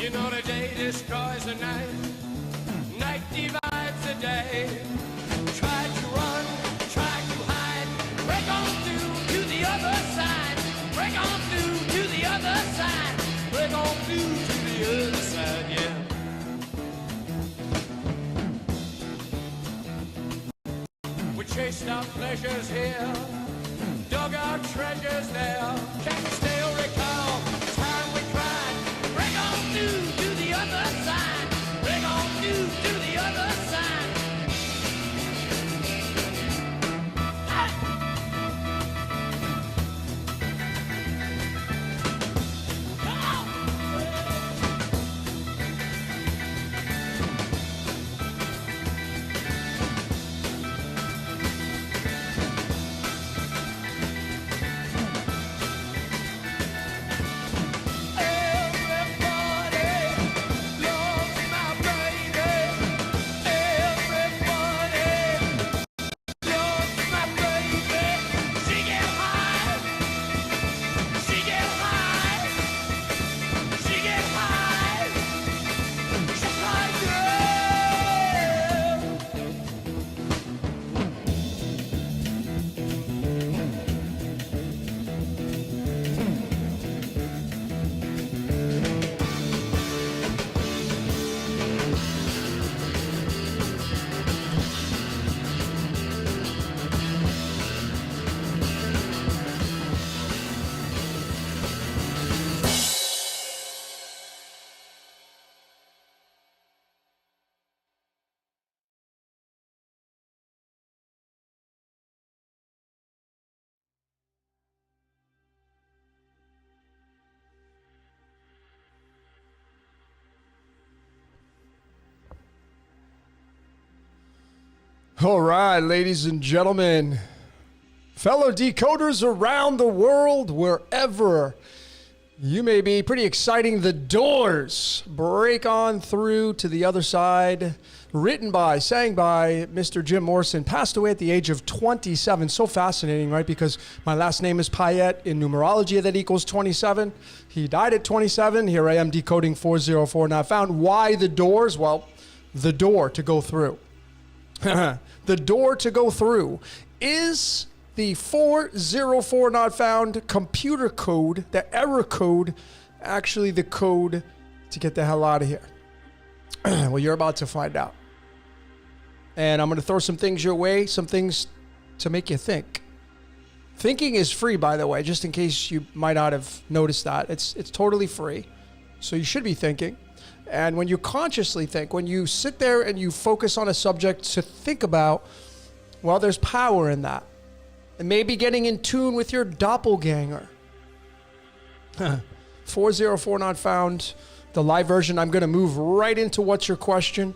You know the day destroys the night, night divides the day. Try to run, try to hide, break on through to the other side, break on through to the other side, break on through to the other side, yeah. We chased our pleasures here, dug our treasures there, can you still recall the time we cried? Break on through to the other side, break on through to the other side. All right, ladies and gentlemen, fellow decoders around the world, wherever you may be, pretty exciting. The Doors break on through to the other side. Written by, sang by Mr. Jim Morrison, passed away at the age of 27. So fascinating, right? Because my last name is Payette. In numerology, that equals 27. He died at 27. Here I am decoding 404 not found. Why the Doors? Well, the door to go through. The door to go through is the 404 not found computer code, the error code, actually the code to get the hell out of here. Well, you're about to find out. And I'm going to throw some things your way, some things to make you think. Thinking is free, by the way, just in case you might not have noticed that. It's totally free. So you should be thinking. And when you consciously think, when you sit there and you focus on a subject to think about, well, there's power in that. And maybe getting in tune with your doppelganger. 404 not found, the live version. I'm going to move right into what's your question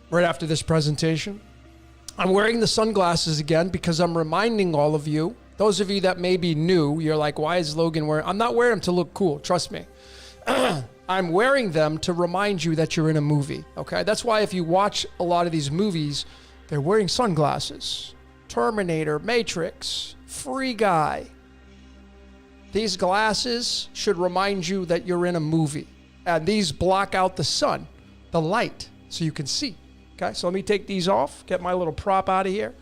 right after this presentation. I'm wearing the sunglasses again because I'm reminding all of you, those of you that may be new, you're like, why is Logan wearing? I'm not wearing them to look cool, trust me. I'm wearing them to remind you that you're in a movie, okay? That's why if you watch a lot of these movies, they're wearing sunglasses. Terminator, Matrix, Free Guy. These glasses should remind you that you're in a movie. And these block out the sun, the light, so you can see. Okay, so let me take these off, get my little prop out of here.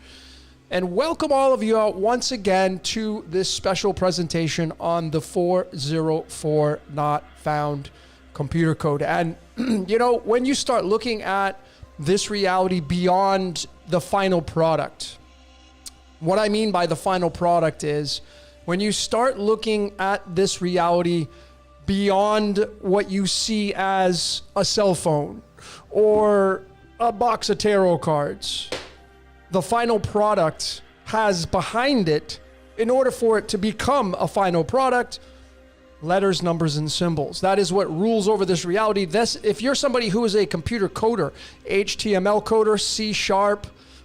And welcome all of you out once again to this special presentation on the 404 not found computer code. And you know, when you start looking at this reality beyond the final product, what I mean by the final product is when you start looking at this reality beyond what you see as a cell phone or a box of tarot cards, the final product has behind it, in order for it to become a final product, letters, numbers, and symbols. That is what rules over this reality. This, if you're somebody who is a computer coder, HTML coder, C#,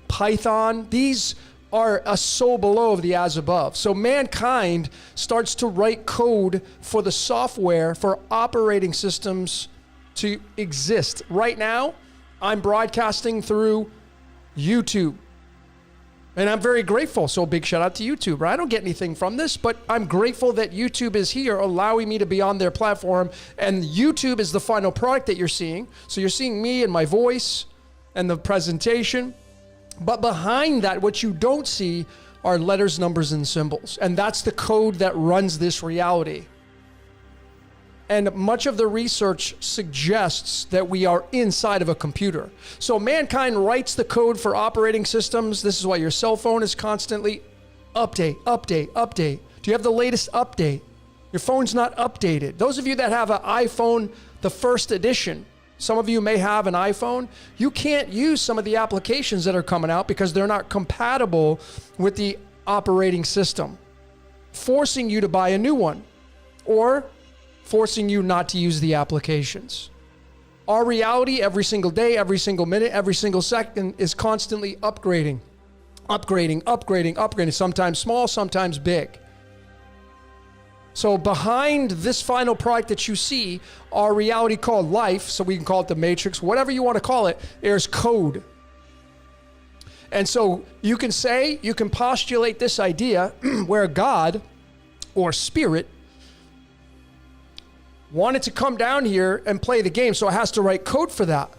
Python, these are a so below of the as above. So mankind starts to write code for the software for operating systems to exist. Right now, I'm broadcasting through YouTube. And I'm very grateful. So big shout out to YouTube. Right? I don't get anything from this, but I'm grateful that YouTube is here allowing me to be on their platform. And YouTube is the final product that you're seeing. So you're seeing me and my voice and the presentation. But behind that, what you don't see are letters, numbers, and symbols. And that's the code that runs this reality. And much of the research suggests that we are inside of a computer. So mankind writes the code for operating systems. This is why your cell phone is constantly update, update, update. Do you have the latest update? Your phone's not updated. Those of you that have an iPhone, the first edition, some of you may have an iPhone. You can't use some of the applications that are coming out because they're not compatible with the operating system, forcing you to buy a new one or forcing you not to use the applications. Our reality every single day, every single minute, every single second is constantly upgrading, upgrading, upgrading, upgrading, sometimes small, sometimes big. So behind this final product that you see, our reality called life, so we can call it the matrix, whatever you want to call it, there's code. And so you can postulate this idea where God or spirit wanted to come down here and play the game, so it has to write code for that.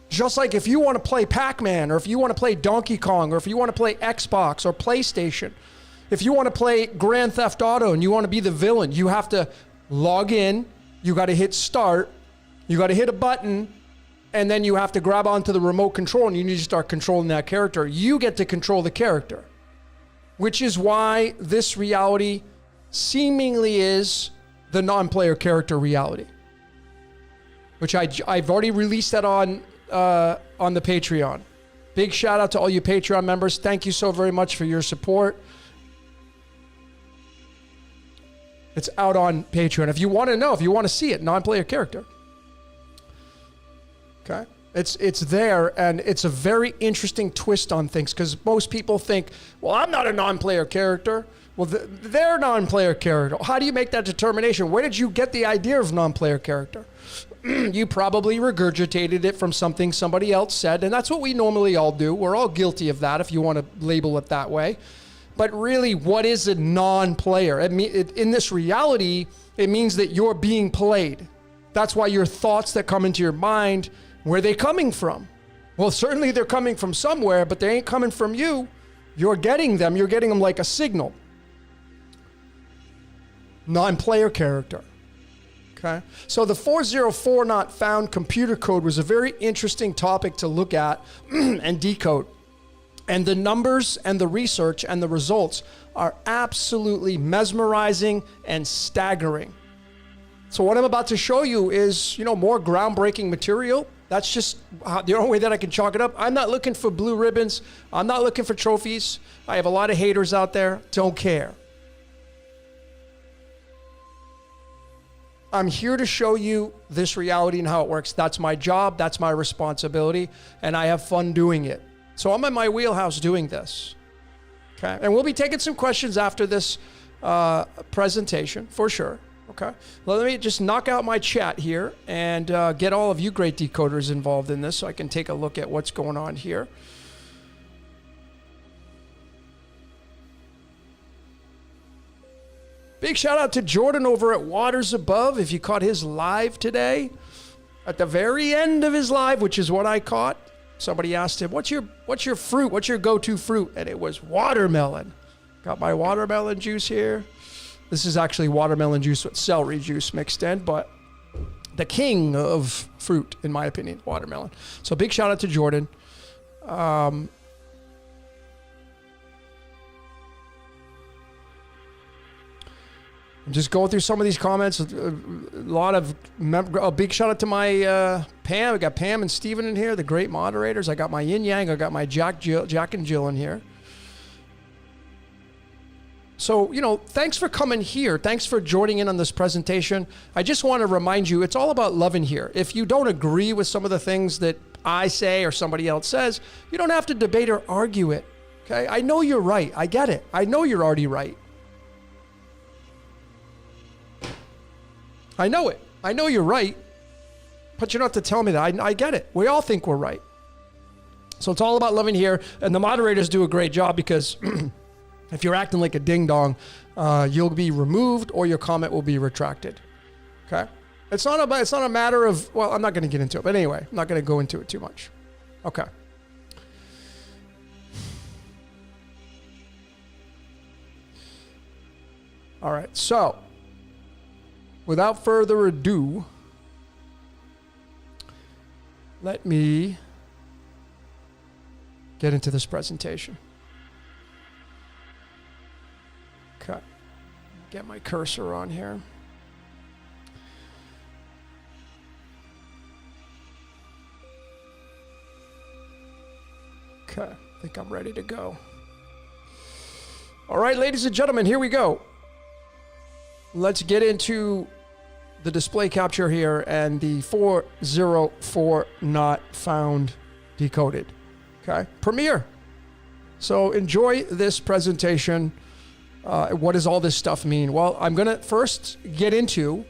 Just like if you want to play Pac-Man, or if you want to play Donkey Kong, or if you want to play Xbox or PlayStation, if you want to play Grand Theft Auto and you want to be the villain, you have to log in, you got to hit start, you got to hit a button, and then you have to grab onto the remote control and you need to start controlling that character. You get to control the character, which is why this reality seemingly is the non-player character reality, which I've already released that on the Patreon. Big shout out to all you Patreon members. Thank you so very much for your support. It's out on Patreon. If you want to know, if you want to see it, non-player character. Okay. It's there, and it's a very interesting twist on things because most people think, well, I'm not a non-player character. Well, they're non-player character. How do you make that determination? Where did you get the idea of non-player character? You probably regurgitated it from something somebody else said, and that's what we normally all do. We're all guilty of that if you want to label it that way. But really, what is a non-player? In this reality, it means that you're being played. That's why your thoughts that come into your mind, where are they coming from? Well, certainly they're coming from somewhere, but they ain't coming from you. You're getting them. You're getting them like a signal. Non-player character. Okay. So the 404 not found computer code was a very interesting topic to look at and decode. And the numbers and the research and the results are absolutely mesmerizing and staggering. So what I'm about to show you is, more groundbreaking material. That's just the only way that I can chalk it up. I'm not looking for blue ribbons. I'm not looking for trophies. I have a lot of haters out there. Don't care. I'm here to show you this reality and how it works. That's my job. That's my responsibility. And I have fun doing it. So I'm in my wheelhouse doing this. Okay. And we'll be taking some questions after this presentation for sure. Okay. Well, let me just knock out my chat here and get all of you great decoders involved in this so I can take a look at what's going on here. Big shout out to Jordan over at Waters Above. If you caught his live today, at the very end of his live, which is what I caught, somebody asked him, what's your fruit? What's your go-to fruit? And it was watermelon. Got my watermelon juice here. This is actually watermelon juice with celery juice mixed in, but the king of fruit, in my opinion, watermelon. So big shout out to Jordan. I'm just going through some of these comments. A lot of a big shout out to my Pam. I got Pam and Steven in here, the great moderators. I got my yin yang. I got my Jack and Jill in here. So, thanks for coming here. Thanks for joining in on this presentation. I just want to remind you, it's all about love in here. If you don't agree with some of the things that I say or somebody else says, you don't have to debate or argue it. Okay? I know you're right. I get it. I know you're already right. I know it. I know you're right. But you don't have to tell me that. I get it. We all think we're right. So it's all about loving here. And the moderators do a great job because if you're acting like a ding-dong, you'll be removed or your comment will be retracted. Okay? It's not a matter of, well, I'm not going to get into it. But anyway, I'm not going to go into it too much. Okay. All right. So, without further ado, let me get into this presentation. Okay. Get my cursor on here. Okay. I think I'm ready to go. All right, ladies and gentlemen, here we go. Let's get into the display capture here and the 404 not found decoded. Okay, premiere. So enjoy this presentation. What does all this stuff mean? Well, I'm going to first get into,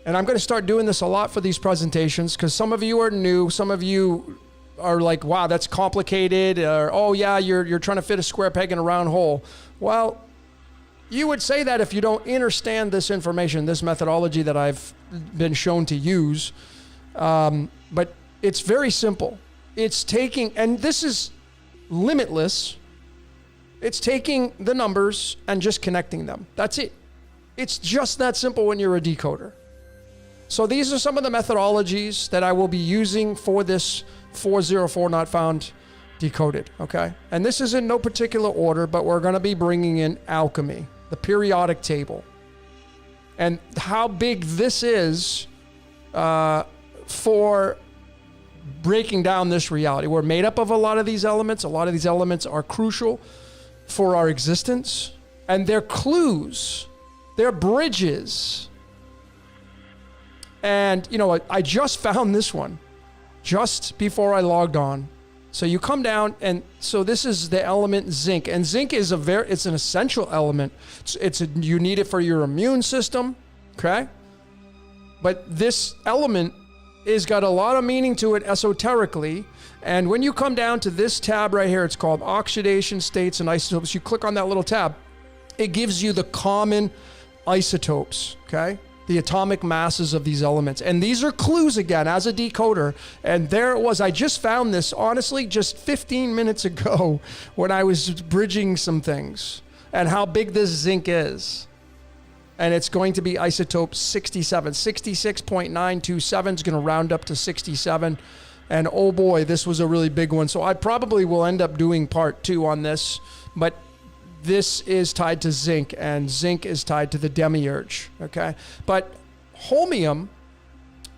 and I'm going to start doing this a lot for these presentations because some of you are new. Some of you are like, wow, that's complicated. Or, oh yeah, you're trying to fit a square peg in a round hole. Well, you would say that if you don't understand this information, this methodology that I've been shown to use. But it's very simple. It's taking, and this is limitless. It's taking the numbers and just connecting them. That's it. It's just that simple when you're a decoder. So these are some of the methodologies that I will be using for this 404 not found decoded, okay? And this is in no particular order, but we're going to be bringing in alchemy, the periodic table, and how big this is for breaking down this reality. We're made up of a lot of these elements. A lot of these elements are crucial for our existence, and they're clues, they're bridges. And, you know, I just found this one just before I logged on. So you come down, and so this is the element zinc, and zinc is it's an essential element. You need it for your immune system, okay? But this element has got a lot of meaning to it esoterically. And when you come down to this tab right here, it's called oxidation states and isotopes. You click on that little tab, it gives you the common isotopes, okay? The atomic masses of these elements. And these are clues again as a decoder. And there it was. I just found this, honestly, just 15 minutes ago when I was bridging some things and how big this zinc is. And it's going to be isotope 67. 66.927 is going to round up to 67. And oh boy, this was a really big one. So I probably will end up doing part 2 on this. But this is tied to zinc, and zinc is tied to the demiurge, okay? But holmium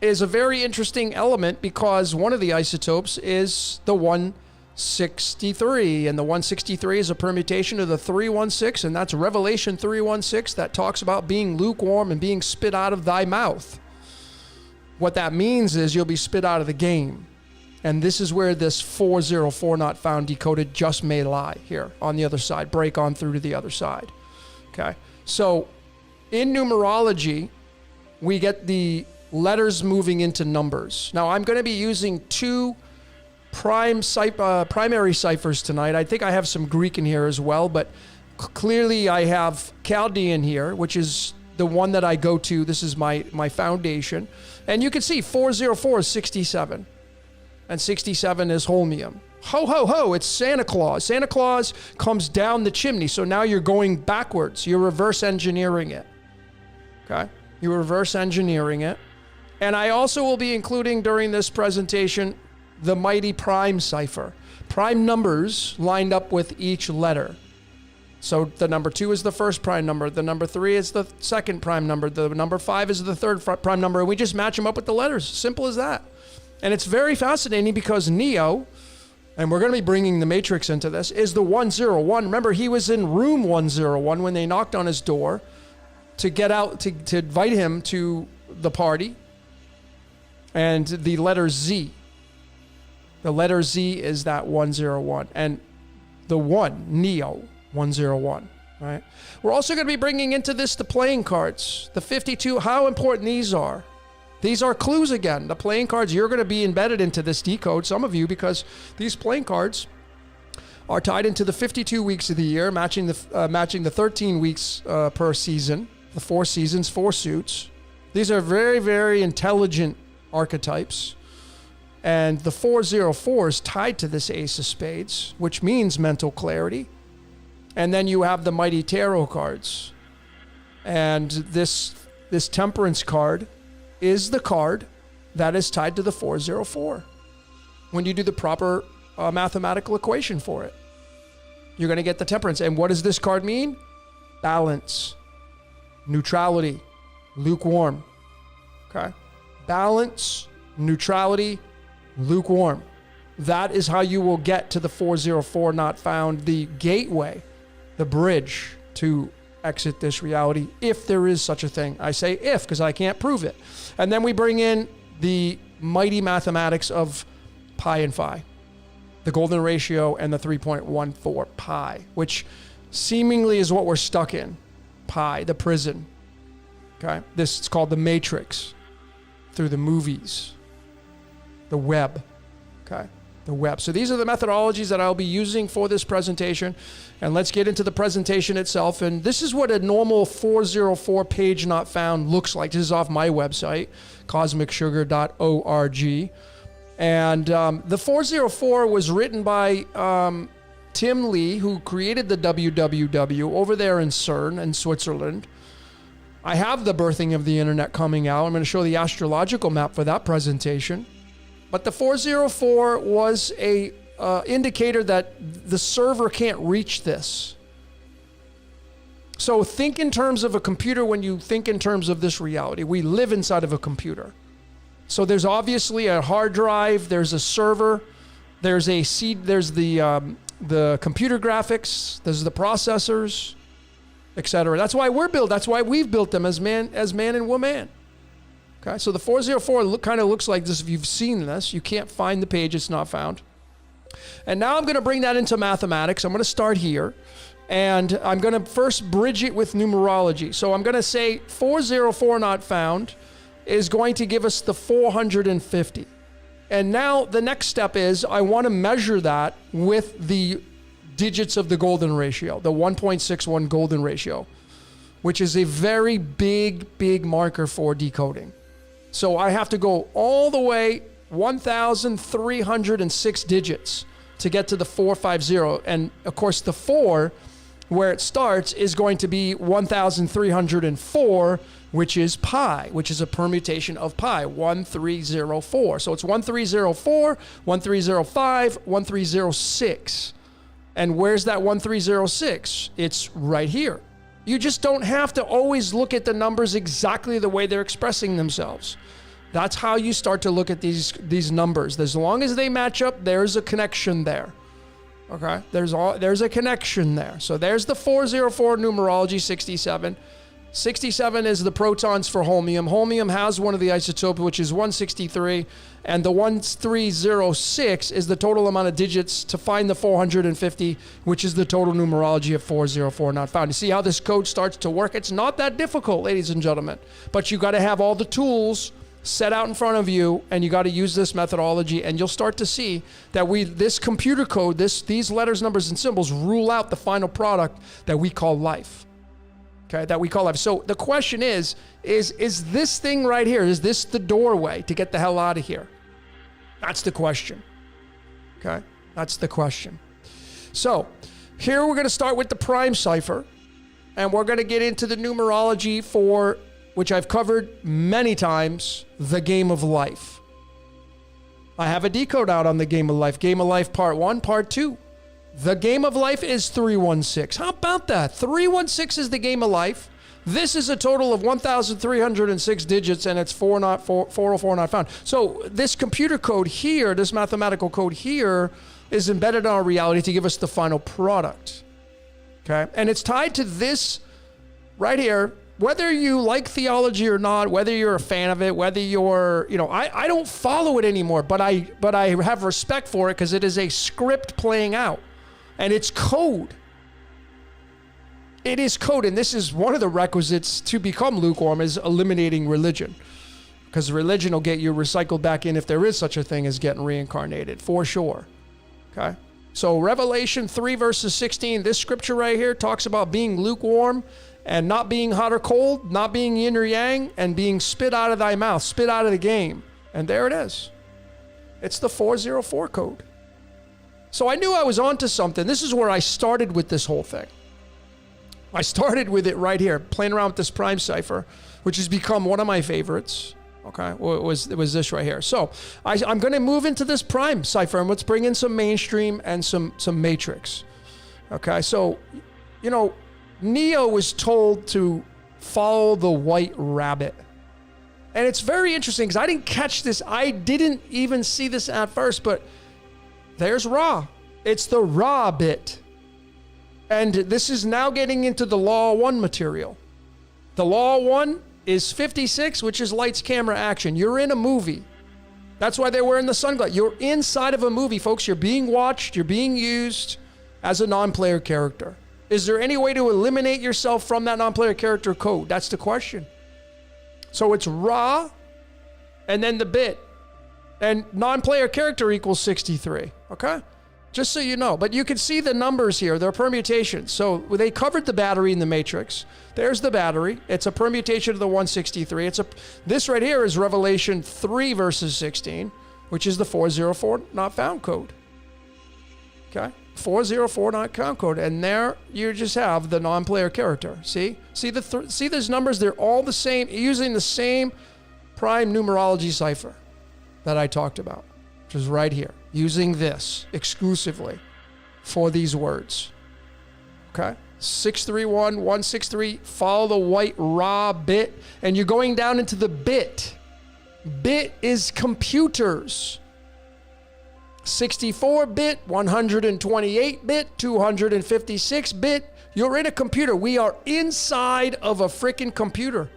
is a very interesting element because one of the isotopes is the 163, and the 163 is a permutation of the 316, and that's Revelation 3:16 that talks about being lukewarm and being spit out of thy mouth. What that means is you'll be spit out of the game. And this is where this 404 not found decoded just may lie here on the other side, break on through to the other side. Okay. So in numerology, we get the letters moving into numbers. Now I'm going to be using 2 primary ciphers tonight. I think I have some Greek in here as well, but clearly I have Chaldean here, which is the one that I go to. This is my foundation. And you can see 404 is 67. And 67 is holmium. Ho, ho, ho, it's Santa Claus. Santa Claus comes down the chimney. So now you're going backwards. You're reverse engineering it. Okay? You're reverse engineering it. And I also will be including during this presentation the mighty prime cipher. Prime numbers lined up with each letter. So the number 2 is the first prime number. The number 3 is the second prime number. The number 5 is the third prime number. And we just match them up with the letters. Simple as that. And it's very fascinating because Neo, and we're going to be bringing the Matrix into this, is the 101. Remember, he was in room 101 when they knocked on his door to get out, to invite him to the party. And the letter Z. The letter Z is that 101. And the 1, Neo, 101. Right? We're also going to be bringing into this the playing cards, the 52, how important these are. These are clues again. The playing cards, you're going to be embedded into this decode, some of you, because these playing cards are tied into the 52 weeks of the year, matching the 13 weeks per season, the 4 seasons, 4 suits. These are very, very intelligent archetypes. And the 404 is tied to this Ace of Spades, which means mental clarity. And then you have the Mighty Tarot cards. And this Temperance card is the card that is tied to the 404. When you do the proper mathematical equation for it, you're going to get the Temperance. And what does this card mean? Balance, neutrality, lukewarm. Okay? Balance, neutrality, lukewarm. That is how you will get to the 404 not found, the gateway, the bridge to exit this reality, if there is such a thing. I say if, because I can't prove it. And then we bring in the mighty mathematics of pi and phi, the golden ratio and the 3.14 pi, which seemingly is what we're stuck in. Pi, the prison. Okay? This is called the matrix through the movies. The web. Okay? The web. So these are the methodologies that I'll be using for this presentation. And let's get into the presentation itself. And this is what a normal 404 page not found looks like. This is off my website, cosmicsugar.org. And the 404 was written by Tim Lee, who created the WWW over there in CERN in Switzerland. I have the birthing of the internet coming out. I'm going to show the astrological map for that presentation. But the 404 was a indicator that the server can't reach this. So think in terms of a computer when you think in terms of this reality. We live inside of a computer. So there's obviously a hard drive, there's a server, there's the computer graphics, there's the processors, etc. That's why we're built. That's why we've built them as man and woman. Okay, so the 404 kind of looks like this. If you've seen this, you can't find the page, it's not found. And now I'm going to bring that into mathematics. I'm going to start here. And I'm going to first bridge it with numerology. So I'm going to say 404 not found is going to give us the 450. And now the next step is I want to measure that with the digits of the golden ratio, the 1.61 golden ratio, which is a very big marker for decoding. So I have to go all the way 1,306 digits to get to the 450. And of course the 4, where it starts, is going to be 1,304, which is pi, which is a permutation of pi, 1304. So it's 1304, 1305, 1306. And where's that 1306? It's right here. You just don't have to always look at the numbers exactly the way they're expressing themselves. That's how you start to look at these numbers. As long as they match up, there's a connection there. Okay? There's a connection there. So there's the 404 numerology, 67. 67 is the protons for holmium. Holmium has one of the isotopes, which is 163. And the 1306 is the total amount of digits to find the 450, which is the total numerology of 404 not found. You see how this code starts to work? It's not that difficult, ladies and gentlemen. But you got to have all the tools set out in front of you, and you got to use this methodology, and you'll start to see that this computer code, these letters, numbers, and symbols rule out the final product that we call life. Okay, that we call life. So the question is this thing right here, is this the doorway to get the hell out of here? That's the question. Okay, that's the question. So here we're going to start with the prime cipher, and we're going to get into the numerology for, which I've covered many times, the game of life. I have a decode out on the game of life. Game of life part 1, part 2. The game of life is 316. How about that? 316 is the game of life. This is a total of 1,306 digits, and it's 404 not found. So this computer code here, this mathematical code here, is embedded in our reality to give us the final product. Okay? And it's tied to this right here. Whether you like theology or not, whether you're a fan of it, whether you're, I don't follow it anymore, but I have respect for it because it is a script playing out. And it's code. It is code. And this is one of the requisites to become lukewarm, is eliminating religion. because religion will get you recycled back in if there is such a thing as getting reincarnated, for sure. Okay? So Revelation 3 verses 16, this scripture right here talks about being lukewarm and not being hot or cold, not being yin or yang, and being spit out of thy mouth, spit out of the game. And there it is. It's the 404 code. So I knew I was onto something. This is where I started with this whole thing. I started with it right here, playing around with this prime cipher, which has become one of my favorites. Okay, well, it was this right here. So I'm going to move into this prime cipher, and let's bring in some mainstream and some matrix. Okay, so, you know, Neo was told to follow the white rabbit. And it's very interesting because I didn't catch this. I didn't even see this at first, but there's Ra. It's the Ra bit. And this is now getting into the Law 1 material. The Law 1 is 56, which is lights, camera, action. You're in a movie. That's why they're wearing the sunglasses. You're inside of a movie, folks. You're being watched. You're being used as a non-player character. Is there any way to eliminate yourself from that non-player character code? That's the question. So it's Ra, and then the bit. And non-player character equals 63, okay? Just so you know. But you can see the numbers here. They're permutations. So they covered the battery in the matrix. There's the battery. It's a permutation of the 163. This right here is Revelation 3 verses 16, which is the 404 not found code. Okay? 404 not found code. And there you just have the non-player character. See? See those numbers? They're all the same, using the same prime numerology cipher that I talked about, which is right here, using this exclusively for these words. Okay? 631, 163, follow the white Ra bit, and you're going down into the bit. Bit is computers. 64-bit, 128-bit, 256-bit. You're in a computer. We are inside of a freaking computer.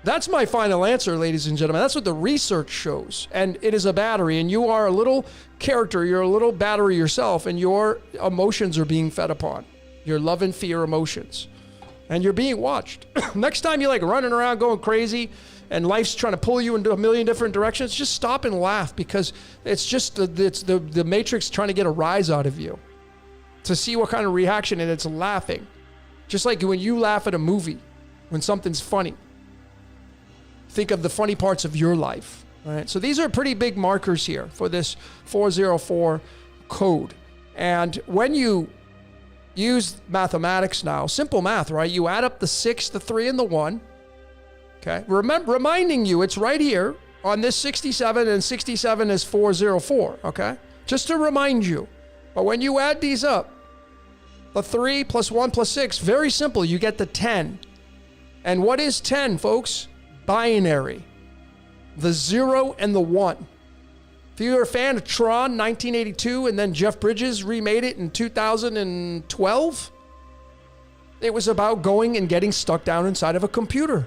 That's my final answer, ladies and gentlemen. That's what the research shows. And it is a battery, and you are a little character. You're a little battery yourself, and your emotions are being fed upon. Your love and fear emotions. And you're being watched. Next time you're like running around going crazy, and life's trying to pull you into a million different directions, just stop and laugh, because it's just the matrix trying to get a rise out of you to see what kind of reaction, and it's laughing. Just like when you laugh at a movie, when something's funny. Think of the funny parts of your life. All right? So these are pretty big markers here for this 404 code. And when you use mathematics now, simple math, right? You add up the 6, the 3, and the 1. Okay? Reminding you, it's right here on this 67, and 67 is 404. Okay? Just to remind you. But when you add these up, the 3 plus 1 plus 6, very simple. You get the 10. And what is 10, folks? Binary. The 0 and the 1. If you're a fan of Tron 1982 and then Jeff Bridges remade it in 2012, it was about going and getting stuck down inside of a computer.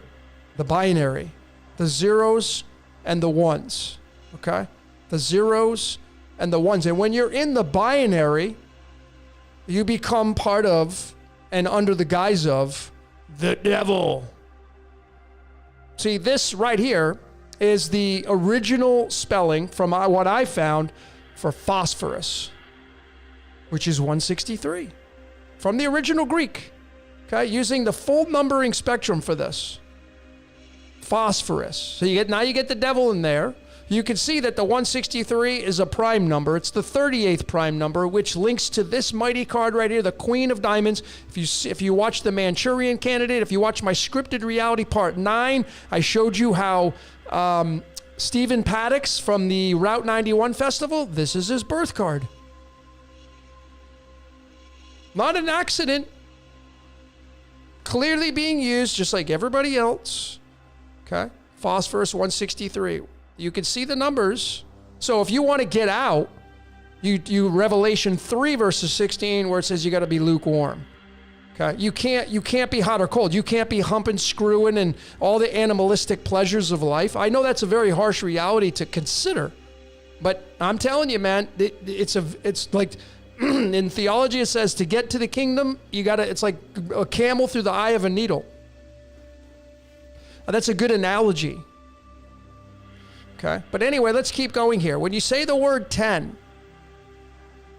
The binary. The zeros and the ones. Okay? The zeros and the ones. And when you're in the binary, you become part of and under the guise of the devil. See, this right here is the original spelling from what I found for phosphorus, which is 163. From the original Greek, okay, using the full numbering spectrum for this. Phosphorus. So now you get the devil in there. You can see that the 163 is a prime number. It's the 38th prime number, which links to this mighty card right here, the Queen of Diamonds. If you watch the Manchurian Candidate, if you watch my scripted reality part 9, I showed you how Stephen Paddocks from the Route 91 Festival, this is his birth card. Not an accident. Clearly being used just like everybody else. Okay? Phosphorus 163. You can see the numbers. So if you want to get out, you Revelation 3 verses 16 where it says you got to be lukewarm. Okay? You can't be hot or cold. You can't be humping, screwing, and all the animalistic pleasures of life. I know that's a very harsh reality to consider, but I'm telling you, man, it's like in theology it says to get to the kingdom, it's like a camel through the eye of a needle. That's a good analogy. Okay, but anyway, let's keep going here. When you say the word 10,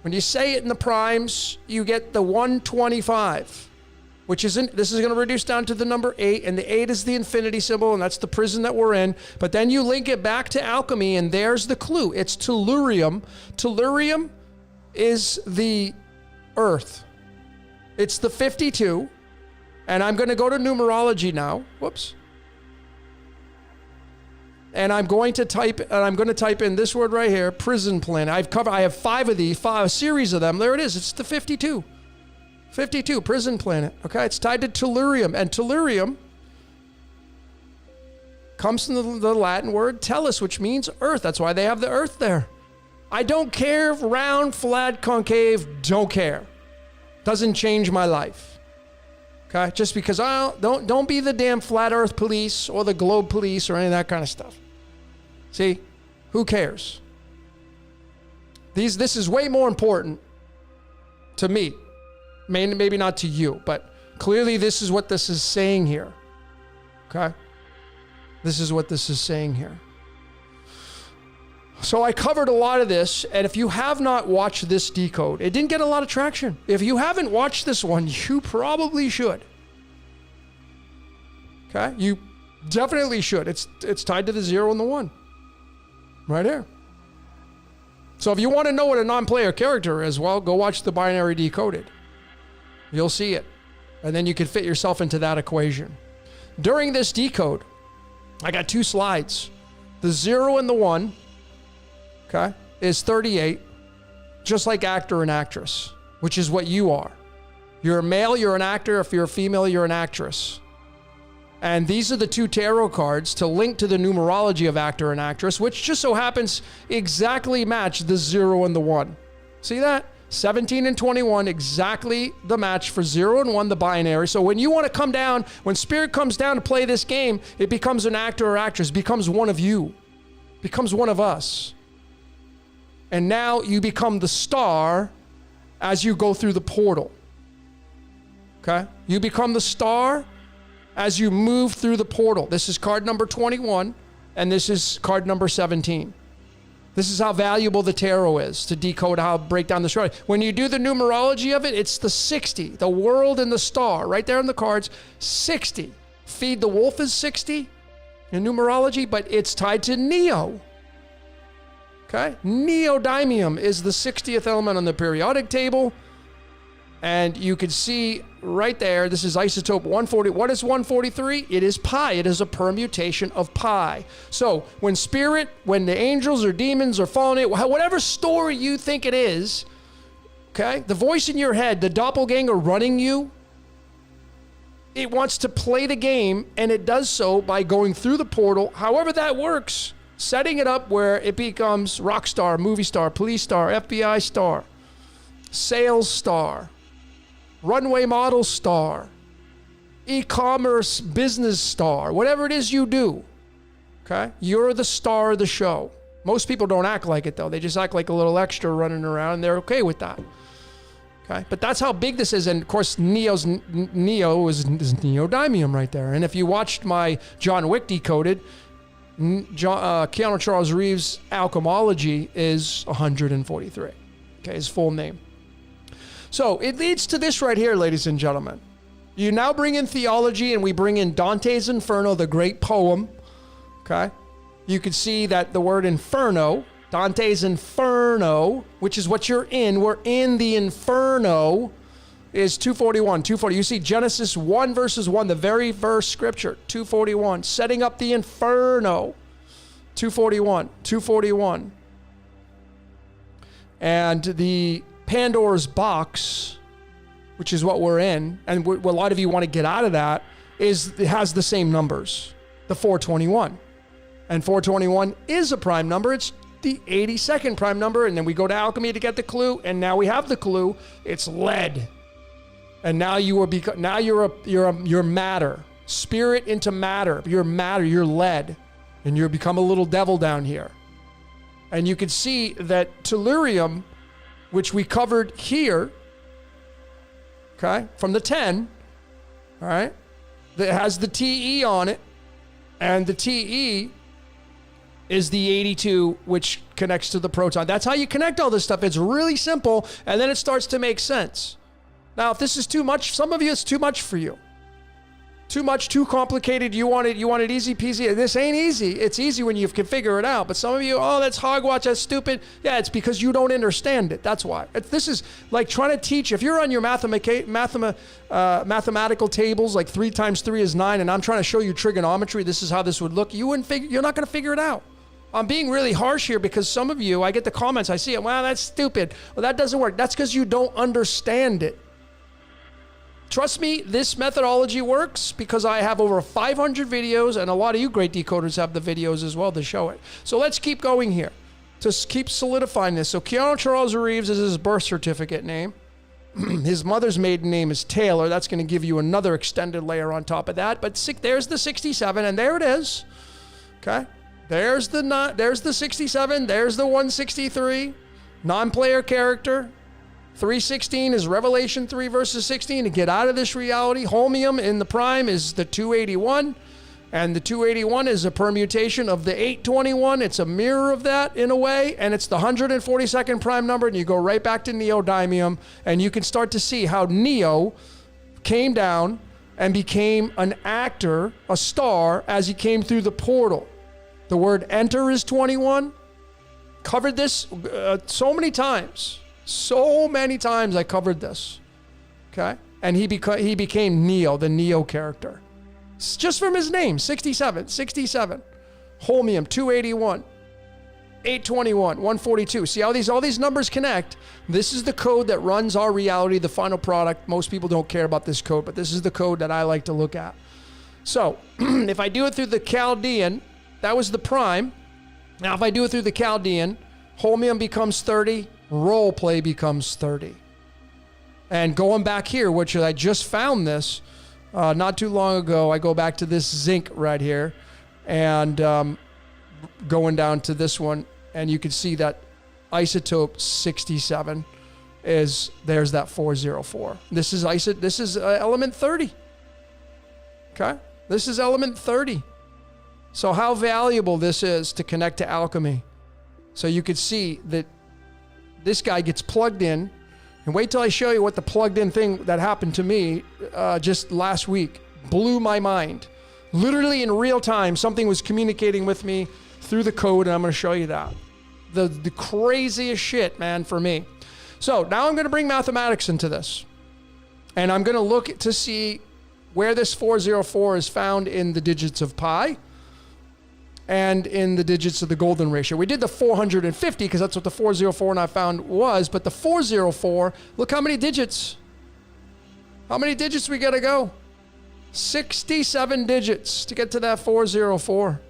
when you say it in the primes, you get the 125, which isn't, this is going to reduce down to the number 8, and the 8 is the infinity symbol, and that's the prison that we're in. But then you link it back to alchemy, and there's the clue. It's tellurium. Tellurium is the earth. It's the 52, and I'm going to go to numerology now. Whoops. And I'm going to type in this word right here, prison planet. I have 5 of these, a series of them. There it is. It's the 52. 52, prison planet. Okay, it's tied to tellurium. And tellurium comes from the Latin word tellus, which means earth. That's why they have the earth there. I don't care if round, flat, concave, don't care. Doesn't change my life. Okay, just because don't be the damn flat earth police or the globe police or any of that kind of stuff. See, who cares? This is way more important to me. Maybe not to you, but clearly this is what this is saying here. Okay? This is what this is saying here. So I covered a lot of this, and if you have not watched this decode, it didn't get a lot of traction. If you haven't watched this one, you probably should. Okay? You definitely should. It's tied to the 0 and the 1. Right here. So if you want to know what a non-player character is, well, go watch the binary decoded. You'll see it. And then you can fit yourself into that equation. During this decode, I got 2 slides. The 0 and the 1, okay, is 38, just like actor and actress, which is what you are. You're a male, you're an actor. If you're a female, you're an actress. And these are the 2 tarot cards to link to the numerology of actor and actress, which just so happens exactly match the 0 and the 1. See that? 17 and 21, exactly the match for 0 and 1, the binary. So when you want to come down, when spirit comes down to play this game, it becomes an actor or actress, becomes one of you, becomes one of us. And now you become the star as you go through the portal. Okay? You become the star as you move through the portal. This is card number 21, and this is card number 17. This is how valuable the tarot is to decode how to break down the story. When you do the numerology of it, it's the 60, the world and the star, right there in the cards, 60. Feed the wolf is 60 in numerology, but it's tied to Neo. Okay? Neodymium is the 60th element on the periodic table. And you can see right there, this is isotope 140. What is 143? It is pi. It is a permutation of pi. So when the angels or demons are falling, whatever story you think it is, okay, the voice in your head, the doppelganger running you, it wants to play the game, and it does so by going through the portal, however that works, setting it up where it becomes rock star, movie star, police star, FBI star, sales star, runway model star, e-commerce business star, whatever it is you do, okay? You're the star of the show. Most people don't act like it, though. They just act like a little extra running around, and they're okay with that, okay? But that's how big this is, and of course, Neo is neodymium right there. And if you watched my John Wick Decoded, Keanu Charles Reeves' alchemology is 143, okay, his full name. So it leads to this right here, ladies and gentlemen. You now bring in theology, and we bring in Dante's Inferno, the great poem. Okay? You can see that the word Inferno, Dante's Inferno, which is what you're in, we're in the Inferno, is 241. 240. You see Genesis 1 verses 1, the very first scripture, 241, setting up the Inferno, 241, 241. And the Pandora's box, which is what we're in, and what a lot of you want to get out of that, is it has the same numbers, the 421. And 421 is a prime number. It's the 82nd prime number. And then we go to alchemy to get the clue, and now we have the clue. It's lead. And now you're matter, spirit into matter. You're matter, you're lead, and you become a little devil down here. And you can see that tellurium, which we covered here, okay, from the 10, all right, that has the TE on it, And the Te is the 82, which connects to the proton. That's how you connect all this stuff. It's really simple, and then it starts to make sense. Now, if this is too much, some of you, it's too much for you. Too much, too complicated. You want it easy peasy. This ain't easy. It's easy when you can figure it out. But some of you, oh, that's hogwash, that's stupid. Yeah, it's because you don't understand it. That's why. This is like trying to teach. If you're on your mathematical tables, like 3 times 3 is 9, and I'm trying to show you trigonometry, this is how this would look. You're not going to figure it out. I'm being really harsh here because some of you, I get the comments, I see it, well, that's stupid. Well, that doesn't work. That's because you don't understand it. Trust me, this methodology works because I have over 500 videos, and a lot of you great decoders have the videos as well to show it. So let's keep going here to keep solidifying this. So Keanu Charles Reeves is his birth certificate name. His mother's maiden name is Taylor. That's going to give you another extended layer on top of that. But there's the 67, and there it is. Okay? There's the 67. There's the 163. Non-player character. 316 is Revelation 3 verses 16. To get out of this reality, holmium in the prime is the 281. And the 281 is a permutation of the 821. It's a mirror of that in a way. And it's the 142nd prime number. And you go right back to neodymium. And you can start to see how Neo came down and became an actor, a star, as he came through the portal. The word enter is 21. Covered this so many times. So many times I covered this, okay? And he became Neo, the Neo character. Just from his name, 67. Holmium, 281, 821, 142. See how all these numbers connect? This is the code that runs our reality, the final product. Most people don't care about this code, but this is the code that I like to look at. So if I do it through the Chaldean, that was the prime. Now if I do it through the Chaldean, holmium becomes 30. Role play becomes 30. And going back here, which I just found this not too long ago, I go back to this zinc right here and going down to this one, and you can see that isotope 67 there's that 404. This is element 30. Okay? This is element 30. So how valuable this is to connect to alchemy. So you could see that this guy gets plugged in, and wait till I show you what the plugged in thing that happened to me just last week. Blew my mind. Literally in real time, something was communicating with me through the code, and I'm going to show you that. The craziest shit, man, for me. So now I'm going to bring mathematics into this, and I'm going to look to see where this 404 is found in the digits of pi and in the digits of the golden ratio. We did the 450 because that's what the 404 and I found was, but the 404, look how many digits. How many digits we got to go? 67 digits to get to that 404.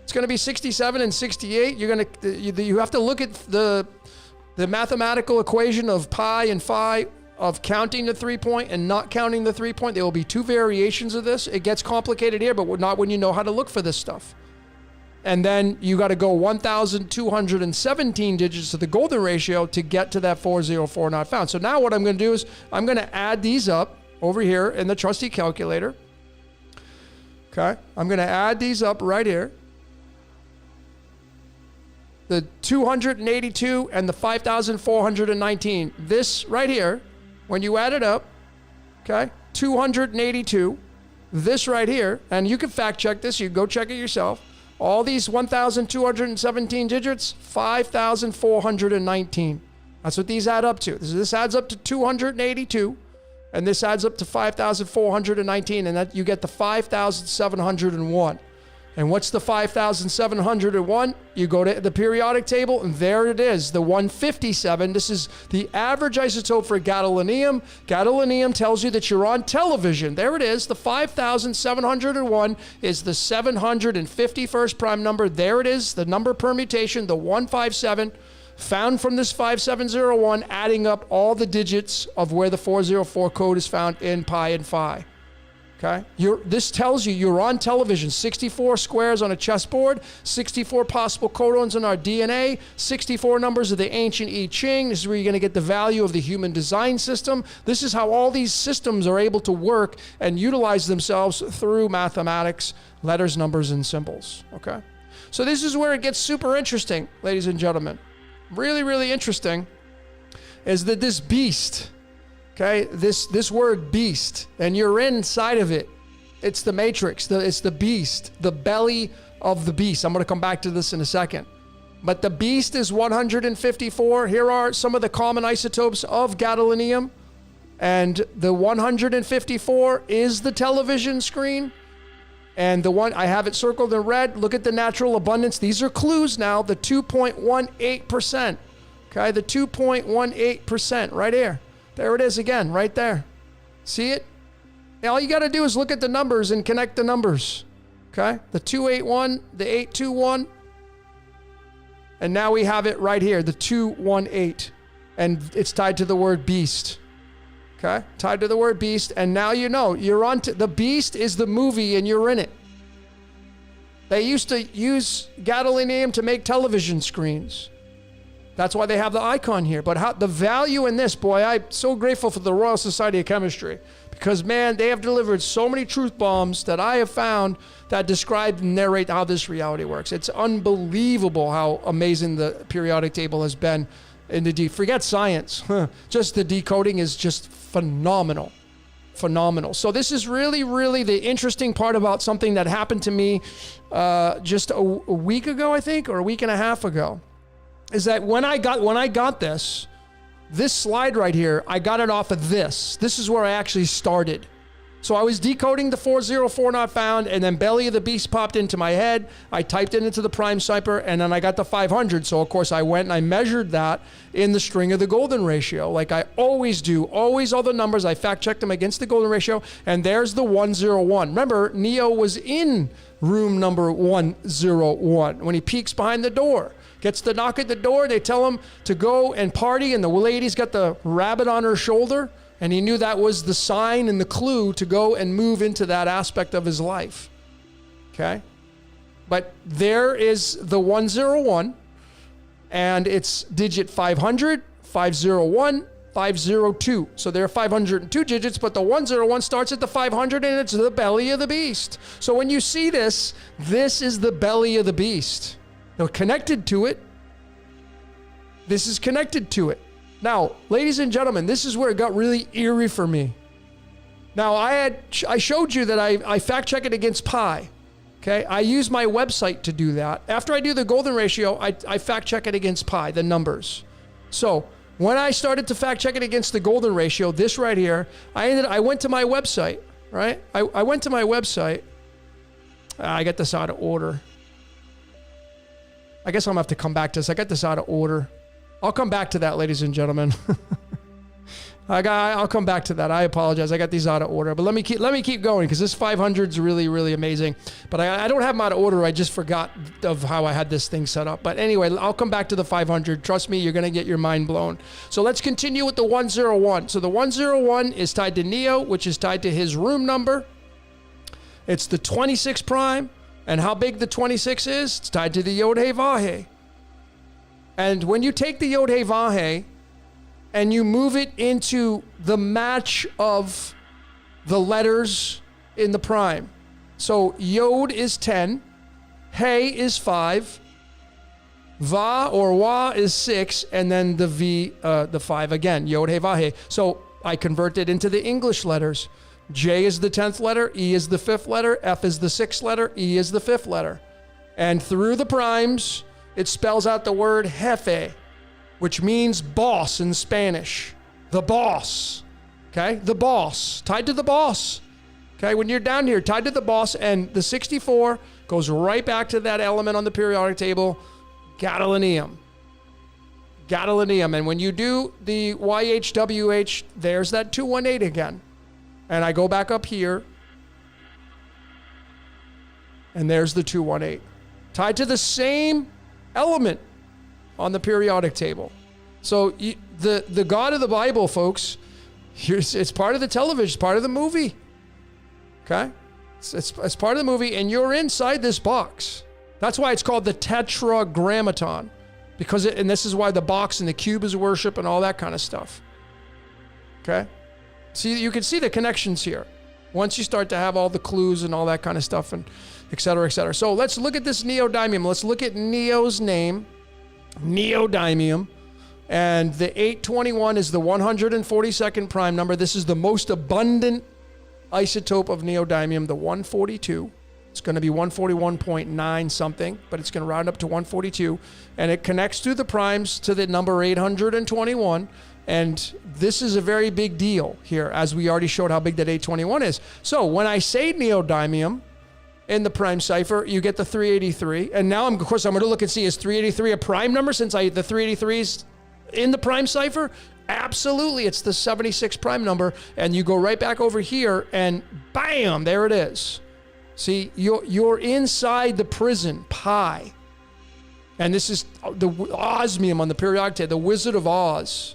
It's going to be 67 and 68. You have to look at the mathematical equation of pi and phi, of counting the 3-point and not counting the 3-point. There will be 2 variations of this. It gets complicated here, but not when you know how to look for this stuff. And then you got to go 1,217 digits to the golden ratio to get to that 404 not found. So now what I'm going to do is I'm going to add these up over here in the trusty calculator. Okay. I'm going to add these up right here. The 282 and the 5,419. This right here, when you add it up, okay, 282, this right here, and you can fact check this. You can go check it yourself. All these 1,217 digits, 5,419. That's what these add up to. This adds up to 282, and this adds up to 5,419, and that you get the 5,701. And what's the 5,701? You go to the periodic table, and there it is, the 157. This is the average isotope for gadolinium. Gadolinium tells you that you're on television. There it is. The 5,701 is the 751st prime number. There it is, the number permutation, the 157, found from this 5701, adding up all the digits of where the 404 code is found in pi and phi. Okay? This tells you you're on television. 64 squares on a chessboard, 64 possible codons in our DNA, 64 numbers of the ancient I Ching. This is where you're going to get the value of the human design system. This is how all these systems are able to work and utilize themselves through mathematics, letters, numbers, and symbols. Okay? So this is where it gets super interesting, ladies and gentlemen. Really, really interesting is that this beast, okay, this word beast, and you're inside of it. It's the matrix, it's the beast, the belly of the beast. I'm going to come back to this in a second. But the beast is 154. Here are some of the common isotopes of gadolinium. And the 154 is the television screen. And the one, I have it circled in red. Look at the natural abundance. These are clues now. The 2.18%. Okay, the 2.18% right here. There it is again, right there. See it? Now all you got to do is look at the numbers and connect the numbers. Okay, the 281, the 821. And now we have it right here, the 218. And it's tied to the word beast. Okay, tied to the word beast. And now you know, you're on to, the beast is the movie and you're in it. They used to use gadolinium to make television screens. That's why they have the icon here. But how, the value in this, boy, I'm so grateful for the Royal Society of Chemistry. Because, man, they have delivered so many truth bombs that I have found that describe and narrate how this reality works. It's unbelievable how amazing the periodic table has been. Forget science. Just the decoding is just phenomenal. Phenomenal. So this is really, really the interesting part about something that happened to me just a week ago, I think, or a week and a half ago, is that when I got this slide right here, I got it off of this. This is where I actually started. So I was decoding the 404 not found, and then Belly of the Beast popped into my head. I typed it into the prime cipher, and then I got the 500. So of course I went and I measured that in the string of the golden ratio, like I always do. Always all the numbers, I fact checked them against the golden ratio, and there's the 101. Remember, Neo was in room number 101 when he peeks behind the door. Gets the knock at the door, they tell him to go and party, and the lady's got the rabbit on her shoulder. And he knew that was the sign and the clue to go and move into that aspect of his life. Okay? But there is the 101, and it's digit 500, 501, 502. So there are 502 digits, but the 101 starts at the 500, and it's the belly of the beast. So when you see this, this is the belly of the beast. They're connected to it. This is connected to it. Now, ladies and gentlemen, this is where it got really eerie for me. Now, I showed you that I fact check it against pi. Okay, I use my website to do that. After I do the golden ratio, I fact check it against pi, the numbers. So when I started to fact check it against the golden ratio, this right here, I went to my website, right? I went to my website. I got this out of order. I guess I'm gonna have to come back to this. I got this out of order. I'll come back to that, ladies and gentlemen. I'll come back to that. I apologize. I got these out of order, but let me keep going because this 500 is really, really amazing. But I don't have them out of order. I just forgot of how I had this thing set up. But anyway, I'll come back to the 500. Trust me, you're gonna get your mind blown. So let's continue with the 101. So the 101 is tied to Neo, which is tied to his room number. It's the 26 prime, and how big the 26 is? It's tied to the Yod He Vav He. And when you take the Yod He Vav He and you move it into the match of the letters in the prime. So Yod is 10, He is 5, Va or Wa is 6, and then the V, the 5 again, Yod He Vav He. So I convert it into the English letters. J is the 10th letter, E is the 5th letter, F is the 6th letter, E is the 5th letter. And through the primes, it spells out the word jefe, which means boss in Spanish. The boss. Okay? The boss. Tied to the boss. Okay? When you're down here, tied to the boss, and the 64 goes right back to that element on the periodic table, gadolinium. Gadolinium. And when you do the YHWH, there's that 218 again. And I go back up here, and there's the 218. Tied to the same element on the periodic table. So the God of the Bible, folks, it's part of the television, it's part of the movie. Okay? It's part of the movie, and you're inside this box. That's why it's called the Tetragrammaton, because and this is why the box and the cube is worship and all that kind of stuff. Okay? See, you can see the connections here once you start to have all the clues and all that kind of stuff, and et cetera, et cetera. So let's look at this neodymium. Let's look at Neo's name, neodymium. And the 821 is the 142nd prime number. This is the most abundant isotope of neodymium, the 142. It's going to be 141.9 something, but it's going to round up to 142. And it connects through the primes to the number 821. And this is a very big deal here, as we already showed how big that 821 is. So when I say neodymium in the prime cipher, you get the 383. And now, of course, I'm going to look and see, is 383 a prime number since the 383 is in the prime cipher? Absolutely, it's the 76 prime number, and you go right back over here, and bam, there it is. See, you're inside the prison, pi, and this is the osmium on the periodic table, the Wizard of Oz.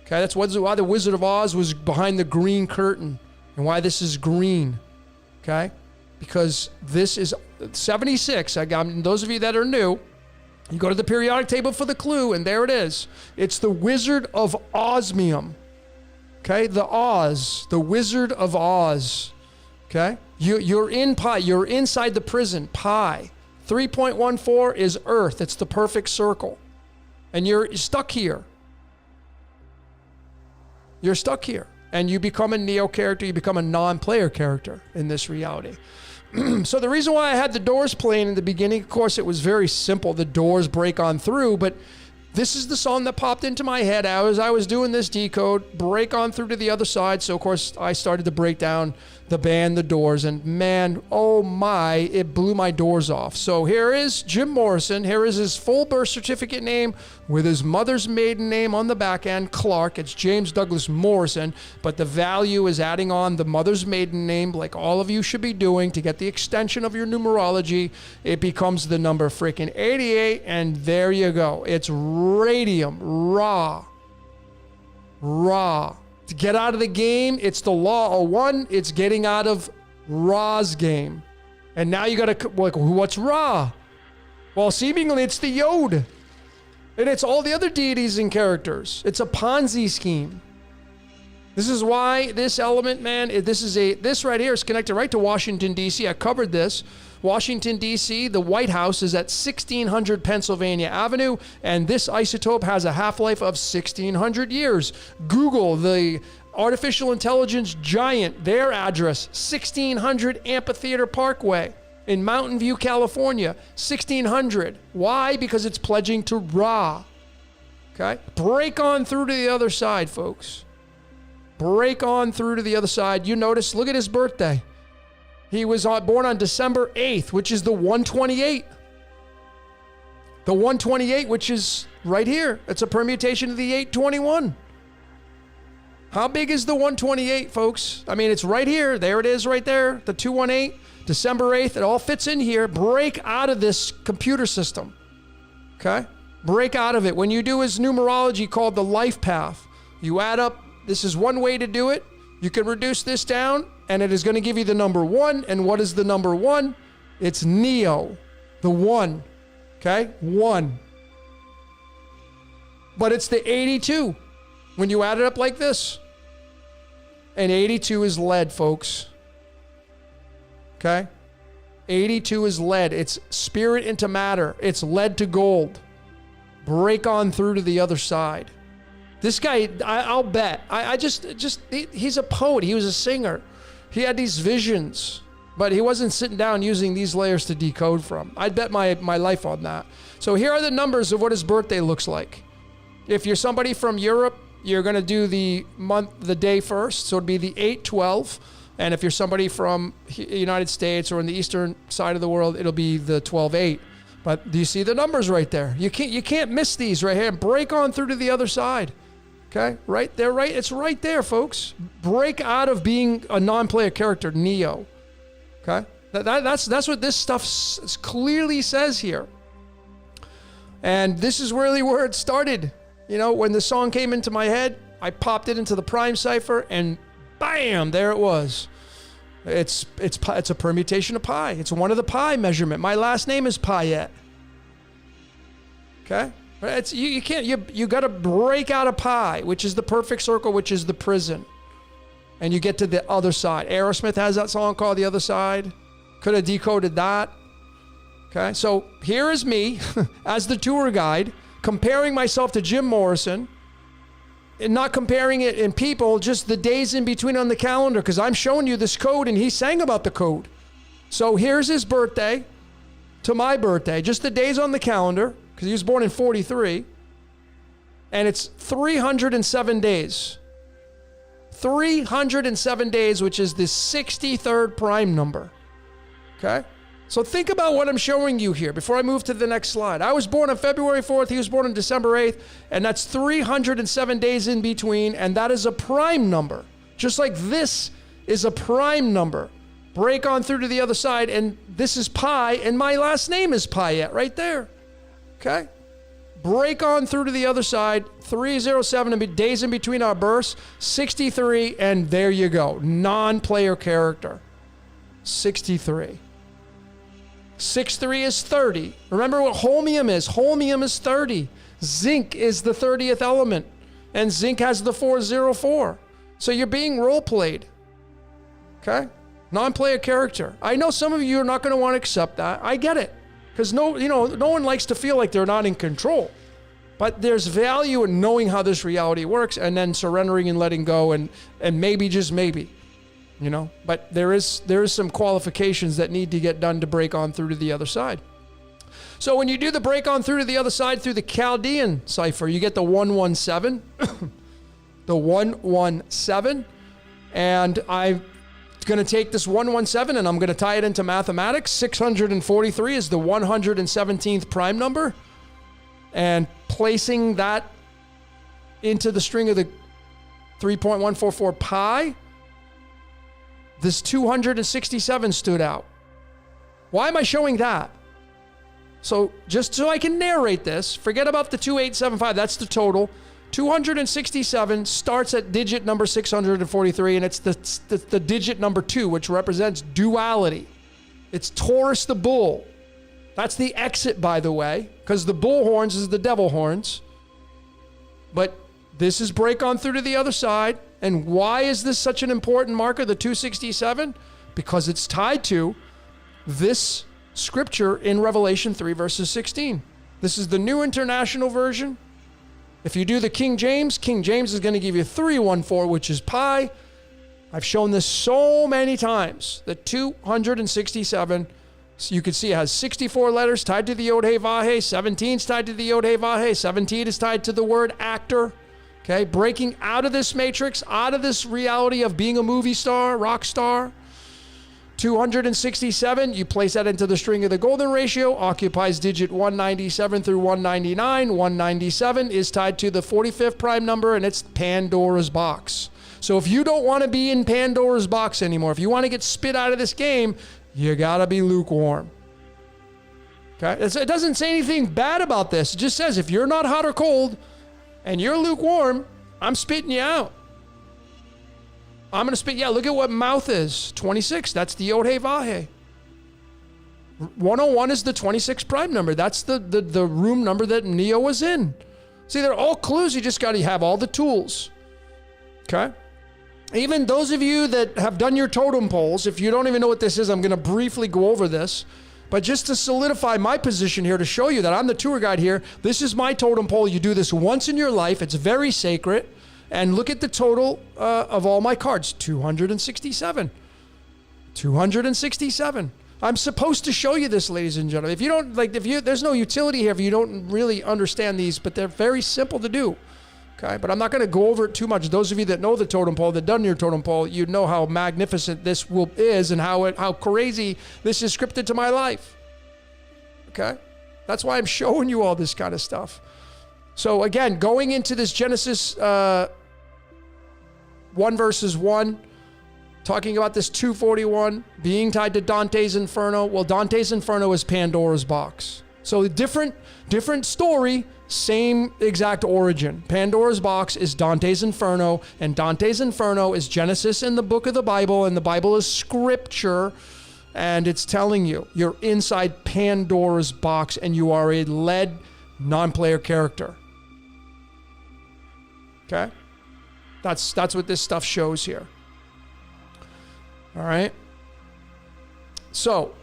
Okay, that's why the Wizard of Oz was behind the green curtain, and why this is green. Okay, because this is 76. Those of you that are new, you go to the periodic table for the clue, and there it is. It's the Wizard of Osmium. Okay, the Oz, the Wizard of Oz. Okay, you're in pi. You're inside the prison, pi. 3.14 is Earth. It's the perfect circle, and you're stuck here. You're stuck here, and you become a neo character. You become a non-player character in this reality. So the reason why I had the doors playing in the beginning, of course, it was very simple. The doors break on through, but this is the song that popped into my head as I was doing this decode, break on through to the other side. So, of course, I started to break down the band, the Doors, and man, oh my, it blew my doors off. So here is Jim Morrison. Here is his full birth certificate name with his mother's maiden name on the back end, Clark. It's James Douglas Morrison, but the value is adding on the mother's maiden name, like all of you should be doing to get the extension of your numerology. It becomes the number freaking 88, and there you go. It's radium, raw. To get out of the game, it's the law of one. It's getting out of Ra's game. And now you got to, like, what's Ra? Well, seemingly it's the Yod. And it's all the other deities and characters. It's a Ponzi scheme. This is why this element, man, this right here is connected right to Washington, D.C. I covered this. Washington, D.C., the White House is at 1600 Pennsylvania Avenue, and this isotope has a half-life of 1600 years. Google the artificial intelligence giant, their address, 1600 Amphitheater Parkway in Mountain View, California, 1600. Why? Because it's pledging to Ra. Okay? Break on through to the other side, folks. Break on through to the other side. You notice, look at his birthday. He was born on December 8th, which is the 128. The 128, which is right here. It's a permutation of the 821. How big is the 128, folks? I mean, it's right here. There it is right there. The 218, December 8th. It all fits in here. Break out of this computer system. Okay? Break out of it. When you do his numerology called the life path, you add up. This is one way to do it. You can reduce this down, and it is going to give you the number 1. And what is the number 1? It's Neo, the 1. Okay? 1. But it's the 82 when you add it up like this. And 82 is lead, folks. Okay? 82 is lead. It's spirit into matter. It's lead to gold. Break on through to the other side. This guy, I'll bet. He's a poet. He was a singer. He had these visions, but he wasn't sitting down using these layers to decode from. I'd bet my life on that. So here are the numbers of what his birthday looks like. If you're somebody from Europe, you're going to do the day first. So it'd be the 8/12. And if you're somebody from the United States or in the eastern side of the world, it'll be the 12/8. But do you see the numbers right there? You can't miss these right here. Break on through to the other side. Okay, right there, right? It's right there, folks. Break out of being a non-player character, Neo. Okay, that's what this stuff clearly says here. And this is really where it started. You know, when the song came into my head, I popped it into the prime cipher, and bam, there it was. It's a permutation of pi. It's one of the pi measurement. My last name is Payet. Okay? It's you can't you got to break out of pi, which is the perfect circle, which is the prison. And you get to the other side. Aerosmith has that song called The Other Side. Could have decoded that. Okay? So here is me as the tour guide comparing myself to Jim Morrison. And not comparing it in people, just the days in between on the calendar, because I'm showing you this code and he sang about the code. So here's his birthday to my birthday, just the days on the calendar, because he was born in 43. And it's 307 days. 307 days, which is the 63rd prime number. Okay? So think about what I'm showing you here before I move to the next slide. I was born on February 4th. He was born on December 8th. And that's 307 days in between. And that is a prime number. Just like this is a prime number. Break on through to the other side. And this is pi. And my last name is Payet right there. Okay? Break on through to the other side. 307 days in between our births. 63. And there you go. Non-player character. 63. 6-3 is 30. Remember what holmium is. Holmium is 30. Zinc is the 30th element. And zinc has the 404. So you're being role played. Okay? Non-player character. I know some of you are not going to want to accept that. I get it. Because no one likes to feel like they're not in control. But there's value in knowing how this reality works and then surrendering and letting go and maybe, just maybe. But there is some qualifications that need to get done to break on through to the other side. So when you do the break on through to the other side through the Chaldean cipher, you get the 117, the 117, and I'm going to take this 117 and I'm going to tie it into mathematics. 643 is the 117th prime number, and placing that into the string of the 3.144 pi. This 267 stood out. Why am I showing that? So just so I can narrate this, forget about the 2875, that's the total. 267 starts at digit number 643, and it's the digit number 2, which represents duality. It's Taurus the bull. That's the exit, by the way, because the bull horns is the devil horns. But this is break on through to the other side. And why is this such an important marker, the 267? Because it's tied to this scripture in Revelation 3, verses 16. This is the New International Version. If you do the King James is going to give you 314, which is pi. I've shown this so many times. The 267, so you can see it has 64 letters tied to the Yod He Vav He. 17 is tied to the Yod He Vav He. 17 is tied to the word actor. Okay, breaking out of this matrix, out of this reality of being a movie star, rock star. 267, you place that into the string of the golden ratio, occupies digit 197 through 199. 197 is tied to the 45th prime number, and it's Pandora's box. So if you don't want to be in Pandora's box anymore, if you want to get spit out of this game, you got to be lukewarm. Okay, it doesn't say anything bad about this. It just says if you're not hot or cold, and you're lukewarm, I'm spitting you out. I'm going to spit, look at what mouth is. 26, that's the Yod He Vav He. 101 is the 26th prime number. That's the room number that Neo was in. See, they're all clues. You just got to have all the tools. Okay? Even those of you that have done your totem poles, if you don't even know what this is, I'm going to briefly go over this. But just to solidify my position here, to show you that I'm the tour guide here, this is my totem pole. You do this once in your life. It's very sacred. And look at the total of all my cards, 267. 267. I'm supposed to show you this, ladies and gentlemen. If you don't, there's no utility here if you don't really understand these, but they're very simple to do. Okay, but I'm not going to go over it too much. Those of you that know the totem pole, that done your totem pole, you know how magnificent this is and how crazy this is scripted to my life. Okay, that's why I'm showing you all this kind of stuff. So again, going into this Genesis 1 verses 1, talking about this 241 being tied to Dante's Inferno. Well, Dante's Inferno is Pandora's box. So different story, Same exact origin. Pandora's box is Dante's Inferno, and Dante's Inferno is Genesis in the book of the Bible, and the Bible is scripture, and it's telling you you're inside Pandora's box and you are a led non-player character. Okay? That's what this stuff shows here. All right? So,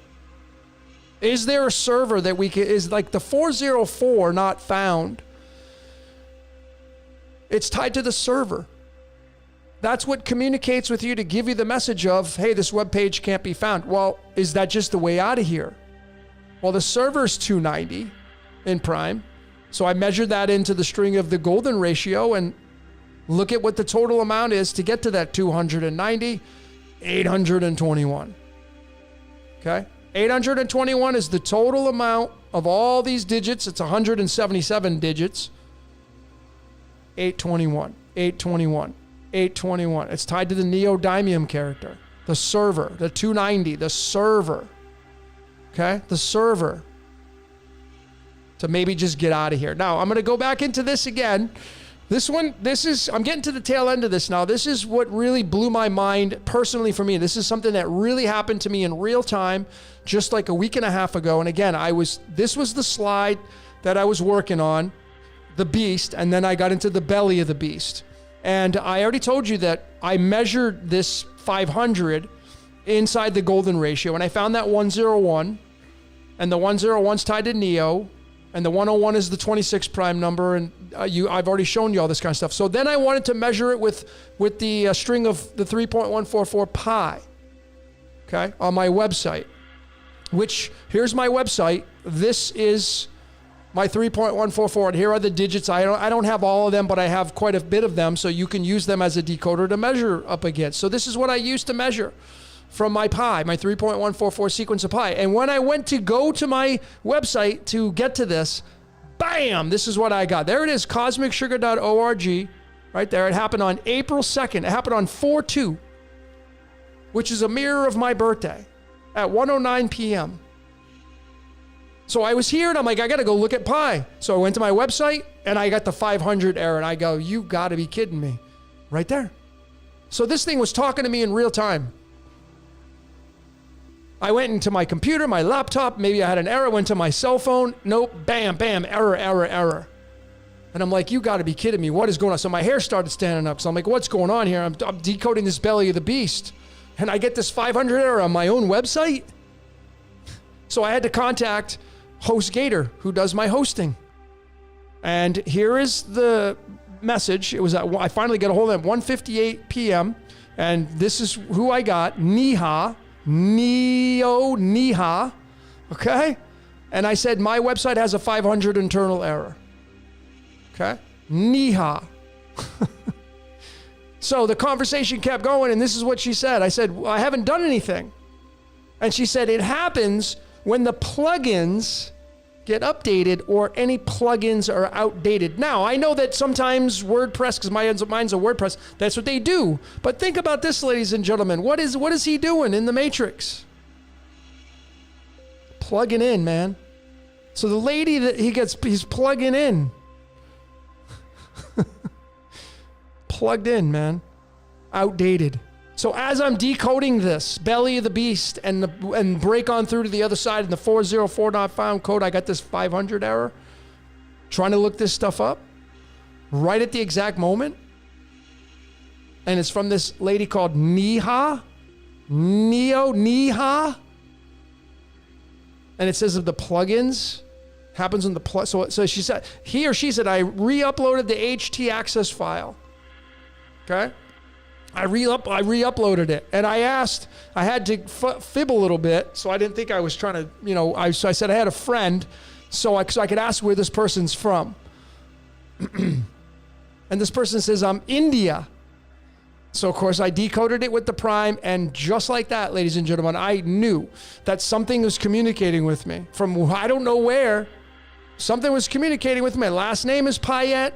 is there a server that we can, is like the 404 not found? It's tied to the server. That's what communicates with you to give you the message of, hey, this web page can't be found. Well, is that just the way out of here? Well, the server's 290 in prime. So I measured that into the string of the golden ratio and look at what the total amount is to get to that 290, 821. Okay? 821 is the total amount of all these digits. It's 177 digits. 821, 821, 821. It's tied to the neodymium character, the server, the 290, the server. Okay? The server. To maybe just get out of here. Now, I'm going to go back into this again. I'm getting to the tail end of this now. This is what really blew my mind personally for me. This is something that really happened to me in real time, just like a week and a half ago. And again, this was the slide that I was working on, the beast, and then I got into the belly of the beast. And I already told you that I measured this 500 inside the golden ratio, and I found that 101, and the 101's tied to Neo, and the 101 is the 26 prime number, and I've already shown you all this kind of stuff. So then I wanted to measure it with the string of the 3.144 pi, okay, on my website, which, here's my website. This is my 3.144, and here are the digits. I don't have all of them, but I have quite a bit of them, so you can use them as a decoder to measure up against. So this is what I used to measure from my pi, my 3.144 sequence of pi. And when I went to go to my website to get to this, bam, this is what I got. There it is, cosmicsugar.org, right there. It happened on April 2nd. It happened on 4/2, which is a mirror of my birthday at 1:09 p.m. So I was here and I'm like, I got to go look at pi. So I went to my website and I got the 500 error, and I go, you got to be kidding me. Right there. So this thing was talking to me in real time. I went into my computer, my laptop, maybe I had an error, went to my cell phone. Nope, bam, bam, error. And I'm like, you got to be kidding me. What is going on? So my hair started standing up. So I'm like, what's going on here? I'm decoding this belly of the beast. And I get this 500 error on my own website. So I had to contact HostGator, who does my hosting. And here is the message. It was I finally got a hold of them at 1:58 p.m. And this is who I got, Niha. Okay? And I said, my website has a 500 internal error. Okay? Niha. So the conversation kept going, and this is what she said. I said, well, I haven't done anything. And she said, it happens when the plugins get updated or any plugins are outdated. Now, I know that sometimes WordPress, because mine's a WordPress, that's what they do. But think about this, ladies and gentlemen. What is he doing in the Matrix? Plugging in, man. So the lady that he's plugging in. Plugged in, man. Outdated. So as I'm decoding this belly of the beast and break on through to the other side in the 404 not found code, I got this 500 error. Trying to look this stuff up right at the exact moment. And it's from this lady called Niha. Niha. And it says of the plugins. Happens in the so she said, he or she said, I re-uploaded the HT access file. Okay? I re-uploaded it, and I had to fib a little bit, so I didn't think I was trying to, so I said I had a friend, so I could ask where this person's from. And this person says, I'm India. So, of course, I decoded it with the prime, and just like that, ladies and gentlemen, I knew that something was communicating with me from I don't know where. Something was communicating with me. My last name is Payette.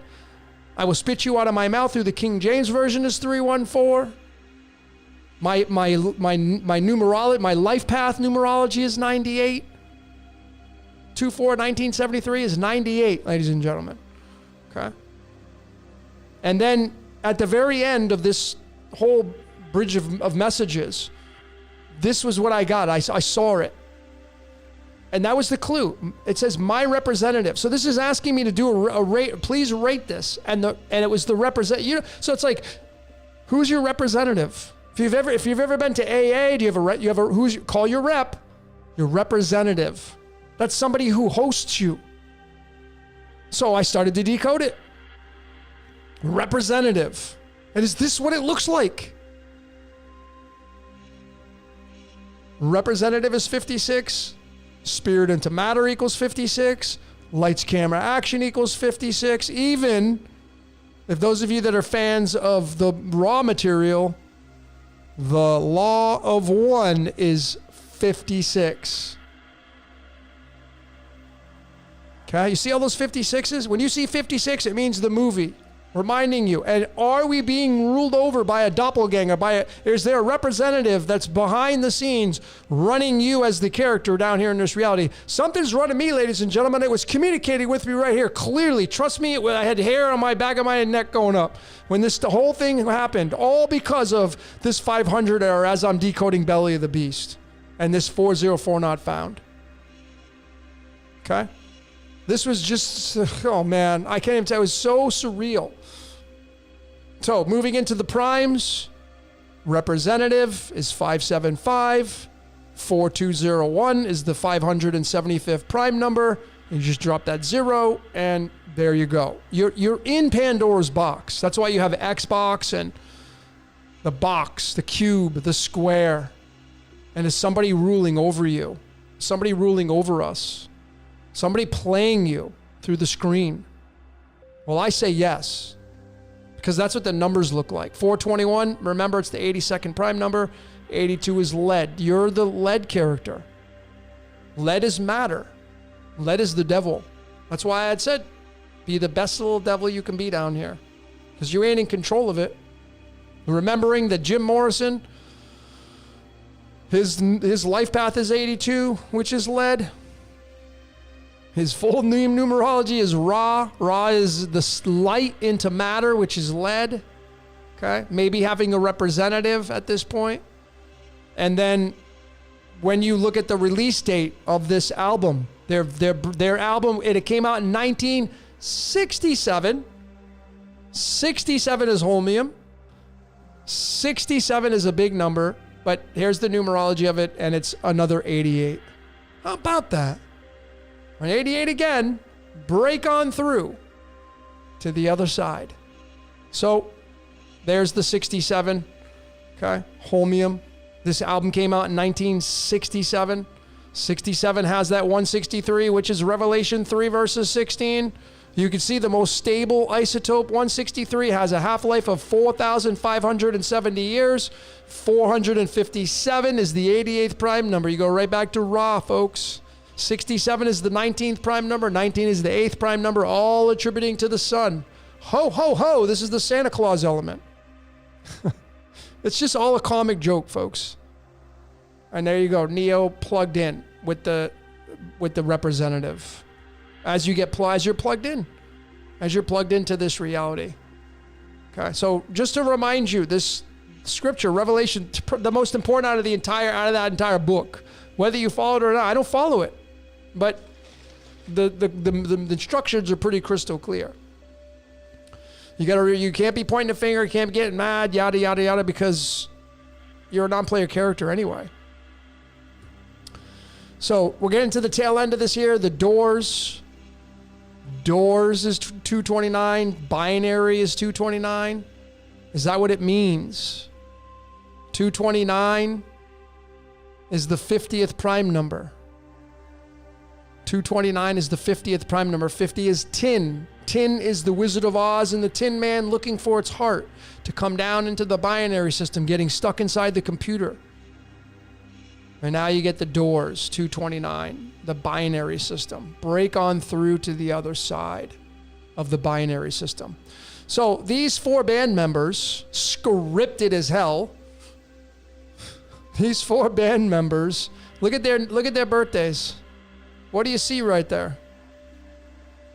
I will spit you out of my mouth through the King James Version is 314. My numerology, my life path numerology is 98. 1973 is 98, ladies and gentlemen. Okay. And then at the very end of this whole bridge of messages, this was what I got. I saw it. And that was the clue. It says my representative. So this is asking me to do a rate. Please rate this. And it was the representative. So it's like, who's your representative? If you've ever been to AA, do you have a call your rep? Your representative. That's somebody who hosts you. So I started to decode it. Representative. And is this what it looks like? Representative is 56. Spirit into matter equals 56. Lights, camera, action equals 56. Even if those of you that are fans of the raw material, the law of one is 56. Okay, you see all those 56s? When you see 56, it means the movie. Reminding you, and are we being ruled over by a doppelganger? Is there a representative that's behind the scenes running you as the character down here in this reality? Something's running me, ladies and gentlemen. It was communicating with me right here, clearly. Trust me, I had hair on my back of my neck going up when the whole thing happened, all because of this 500 error as I'm decoding Belly of the Beast, and this 404 not found. Okay? This was just, oh man, I can't even tell. It was so surreal. So moving into the primes, representative is 575. 4201 is the 575th prime number. You just drop that 0 and there you go. You're in Pandora's box. That's why you have Xbox and the box, the cube, the square. And is somebody ruling over you? Somebody ruling over us? Somebody playing you through the screen? Well, I say yes, because that's what the numbers look like. 421, remember, it's the 82nd prime number. 82 is lead. You're the lead character. Lead is matter. Lead is the devil. That's why I had said, be the best little devil you can be down here, because you ain't in control of it. Remembering that Jim Morrison, his life path is 82, which is lead. His full name numerology is Ra. Ra is the light into matter, which is lead. Okay, maybe having a representative at this point. And then when you look at the release date of this album, their album, it came out in 1967. 67 is holmium. 67 is a big number, but here's the numerology of it, and it's another 88. How about that? On 88 again, break on through to the other side. So there's the 67, okay, holmium. This album came out in 1967. 67 has that 163, which is Revelation 3 verses 16. You can see the most stable isotope, 163, has a half-life of 4,570 years. 457 is the 88th prime number. You go right back to Ra, folks. 67 is the 19th prime number. 19 is the 8th prime number, all attributing to the sun. Ho, ho, ho. This is the Santa Claus element. It's just all a comic joke, folks. And there you go. Neo plugged in with the representative. As you're plugged in. As you're plugged into this reality. Okay. So just to remind you, this scripture, Revelation, the most important out of that entire book. Whether you follow it or not, I don't follow it. But the instructions are pretty crystal clear. You can't be pointing a finger, you can't get mad, yada yada yada, because you're a non-player character anyway. So we're getting to the tail end of this here. The doors is 229. Binary is 229. Is that what it means? 229 is the 50th prime number. 229 is the 50th prime number. 50 is tin. Tin is the Wizard of Oz and the Tin Man looking for its heart to come down into the binary system, getting stuck inside the computer. And now you get the doors, 229, the binary system. Break on through to the other side of the binary system. So these 4 band members, scripted as hell, these 4 band members, look at their birthdays. What do you see right there?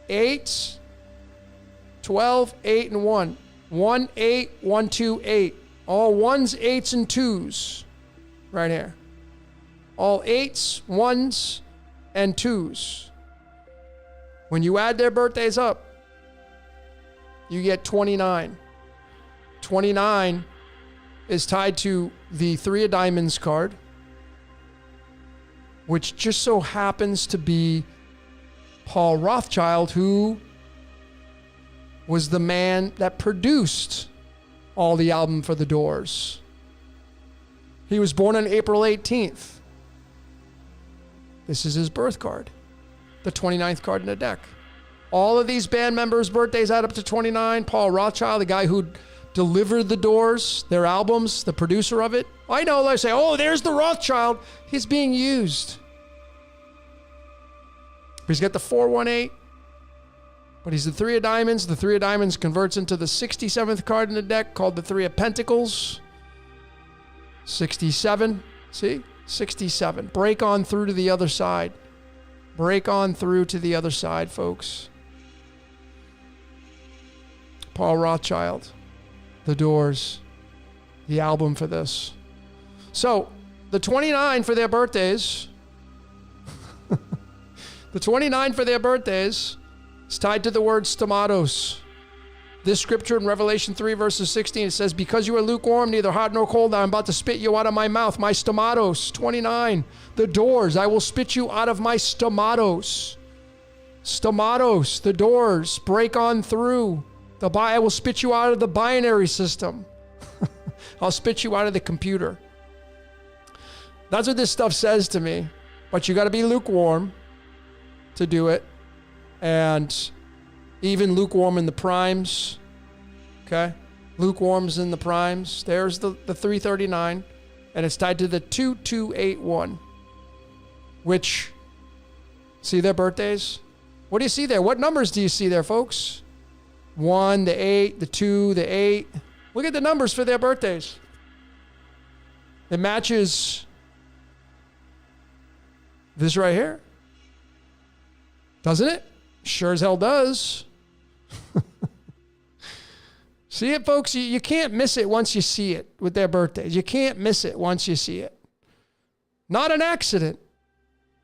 8, 12, 8, and 1. 1, 8, 1, 2, 8. All 1s, 8s, and 2s right here. All 8s, 1s, and 2s. When you add their birthdays up, you get 29. 29 is tied to the 3 of diamonds card, which just so happens to be Paul Rothschild, who was the man that produced all the album for the Doors. He was born on April 18th. This is his birth card, the 29th card in the deck. All of these band members' birthdays add up to 29. Paul Rothschild, the guy who delivered the Doors, their albums, the producer of it. I know, they say, oh, there's the Rothschild. He's being used. He's got the 418, but he's the 3 of diamonds. The 3 of diamonds converts into the 67th card in the deck called the 3 of pentacles. 67, see? 67. Break on through to the other side. Break on through to the other side, folks. Paul Rothschild, the Doors, the album for this. So, the 29 for their birthdays... The 29 for their birthdays is tied to the word stomatos. This scripture in Revelation 3 verses 16, it says, because you are lukewarm, neither hot nor cold, I'm about to spit you out of my mouth, my stomatos. 29, the Doors, I will spit you out of my stomatos. Stomatos, the Doors, break on through. I will spit you out of the binary system. I'll spit you out of the computer. That's what this stuff says to me. But you got to be lukewarm to do it, and even lukewarm in the primes. Okay, lukewarm's in the primes. There's the 339, and it's tied to the 2281, which, see their birthdays? What do you see there? What numbers do you see there, folks? 1, the 8, the 2, the 8. Look at the numbers for their birthdays. It matches this right here. Doesn't it? Sure as hell does. See it, folks? You can't miss it once you see it with their birthdays. You can't miss it once you see it. Not an accident.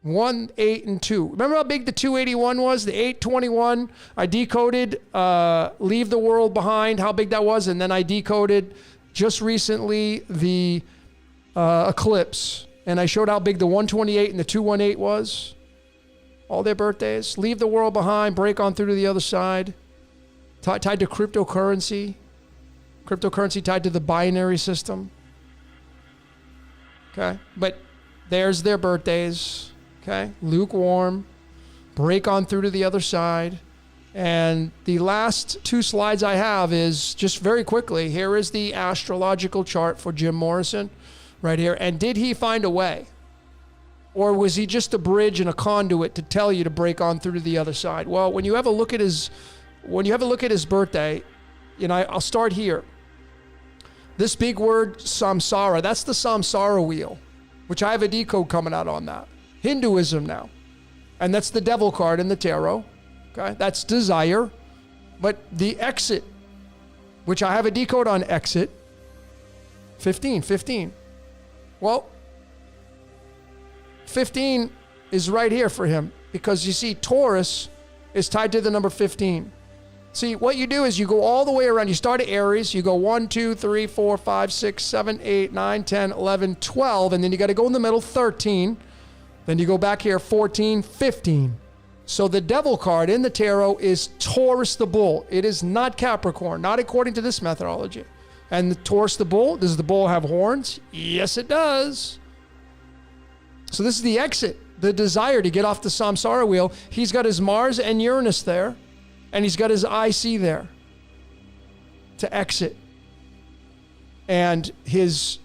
1, 8, and 2. Remember how big the 281 was? The 821. I decoded Leave the World Behind, how big that was. And then I decoded just recently the Eclipse. And I showed how big the 128 and the 218 was. All their birthdays. Leave the world behind. Break on through to the other side. Tied to cryptocurrency. Cryptocurrency tied to the binary system. Okay. But there's their birthdays. Okay. Lukewarm. Break on through to the other side. And the last 2 slides I have is just very quickly. Here is the astrological chart for Jim Morrison right here. And did he find a way? Or was he just a bridge and a conduit to tell you to break on through to the other side? Well, when you have a look at his birthday, I'll start here. This big word, samsara, that's the samsara wheel, which I have a decode coming out on that. Hinduism now. And that's the devil card in the tarot. Okay, that's desire. But the exit, which I have a decode on exit, 15. Well, 15 is right here for him because you see Taurus is tied to the number 15. See, what you do is you go all the way around. You start at Aries. You go 1, 2, 3, 4, 5, 6, 7, 8, 9, 10, 11, 12. And then you got to go in the middle, 13. Then you go back here, 14, 15. So the devil card in the tarot is Taurus the bull. It is not Capricorn, not according to this methodology. And the Taurus the bull, does the bull have horns? Yes, it does. So this is the exit, the desire to get off the samsara wheel. He's got his Mars and Uranus there, and he's got his IC there to exit. And his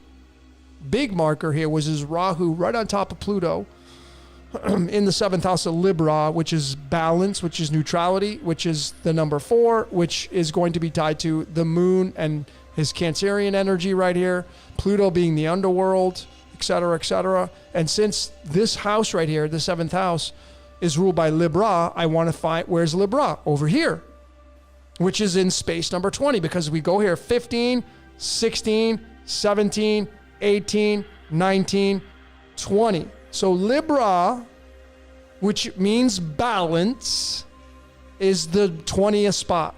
big marker here was his Rahu right on top of Pluto in the 7th house of Libra, which is balance, which is neutrality, which is the number 4, which is going to be tied to the moon and his Cancerian energy right here, Pluto being the underworld, etc., etc. And since this house right here, the 7th house, is ruled by Libra, I want to find, where's Libra? Over here, which is in space number 20, because we go here 15, 16, 17, 18, 19, 20. So Libra, which means balance, is the 20th spot,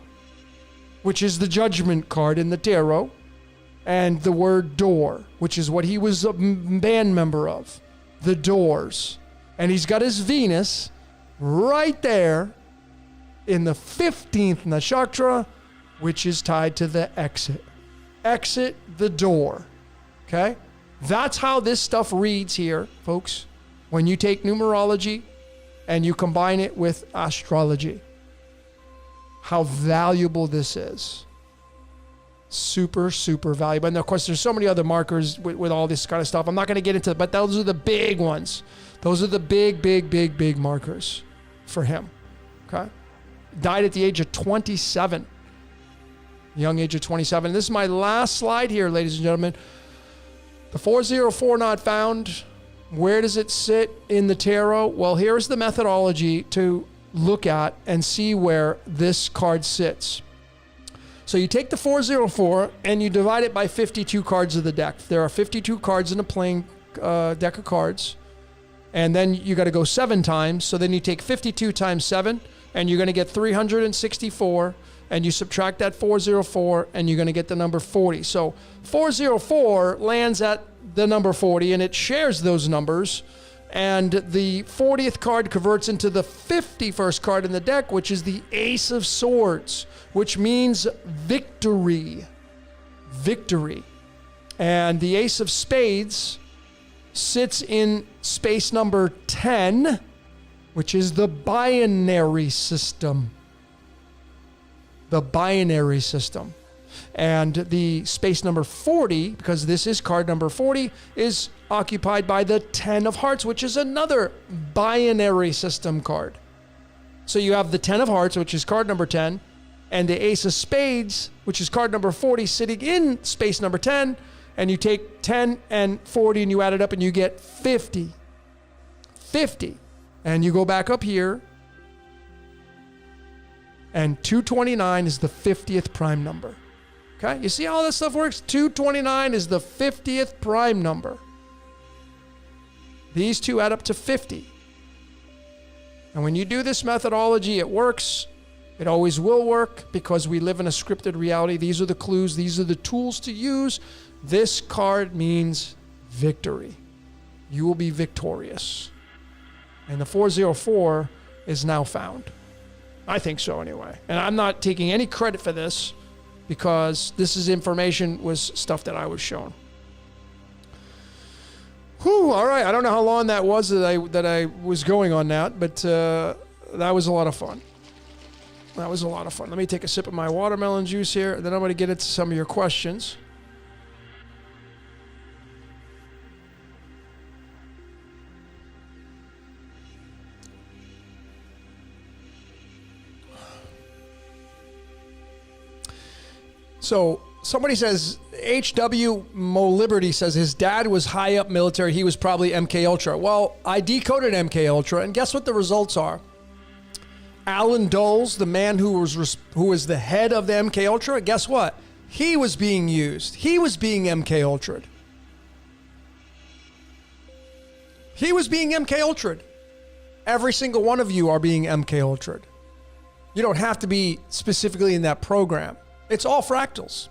which is the Judgment card in the tarot, and the word door, which is what he was a band member of, the Doors. And he's got his Venus right there in the 15th nakshatra, which is tied to the exit. Exit the door. Okay? That's how this stuff reads here, folks, when you take numerology and you combine it with astrology. How valuable this is. Super, super valuable. And of course, there's so many other markers with all this kind of stuff. I'm not going to get into it, but those are the big ones. Those are the big markers for him. Okay? Died at the age of 27. Young age of 27. This is my last slide here, ladies and gentlemen. The 404 not found. Where does it sit in the tarot? Well, here's the methodology to look at and see where this card sits. So you take the 404 and you divide it by 52 cards of the deck. There are 52 cards in a playing deck of cards. And then you got to go 7 times. So then you take 52 times 7 and you're going to get 364. And you subtract that 404 and you're going to get the number 40. So 404 lands at the number 40 and it shares those numbers. And the 40th card converts into the 51st card in the deck, which is the Ace of Swords, which means victory. Victory. And the Ace of Spades sits in space number 10, which is the binary system. The binary system. And the space number 40, because this is card number 40, is occupied by the 10 of Hearts, which is another binary system card. So you have the 10 of Hearts, which is card number 10, and the Ace of Spades, which is card number 40, sitting in space number 10, and you take 10 and 40 and you add it up and you get 50. 50. And you go back up here, and 229 is the 50th prime number. Okay? You see how this stuff works? 229 is the 50th prime number. These two add up to 50. And when you do this methodology, it works. It always will work because we live in a scripted reality. These are the clues. These are the tools to use. This card means victory. You will be victorious. And the 404 is now found. I think so anyway. And I'm not taking any credit for this because this is information, was stuff that I was shown. Whew, all right. I don't know how long that was that I was going on that, but that was a lot of fun. That was a lot of fun. Let me take a sip of my watermelon juice here, and then I'm going to get into some of your questions. So somebody says, H.W. Mo Liberty says his dad was high up military. He was probably MK Ultra. Well, I decoded MK Ultra, and guess what the results are? Alan Dulles, the man who was the head of the MK Ultra, guess what? He was being used. He was being MK Ultra'd. He was being MK Ultra'd. Every single one of you are being MK Ultra'd. You don't have to be specifically in that program. It's all fractals.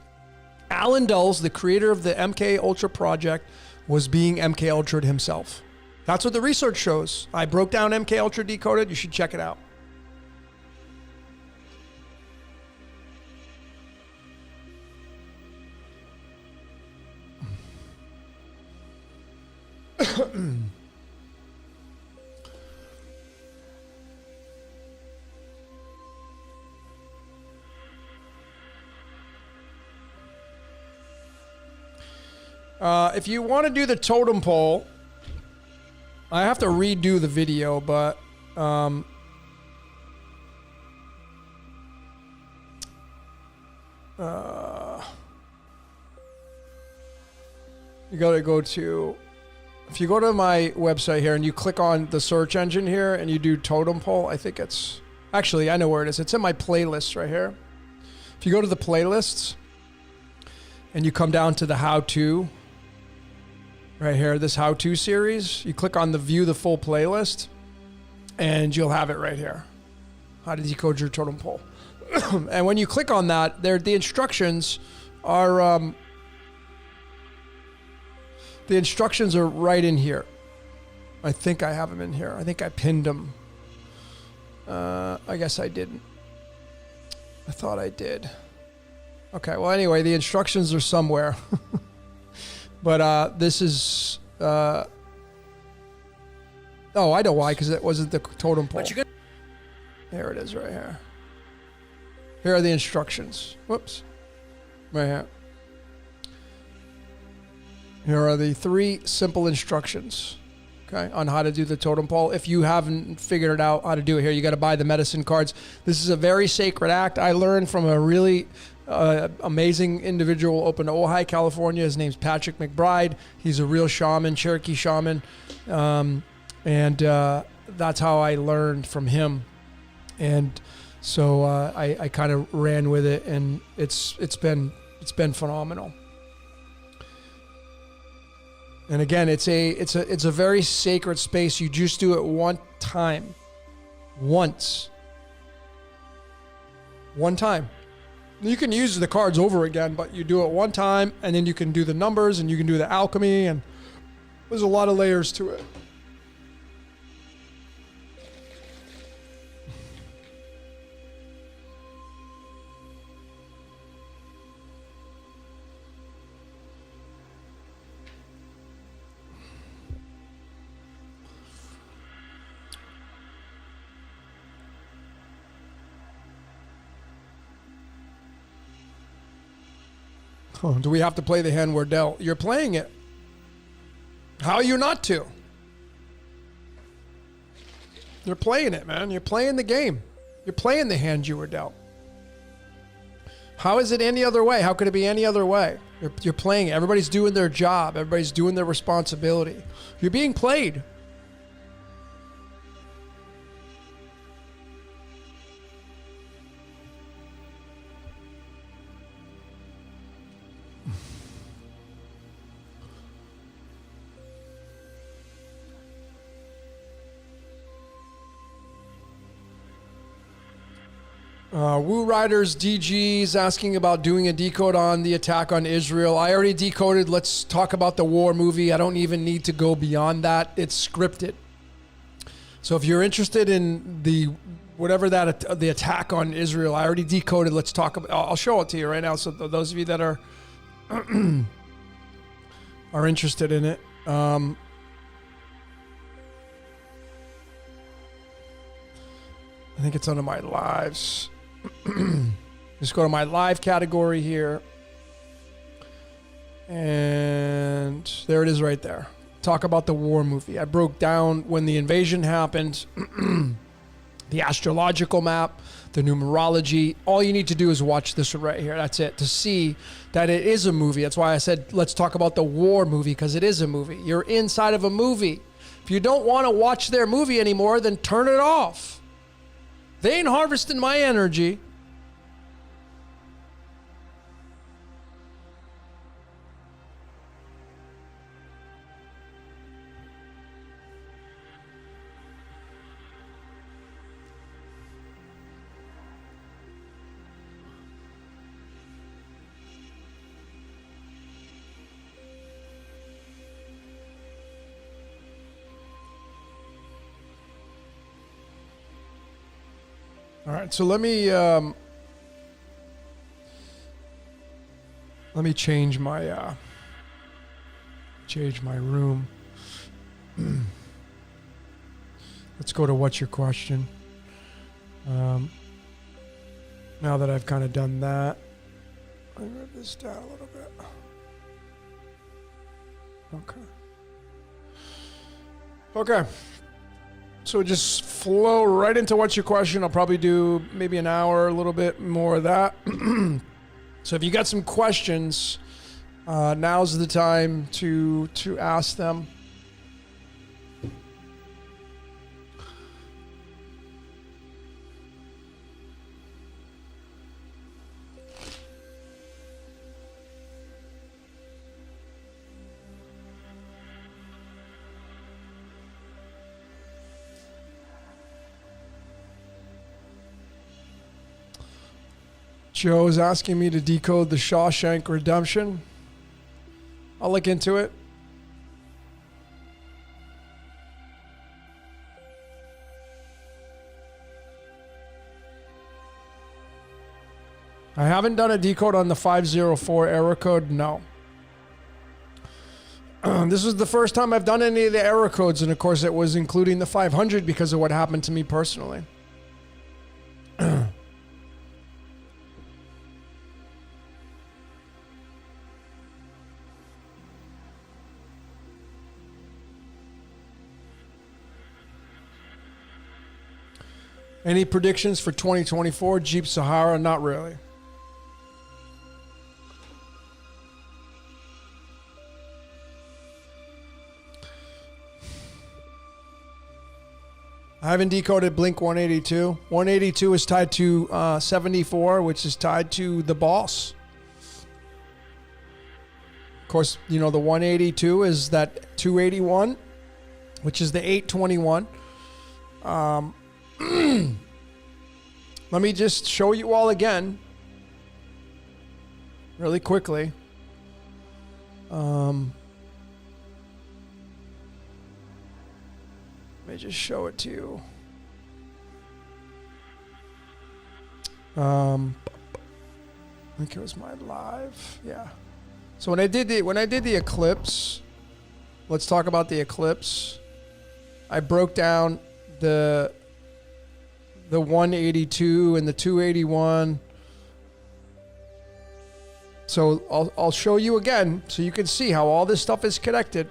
Alan Dulles, the creator of the MK Ultra project, was being MK Ultra'd himself. That's what the research shows. I broke down MK Ultra Decoded. You should check it out. If you want to do the totem pole, I have to redo the video, but you got to go to if you go to my website here and you click on the search engine here and you do totem pole, I think it's, actually, I know where it is. It's in my playlists right here. If you go to the playlists and you come down to the how-to, right here, this how-to series, you click on the view the full playlist and you'll have it right here. How to decode your totem pole. And when you click on that, the instructions are right in here. I think I have them in here. I think I pinned them. I guess I didn't. I thought I did. Okay, well anyway, the instructions are somewhere. But this is... oh, I know why, because it wasn't the totem pole. There it is right here. Here are the instructions. Whoops. Right here. Here are the 3 simple instructions, okay, on how to do the totem pole. If you haven't figured it out how to do it here, you got to buy the medicine cards. This is a very sacred act. I learned from a really amazing individual up in Ojai, California. His name's Patrick McBride. He's a real shaman, Cherokee shaman. And that's how I learned from him. And so I kind of ran with it, and it's been phenomenal. And again, it's a very sacred space. You just do it one time. Once. One time. You can use the cards over again, but you do it one time, and then you can do the numbers, and you can do the alchemy, and there's a lot of layers to it. Oh, do we have to play the hand we're dealt? You're playing it. How are you not to? You're playing it, man. You're playing the game. You're playing the hand you were dealt. How is it any other way? How could it be any other way? You're playing it. Everybody's doing their job. Everybody's doing their responsibility. You're being played. Woo Riders DG's asking about doing a decode on the attack on Israel. I already decoded. Let's talk about the war movie. I don't even need to go beyond that. It's scripted. So if you're interested in the attack on Israel, I already decoded. Let's talk about. I'll show it to you right now. So those of you that are interested in it. I think it's under my lives. Just go to my live category here. And there it is right there. Talk about the war movie. I broke down when the invasion happened, the astrological map, the numerology. All you need to do is watch this one right here. That's it. To see that it is a movie. That's why I said, let's talk about the war movie, because it is a movie. You're inside of a movie. If you don't want to watch their movie anymore, then turn it off. They ain't harvesting my energy. All right, so let me change my room. Let's go to what's your question. Now that I've kind of done that, let me move this down a little bit. Okay. So just flow right into what's your question. I'll probably do maybe an hour, a little bit more of that. So if you got some questions, now's the time to ask them. Joe's asking me to decode the Shawshank Redemption. I'll look into it. I haven't done a decode on the 504 error code, no. This was the first time I've done any of the error codes, and of course it was including the 500 because of what happened to me personally. Any predictions for 2024 Jeep Sahara? Not really. I haven't decoded Blink 182. 182 is tied to 74, which is tied to the boss. Of course, you know, the 182 is that 281, which is the 821. Let me just show you all again really quickly. Let me just show it to you. I think it was my live. Yeah. So when I did the eclipse, let's talk about the eclipse. I broke down the 182 and the 281. So I'll show you again so you can see how all this stuff is connected.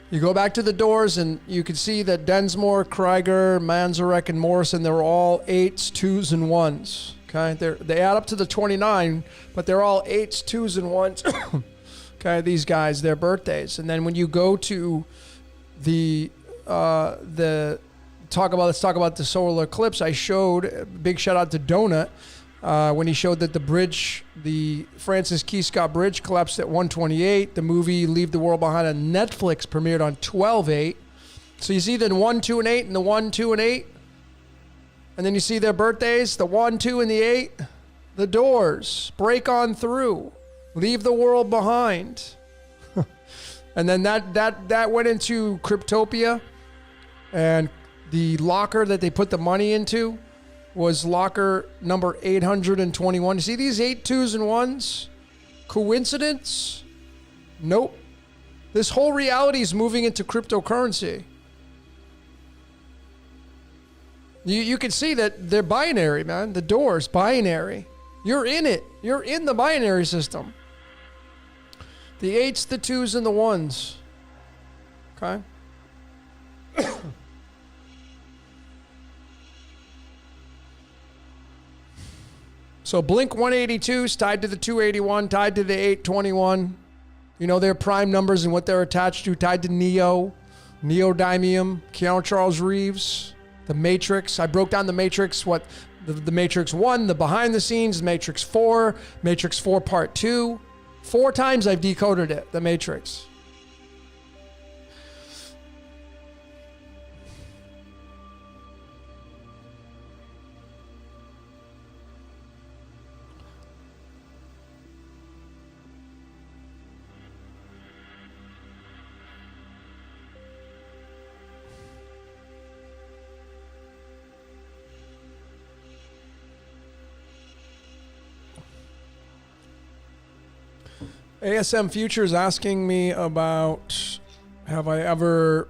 You go back to the doors and you can see that Densmore, Krieger, Manzarek, and Morrison, they're all 8s, 2s, and 1s. Okay, they add up to the 29, but they're all 8s, 2s, and 1s. Okay, these guys, their birthdays. And then when you go to let's talk about the solar eclipse. I showed, big shout out to Donut, when he showed that the bridge, the Francis Key Scott Bridge collapsed at 128. The movie Leave the World Behind on Netflix premiered on 12/8. So you see the 1, 2, and 8 and the 1, 2, and 8. And then you see their birthdays, the 1, 2, and the 8. The Doors, Break On Through, Leave the World Behind. And then that went into Cryptopia, and the locker that they put the money into was locker number 821. You see these 8 2s and 1s? Coincidence? Nope. This whole reality is moving into cryptocurrency. You can see that they're binary, man. The Doors, binary. You're in it. You're in the binary system. The 8s, the 2s, and the 1s. Okay? So Blink 182 is tied to the 281, tied to the 821. You know their prime numbers and what they're attached to, tied to Neo, Neodymium, Keanu Charles Reeves, The Matrix. I broke down The Matrix, what the Matrix 1, the behind the scenes, Matrix 4 Part 2. 4 times I've decoded it, The Matrix. ASM Future is asking me about, have I ever,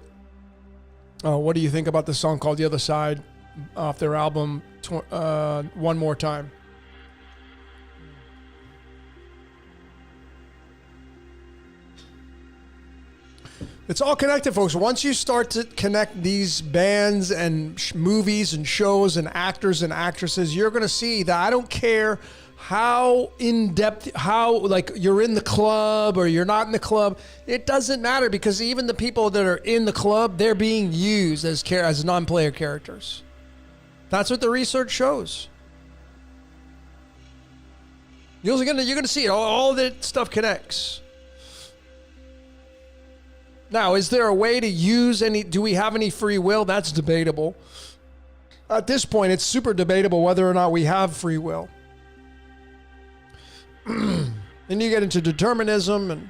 what do you think about the song called The Other Side off their album One More Time? It's all connected, folks. Once you start to connect these bands and movies and shows and actors and actresses, you're going to see that I don't care how in-depth, how like you're in the club or you're not in the club. It doesn't matter, because even the people that are in the club, they're being used as non-player characters. That's what the research shows. You're gonna see it. All that stuff connects. Now, is there a way to use any? Do we have any free will? That's debatable. at this point, it's super debatable whether or not we have free will. Then you get into determinism, and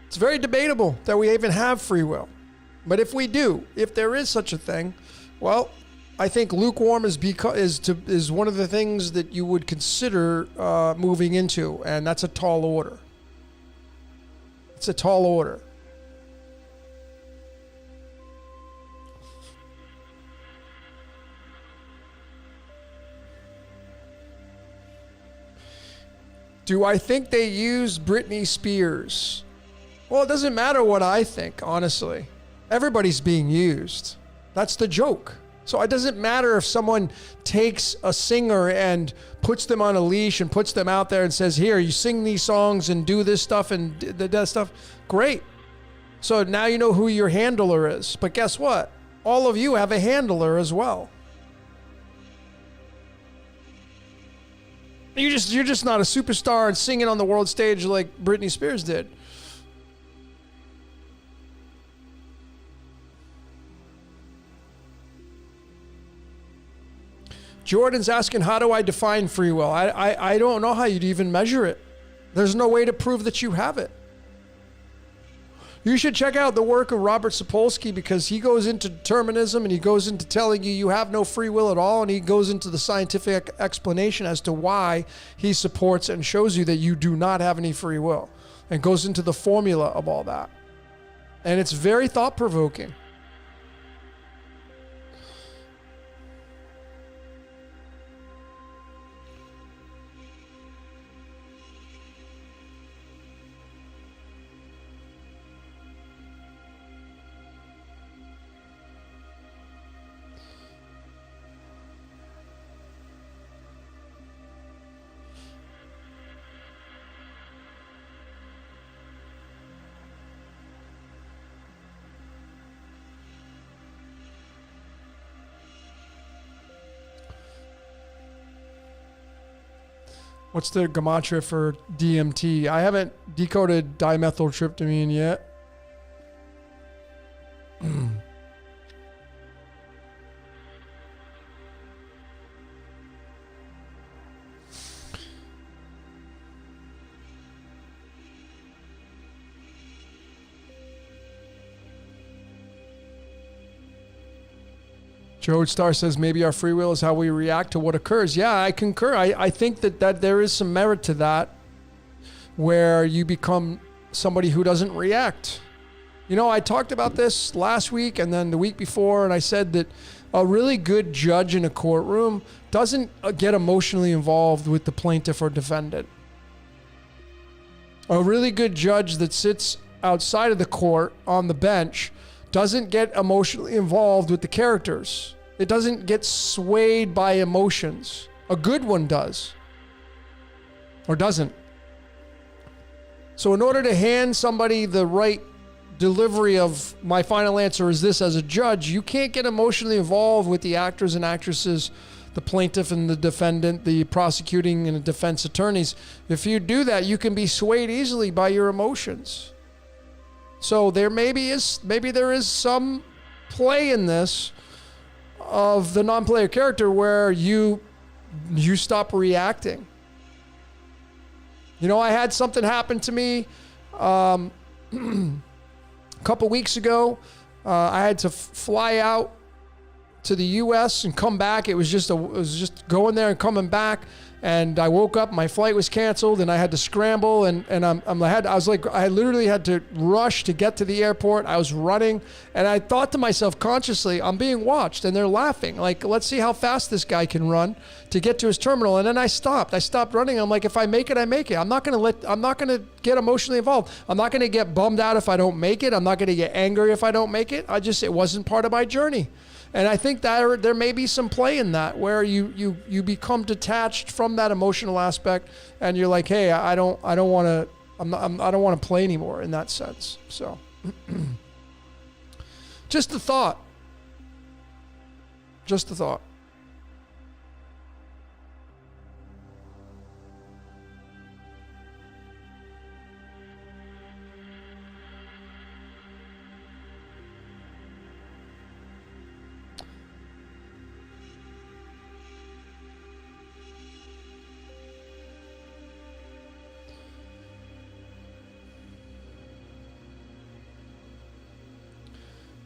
it's very debatable that we even have free will. But if we do, if there is such a thing, well, I think lukewarm is one of the things that you would consider moving into, and that's a tall order. It's a tall order. Do I think they used Britney Spears? Well, it doesn't matter what I think, honestly. Everybody's being used. That's the joke. So it doesn't matter if someone takes a singer and puts them on a leash and puts them out there and says, here, you sing these songs and do this stuff and that stuff. Great. So now you know who your handler is. But guess what? All of you have a handler as well. You're just not a superstar and singing on the world stage like Britney Spears did. Jordan's asking, how do I define free will? I don't know how you'd even measure it. There's no way to prove that you have it. You should check out the work of Robert Sapolsky, because he goes into determinism and he goes into telling you have no free will at all, and he goes into the scientific explanation as to why he supports and shows you that you do not have any free will, and goes into the formula of all that. And it's very thought-provoking. What's the gematria for DMT? I haven't decoded dimethyltryptamine yet. Joe Star says maybe our free will is how we react to what occurs. Yeah, I concur. I think that there is some merit to that, where you become somebody who doesn't react. You know, I talked about this last week and then the week before, and I said that a really good judge in a courtroom doesn't get emotionally involved with the plaintiff or defendant. A really good judge that sits outside of the court on the bench doesn't get emotionally involved with the characters. It doesn't get swayed by emotions. A good one does. Or doesn't. So in order to hand somebody the right delivery of my final answer is this as a judge, you can't get emotionally involved with the actors and actresses, the plaintiff and the defendant, the prosecuting and the defense attorneys. If you do that, you can be swayed easily by your emotions. So there maybe there is some play in this of the non-player character where you stop reacting. You know, I had something happen to me a couple weeks ago. I had to fly out to the U.S. and come back. It was just going there and coming back. And I woke up, my flight was canceled, and I had to scramble, and I literally had to rush to get to the airport. I was running, and I thought to myself consciously, I'm being watched, and they're laughing. Like, let's see how fast this guy can run to get to his terminal. And then I stopped running. I'm like, if I make it, I make it. I'm not gonna get emotionally involved. I'm not gonna get bummed out if I don't make it. I'm not gonna get angry if I don't make it. It wasn't part of my journey. And I think that there may be some play in that, where you become detached from that emotional aspect, and you're like, hey, I don't want to play anymore in that sense. So, just a thought. Just a thought.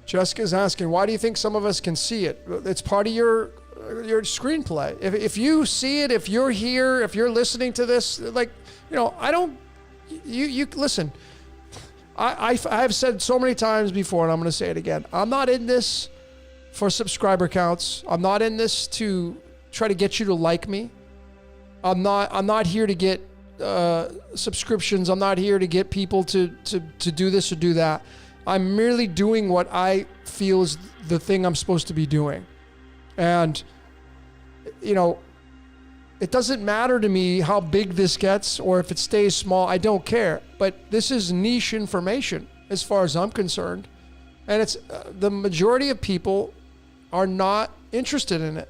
Jessica's asking, why do you think some of us can see it? It's part of your screenplay. If you see it, if you're here, if you're listening to this, like, I don't, you listen, I have said so many times before, and I'm going to say it again. I'm not in this for subscriber counts. I'm not in this to try to get you to like me. I'm not here to get subscriptions. I'm not here to get people to do this or do that. I'm merely doing what I feel is the thing I'm supposed to be doing. And, it doesn't matter to me how big this gets or if it stays small. I don't care. But this is niche information as far as I'm concerned. And it's the majority of people are not interested in it.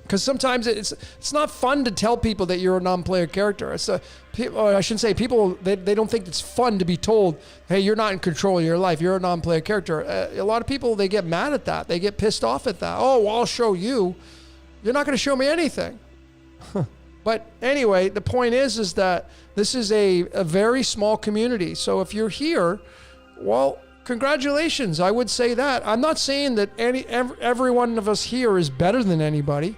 Because sometimes it's not fun to tell people that you're a non-player character. I shouldn't say people, they don't think it's fun to be told, hey, you're not in control of your life. You're a non-player character. A lot of people, they get mad at that. They get pissed off at that. Oh, well, I'll show you. You're not going to show me anything. But anyway, the point is that this is a very small community. So if you're here, well, congratulations. I would say that. I'm not saying that every one of us here is better than anybody.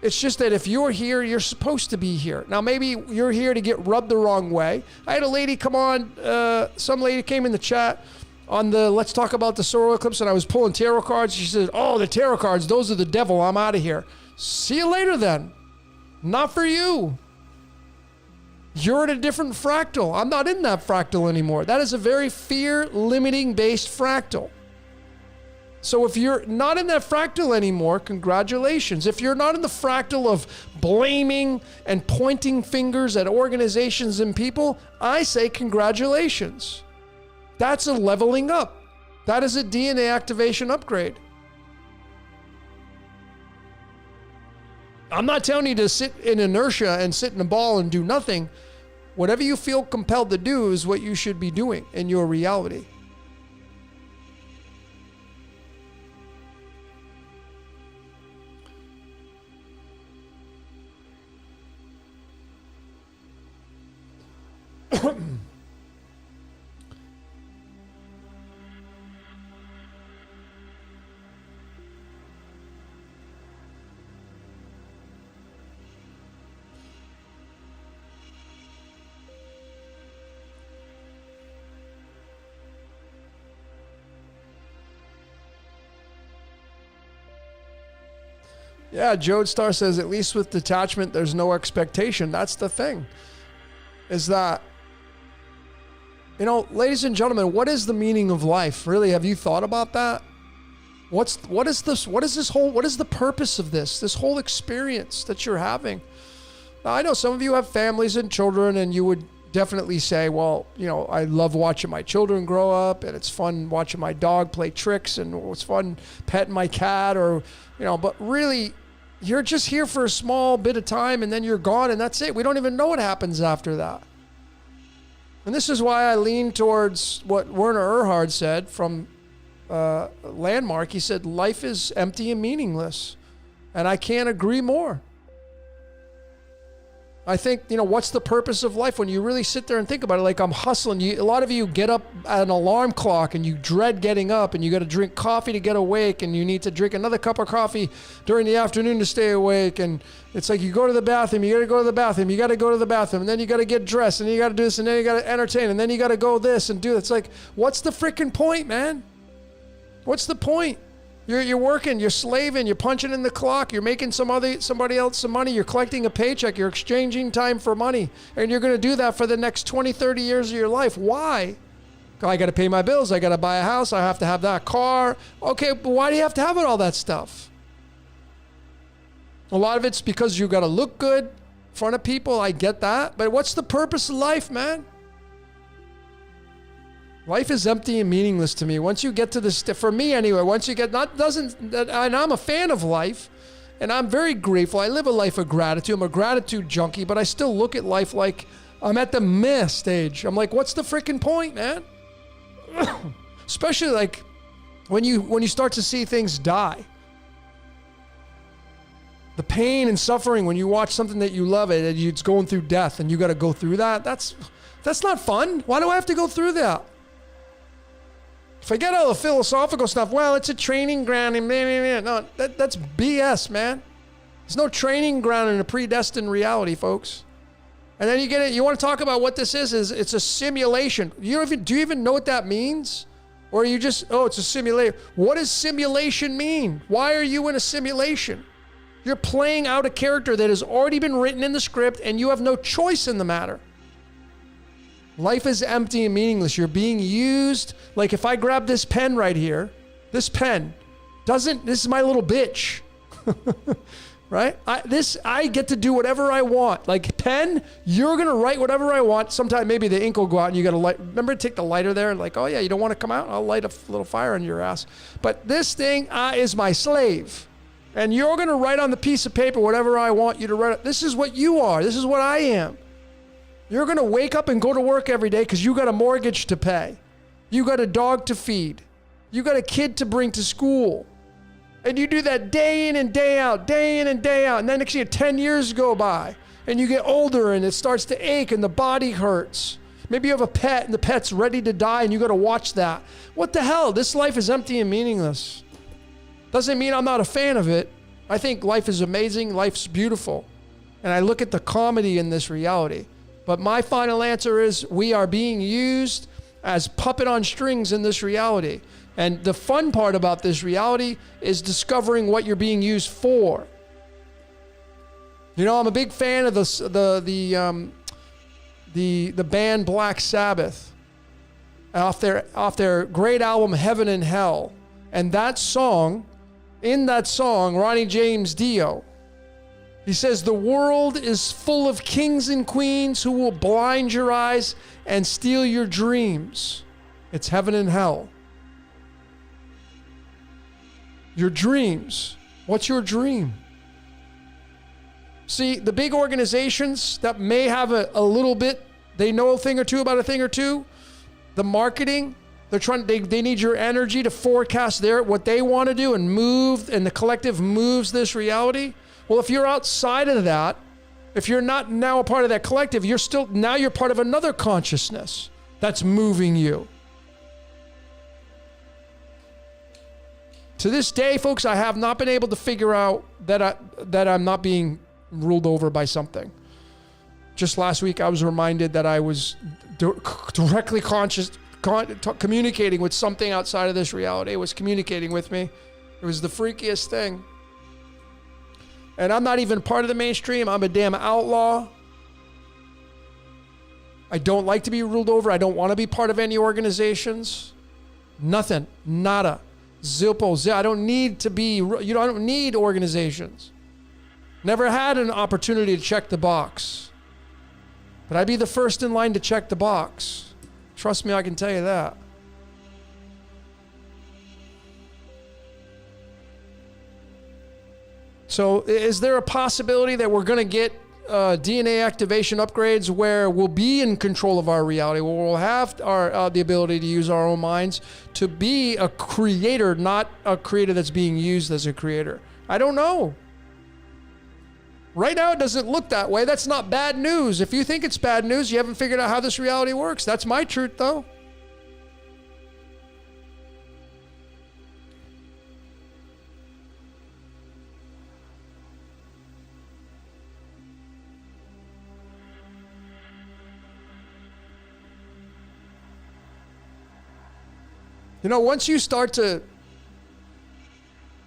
It's just that if you're here, you're supposed to be here. Now, maybe you're here to get rubbed the wrong way. I had a lady come on, some lady came in the chat on the Let's Talk About the Solar Eclipse, and I was pulling tarot cards. She said, oh, the tarot cards, those are the devil. I'm out of here. See you later then. Not for you. You're in a different fractal. I'm not in that fractal anymore. That is a very fear-limiting based fractal. So if you're not in that fractal anymore, congratulations. If you're not in the fractal of blaming and pointing fingers at organizations and people, I say congratulations. That's a leveling up. That is a DNA activation upgrade. I'm not telling you to sit in inertia and sit in a ball and do nothing. Whatever you feel compelled to do is what you should be doing in your reality. Yeah, Jodestar says, at least with detachment, there's no expectation. That's the thing. Is that, ladies and gentlemen, what is the meaning of life? Really, have you thought about that? What is the purpose of this whole experience that you're having? Now, I know some of you have families and children, and you would definitely say, well, I love watching my children grow up, and it's fun watching my dog play tricks, and it's fun petting my cat, or, but really, you're just here for a small bit of time, and then you're gone, and that's it. We don't even know what happens after that. And this is why I lean towards what Werner Erhard said from Landmark. He said, life is empty and meaningless. And I can't agree more. I think, what's the purpose of life? When you really sit there and think about it, like I'm hustling. A lot of you get up at an alarm clock and you dread getting up, and you got to drink coffee to get awake, and you need to drink another cup of coffee during the afternoon to stay awake. And it's like you go to the bathroom, you got to go to the bathroom, you got to go to the bathroom, and then you got to get dressed, and then you got to do this, and then you got to entertain, and then you got to go this and do that. It's like, what's the freaking point, man? What's the point? You're working, you're slaving, you're punching in the clock, you're making somebody else some money, you're collecting a paycheck, you're exchanging time for money, and you're going to do that for the next 20, 30 years of your life. Why? I got to pay my bills, I got to buy a house, I have to have that car. Okay, but why do you have to have all that stuff? A lot of it's because you got to look good in front of people, I get that, but what's the purpose of life, man? Life is empty and meaningless to me. Once you get to this, for me anyway, and I'm a fan of life, and I'm very grateful. I live a life of gratitude. I'm a gratitude junkie, but I still look at life like I'm at the meh stage. I'm like, what's the freaking point, man? Especially like when you start to see things die. The pain and suffering when you watch something that you love and it's going through death, and you got to go through that. That's not fun. Why do I have to go through that? Forget all the philosophical stuff. Well, it's a training ground. And blah, blah, blah. No, that's BS, man. There's no training ground in a predestined reality, folks. And then you get it. You want to talk about what this is it's a simulation. Do you even know what that means? Or are you just, it's a simulation. What does simulation mean? Why are you in a simulation? You're playing out a character that has already been written in the script and you have no choice in the matter. Life is empty and meaningless. You're being used. Like if I grab this pen right here, this pen this is my little bitch. Right? I get to do whatever I want. Like pen, you're going to write whatever I want. Sometime maybe the ink will go out and you got to light. Remember to take the lighter there and like, oh yeah, you don't want to come out? I'll light a little fire on your ass. But this thing is my slave. And you're going to write on the piece of paper whatever I want you to write. This is what you are. This is what I am. You're going to wake up and go to work every day because you got a mortgage to pay. You got a dog to feed. You got a kid to bring to school. And you do that day in and day out, day in and day out. And then next year, 10 years go by and you get older and it starts to ache and the body hurts. Maybe you have a pet and the pet's ready to die and you got to watch that. What the hell? This life is empty and meaningless. Doesn't mean I'm not a fan of it. I think life is amazing. Life's beautiful. And I look at the comedy in this reality. But my final answer is we are being used as puppet on strings in this reality. And the fun part about this reality is discovering what you're being used for. You know, I'm a big fan of the band Black Sabbath off their great album Heaven and Hell. And in that song, Ronnie James Dio, he says, the world is full of kings and queens who will blind your eyes and steal your dreams. It's heaven and hell. Your dreams. What's your dream? See, the big organizations that may have a little bit, they know a thing or two about a thing or two, the marketing, they need your energy to forecast what they want to do and move, and the collective moves this reality. Well, if you're outside of that, if you're not now a part of that collective, you're part of another consciousness that's moving you. To this day, folks, I have not been able to figure out that I'm not being ruled over by something. Just last week, I was reminded that I was directly communicating with something outside of this reality. It was communicating with me. It was the freakiest thing. And I'm not even part of the mainstream. I'm a damn outlaw. I don't like to be ruled over. I don't want to be part of any organizations. Nothing. Nada. Zilpo. I don't need to be, I don't need organizations. Never had an opportunity to check the box. But I'd be the first in line to check the box. Trust me, I can tell you that. So is there a possibility that we're going to get DNA activation upgrades where we'll be in control of our reality, where we'll have the ability to use our own minds to be a creator, not a creator that's being used as a creator? I don't know. Right now, it doesn't look that way. That's not bad news. If you think it's bad news, you haven't figured out how this reality works. That's my truth, though. You know, once you start to,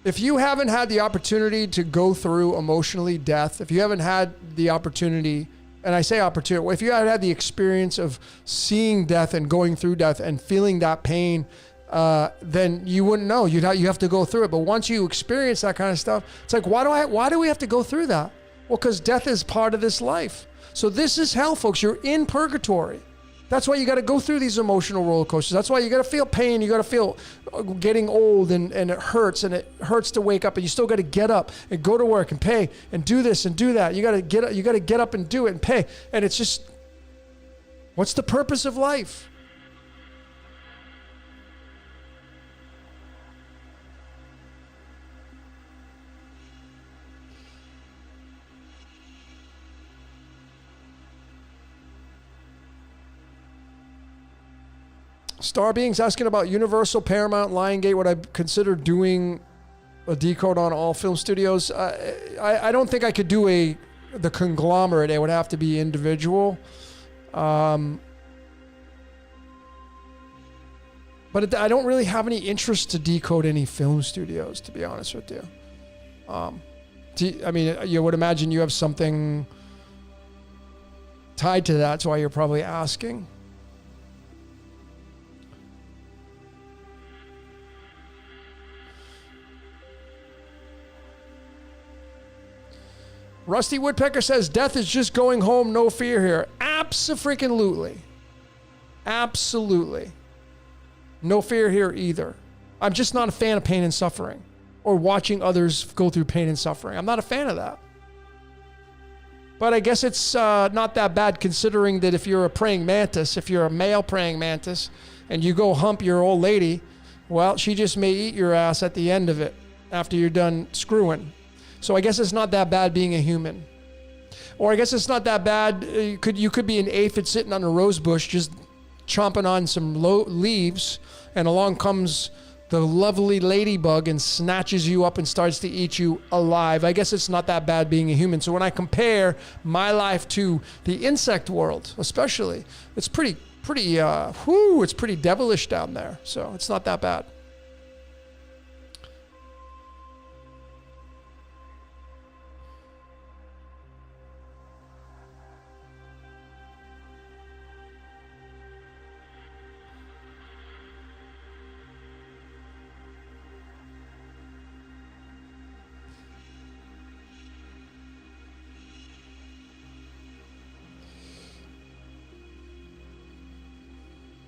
if you haven't had the opportunity to go through emotionally death, if you haven't had the opportunity, and I say opportunity, if you haven't had the experience of seeing death and going through death and feeling that pain, then you wouldn't know. You have to go through it. But once you experience that kind of stuff, it's like, why do we have to go through that? Well, because death is part of this life. So this is hell, folks. You're in purgatory. That's why you got to go through these emotional roller coasters. That's why you got to feel pain. You got to feel getting old and it hurts to wake up, and you still got to get up and go to work and pay and do this and do that. You got to get up and do it and pay. And it's just, what's the purpose of life? Star Beings asking about Universal, Paramount, Lionsgate. Would I consider doing a decode on all film studios? I don't think I could do the conglomerate. It would have to be individual. But I don't really have any interest to decode any film studios, to be honest with you. I mean, you would imagine you have something tied to that. That's why you're probably asking. Rusty Woodpecker says, death is just going home, no fear here. Abso-freaking-lutely. Absolutely. No fear here either. I'm just not a fan of pain and suffering or watching others go through pain and suffering. I'm not a fan of that. But I guess it's not that bad considering that if you're a praying mantis, if you're a male praying mantis and you go hump your old lady, well, she just may eat your ass at the end of it after you're done screwing. So I guess it's not that bad being a human. Or I guess it's not that bad. You could be an aphid sitting on a rose bush just chomping on some leaves, and along comes the lovely ladybug and snatches you up and starts to eat you alive. I guess it's not that bad being a human. So when I compare my life to the insect world, especially, it's pretty it's pretty devilish down there. So it's not that bad.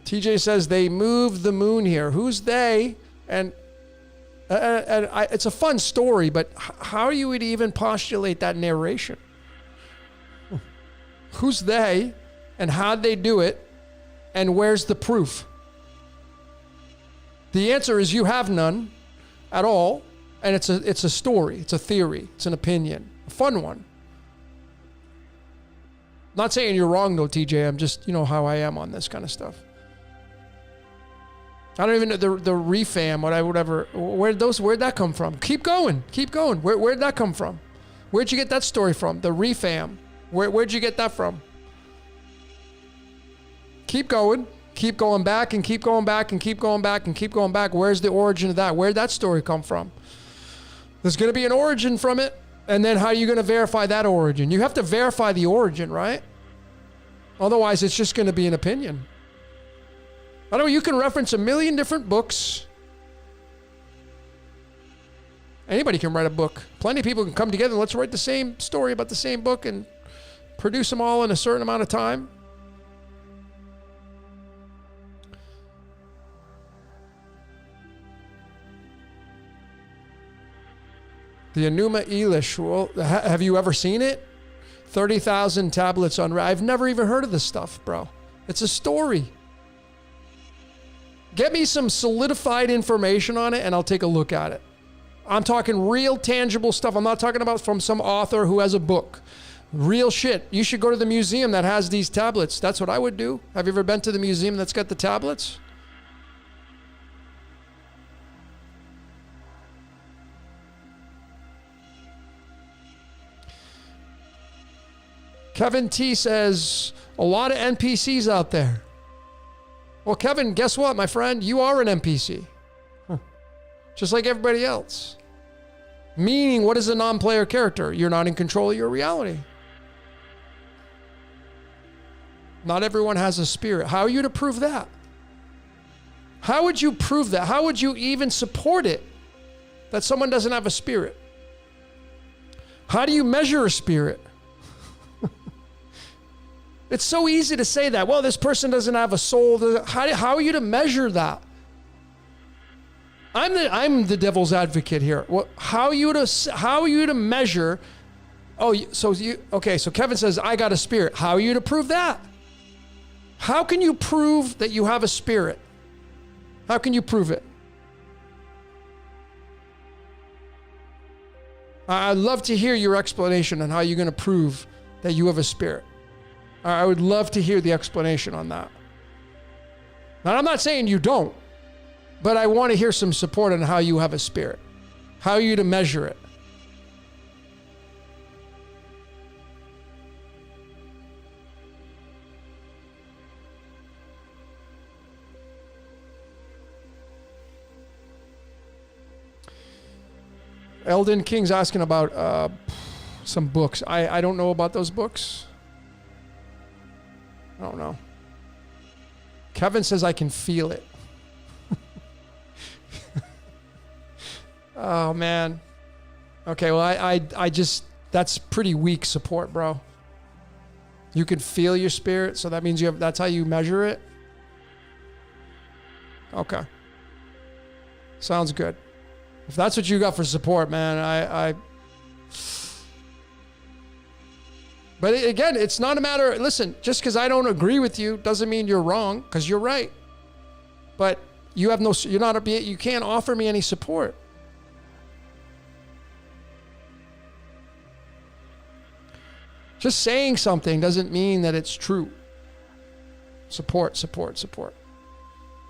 TJ says they moved the moon here. Who's they? And it's a fun story, but how you would even postulate that narration? Who's they? And how'd they do it? And where's the proof? The answer is you have none at all. And it's a story. It's a theory. It's an opinion. A fun one. Not saying you're wrong though, TJ. I'm just, you know how I am on this kind of stuff. I don't even know the refam, whatever. Where'd that come from? Keep going. Where'd that come from? Where'd you get that story from? The refam. Where'd you get that from? Keep going. Keep going back and keep going back and keep going back and keep going back. Where's the origin of that? Where'd that story come from? There's going to be an origin from it. And then how are you going to verify that origin? You have to verify the origin, right? Otherwise, it's just going to be an opinion. I know you can reference a million different books. Anybody can write a book. Plenty of people can come together and let's write the same story about the same book and produce them all in a certain amount of time. The Enuma Elish. Well, have you ever seen it? 30,000 tablets on. I've never even heard of this stuff, bro. It's a story. Get me some solidified information on it and I'll take a look at it. I'm talking real tangible stuff. I'm not talking about from some author who has a book. Real shit. You should go to the museum that has these tablets. That's what I would do. Have you ever been to the museum that's got the tablets? Kevin T says, a lot of NPCs out there. Well, Kevin, guess what, my friend? You are an NPC. Just like everybody else. Meaning, what is a non-player character? You're not in control of your reality. Not everyone has a spirit. How are you to prove that? How would you prove that? How would you even support it that someone doesn't have a spirit? How do you measure a spirit? It's so easy to say that. Well, this person doesn't have a soul. How are you to measure that? I'm the devil's advocate here. Well, how are you to measure? So Kevin says I got a spirit. How are you to prove that? How can you prove that you have a spirit? How can you prove it? I'd love to hear your explanation on how you're going to prove that you have a spirit. I would love to hear the explanation on that. Now, I'm not saying you don't, but I want to hear some support on how you have a spirit, how you to measure it. Eldon King's asking about some books. I don't know about those books. I don't know. Kevin says I can feel it. Oh, man. Okay, well, I just, that's pretty weak support, bro. You can feel your spirit, so that means you have, that's how you measure it? Okay. Sounds good. If that's what you got for support, man, But again, it's not a matter, listen, just because I don't agree with you doesn't mean you're wrong, because you're right. But you have no, you can't offer me any support. Just saying something doesn't mean that it's true. Support.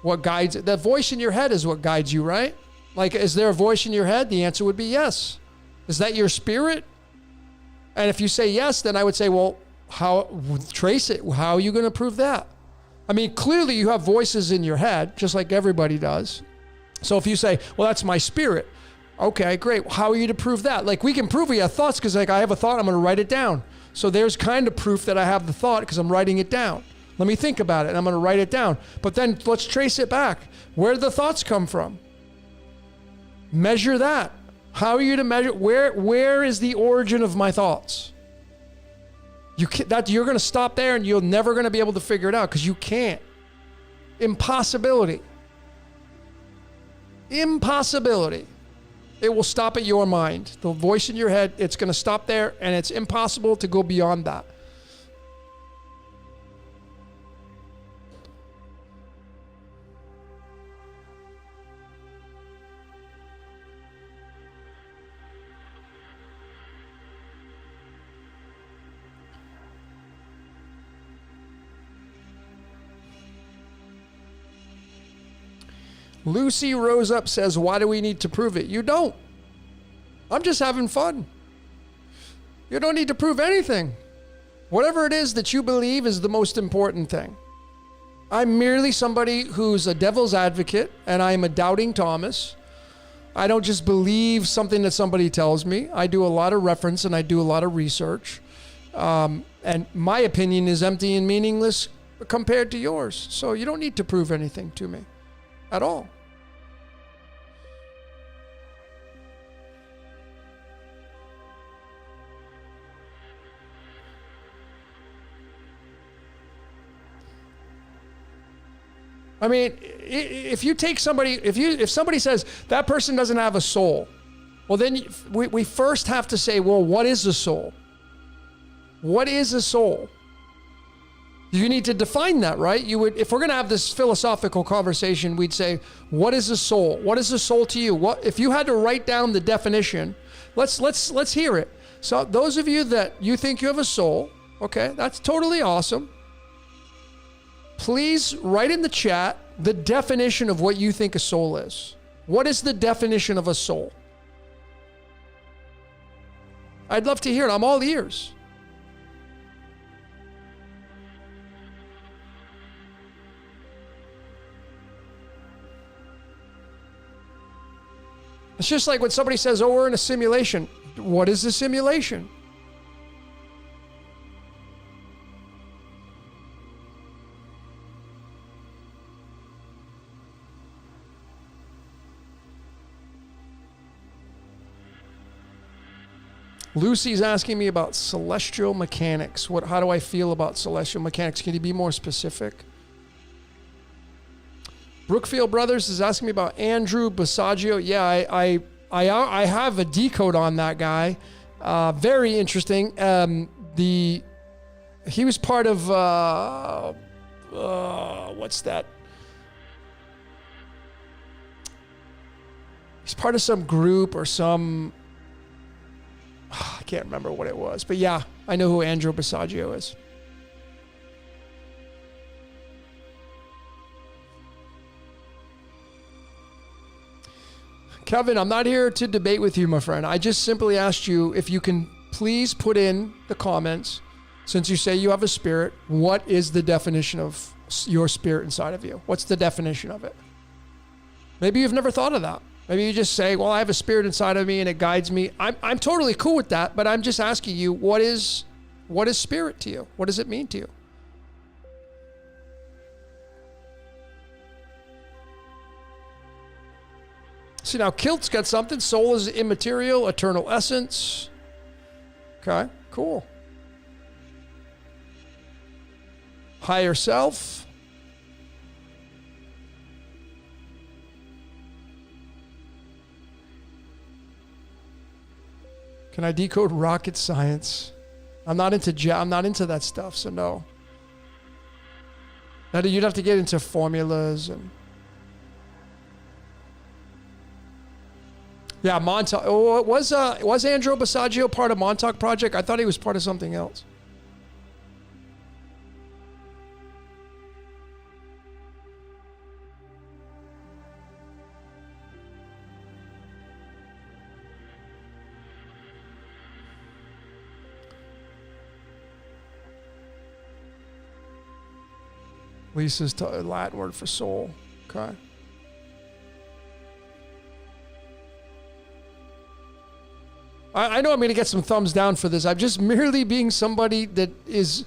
What guides it? That voice in your head is what guides you, right? Like, is there a voice in your head? The answer would be yes. Is that your spirit? And if you say yes, then I would say, well, trace it. How are you going to prove that? I mean, clearly you have voices in your head, just like everybody does. So if you say, well, that's my spirit. Okay, great. How are you to prove that? Like, we can prove we have thoughts because, like, I have a thought, I'm going to write it down. So there's kind of proof that I have the thought because I'm writing it down. Let me think about it, and I'm going to write it down. But then let's trace it back. Where did the thoughts come from? Measure that. How are you to measure? Where is the origin of my thoughts? You're going to stop there, and you're never going to be able to figure it out because you can't. Impossibility. It will stop at your mind. The voice in your head, it's going to stop there, and it's impossible to go beyond that. Lucy Rose Up says, why do we need to prove it? You don't. I'm just having fun. You don't need to prove anything. Whatever it is that you believe is the most important thing. I'm merely somebody who's a devil's advocate, and I'm a doubting Thomas. I don't just believe something that somebody tells me. I do a lot of reference, and I do a lot of research. And my opinion is empty and meaningless compared to yours. So you don't need to prove anything to me at all. I mean, if you take somebody, if somebody says that person doesn't have a soul, well, then we first have to say, well, what is a soul? What is a soul? You need to define that, right? You would, if we're going to have this philosophical conversation, we'd say, what is a soul? What is a soul to you? What if you had to write down the definition? Let's hear it. So those of you that you think you have a soul, okay, that's totally awesome. Please write in the chat the definition of what you think a soul is. What is the definition of a soul? I'd love to hear it. I'm all ears. It's just like when somebody says, oh, we're in a simulation. What is a simulation? Lucy's asking me about celestial mechanics. How do I feel about celestial mechanics? Can you be more specific? Brookfield Brothers is asking me about Andrew Bagio. Yeah, I have a decode on that guy. Very interesting. He was part of what's that? He's part of some group or some. I can't remember what it was, but yeah, I know who Andrew Bagio is. Kevin, I'm not here to debate with you, my friend. I just simply asked you if you can please put in the comments, since you say you have a spirit, what is the definition of your spirit inside of you? What's the definition of it? Maybe you've never thought of that. Maybe you just say, well, I have a spirit inside of me and it guides me. I'm totally cool with that, but I'm just asking you, what is spirit to you? What does it mean to you? See, now Kilt's got something. Soul is immaterial, eternal essence. Okay, cool. Higher self. Can I decode rocket science? I'm not into that stuff, so no. Now you'd have to get into formulas and yeah, Montauk. Oh, was Andrew Basaggio part of Montauk Project? I thought he was part of something else. Lisa's Latin word for soul. Okay. I know I'm going to get some thumbs down for this. I'm just merely being somebody that is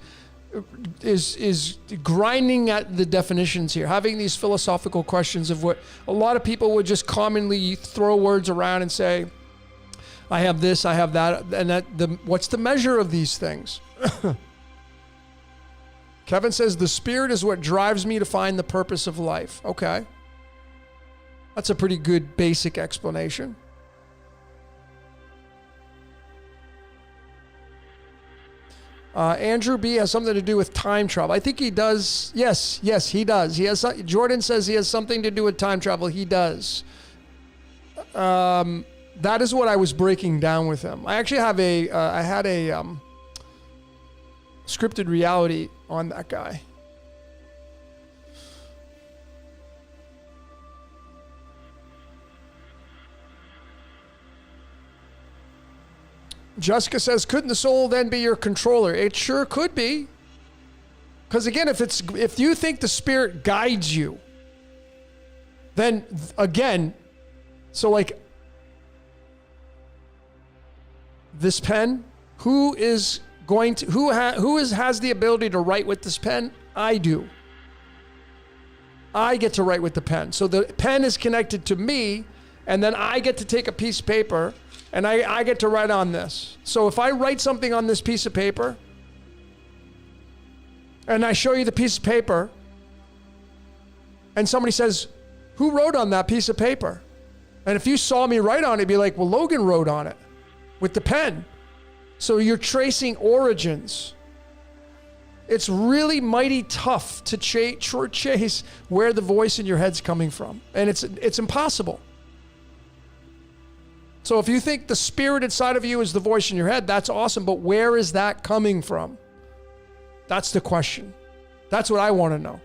grinding at the definitions here, having these philosophical questions of what a lot of people would just commonly throw words around and say, I have this, I have that, and what's the measure of these things? Kevin says, the spirit is what drives me to find the purpose of life. Okay. That's a pretty good basic explanation. Andrew B has something to do with time travel. I think he does. Yes, he does. Jordan says he has something to do with time travel. He does. That is what I was breaking down with him. I actually have I had a scripted reality on that guy. Jessica says, couldn't the soul then be your controller? It sure could be. Because again, if you think the spirit guides you, then again, so like this pen, who has the ability to write with this pen? I do. I get to write with the pen. So the pen is connected to me, and then I get to take a piece of paper and I get to write on this. So if I write something on this piece of paper and I show you the piece of paper and somebody says, who wrote on that piece of paper? And if you saw me write on it, it'd be like, well, Logan wrote on it with the pen. So you're tracing origins. It's really mighty tough to chase where the voice in your head's coming from. And it's impossible. So if you think the spirit inside of you is the voice in your head, that's awesome. But where is that coming from? That's the question. That's what I want to know.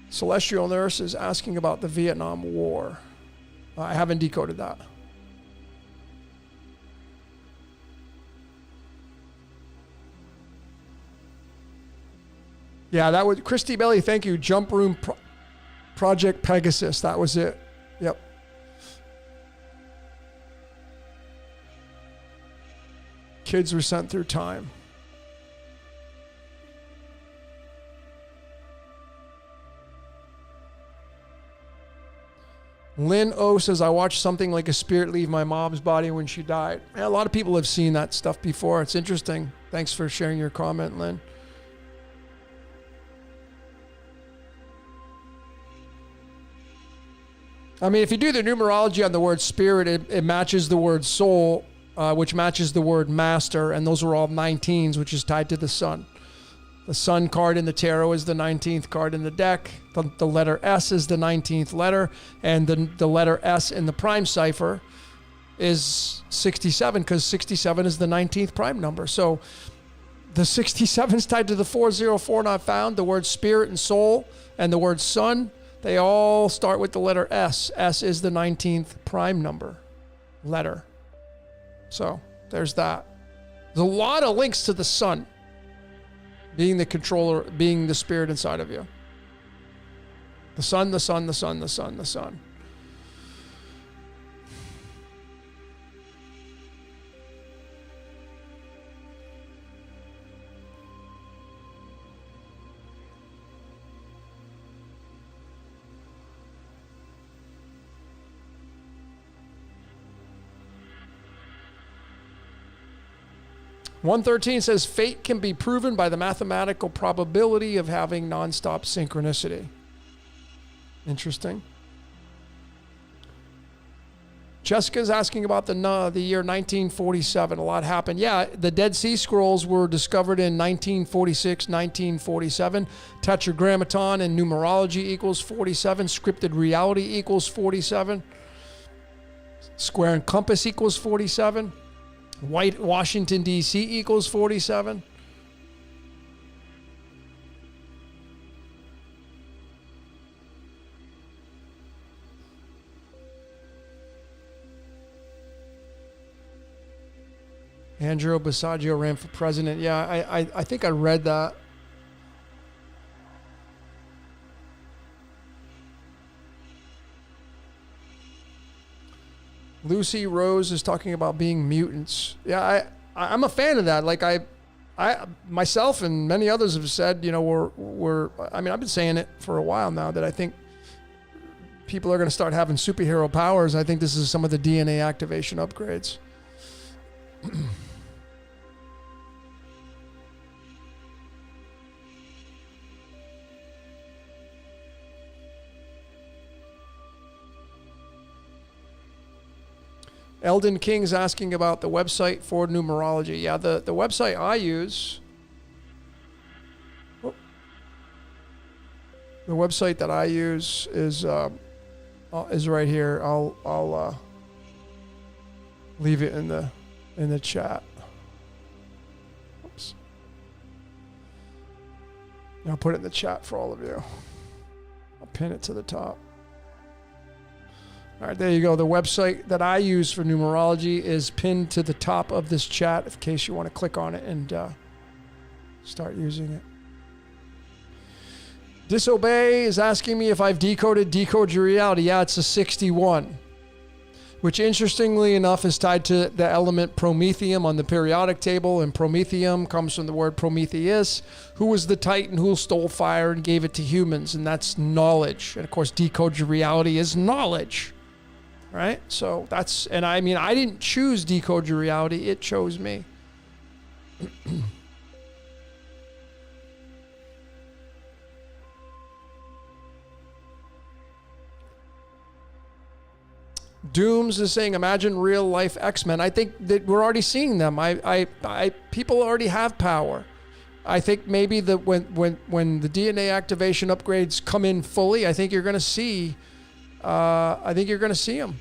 Celestial Nurse is asking about the Vietnam War. I haven't decoded that. Yeah, that would, Christy Belly, thank you. Jump Room Project Pegasus, that was it. Yep. Kids were sent through time. Lynn O says, I watched something like a spirit leave my mom's body when she died. Yeah, a lot of people have seen that stuff before. It's interesting. Thanks for sharing your comment, Lynn. I mean, if you do the numerology on the word spirit, it matches the word soul, which matches the word master, and those are all 19s, which is tied to the sun. The sun card in the tarot is the 19th card in the deck. The letter S is the 19th letter, and the letter S in the prime cipher is 67 because 67 is the 19th prime number. So the 67 is tied to the 404 not found, the word spirit and soul, and the word sun. They all start with the letter S. S is the 19th prime number letter. So there's that. There's a lot of links to the sun being the controller, being the spirit inside of you. The sun, the sun, the sun, the sun, the sun. (113) says fate can be proven by the mathematical probability of having nonstop synchronicity. Interesting. Jessica's asking about the year 1947. A lot happened. Yeah, the Dead Sea Scrolls were discovered in 1946, 1947. Tetragrammaton and numerology equals 47. Scripted reality equals 47. Square and compass equals 47. White Washington, D.C. equals 47. Andrew Bagio ran for president. Yeah, I think I read that. Lucy Rose is talking about being mutants. Yeah, I'm a fan of that. Like I myself and many others have said, you know, I mean, I've been saying it for a while now that I think people are going to start having superhero powers. I think this is some of the DNA activation upgrades. Eldon King's asking about the website for numerology. Yeah, the website I use, the website that I use is right here. I'll leave it in the chat. Oops. I'll put it in the chat for all of you. I'll pin it to the top. All right, there you go. The website that I use for numerology is pinned to the top of this chat in case you want to click on it and start using it. Disobey is asking me if I've decode your reality. Yeah, it's a 61, which interestingly enough is tied to the element promethium on the periodic table, and promethium comes from the word Prometheus, who was the Titan who stole fire and gave it to humans, and that's knowledge. And of course, decode your reality is knowledge. Right? So that's, and I mean, I didn't choose decode your reality. It chose me. Dooms is saying, imagine real life X-Men. I think that we're already seeing them. People already have power. I think maybe that when the DNA activation upgrades come in fully, I think you're going to see them.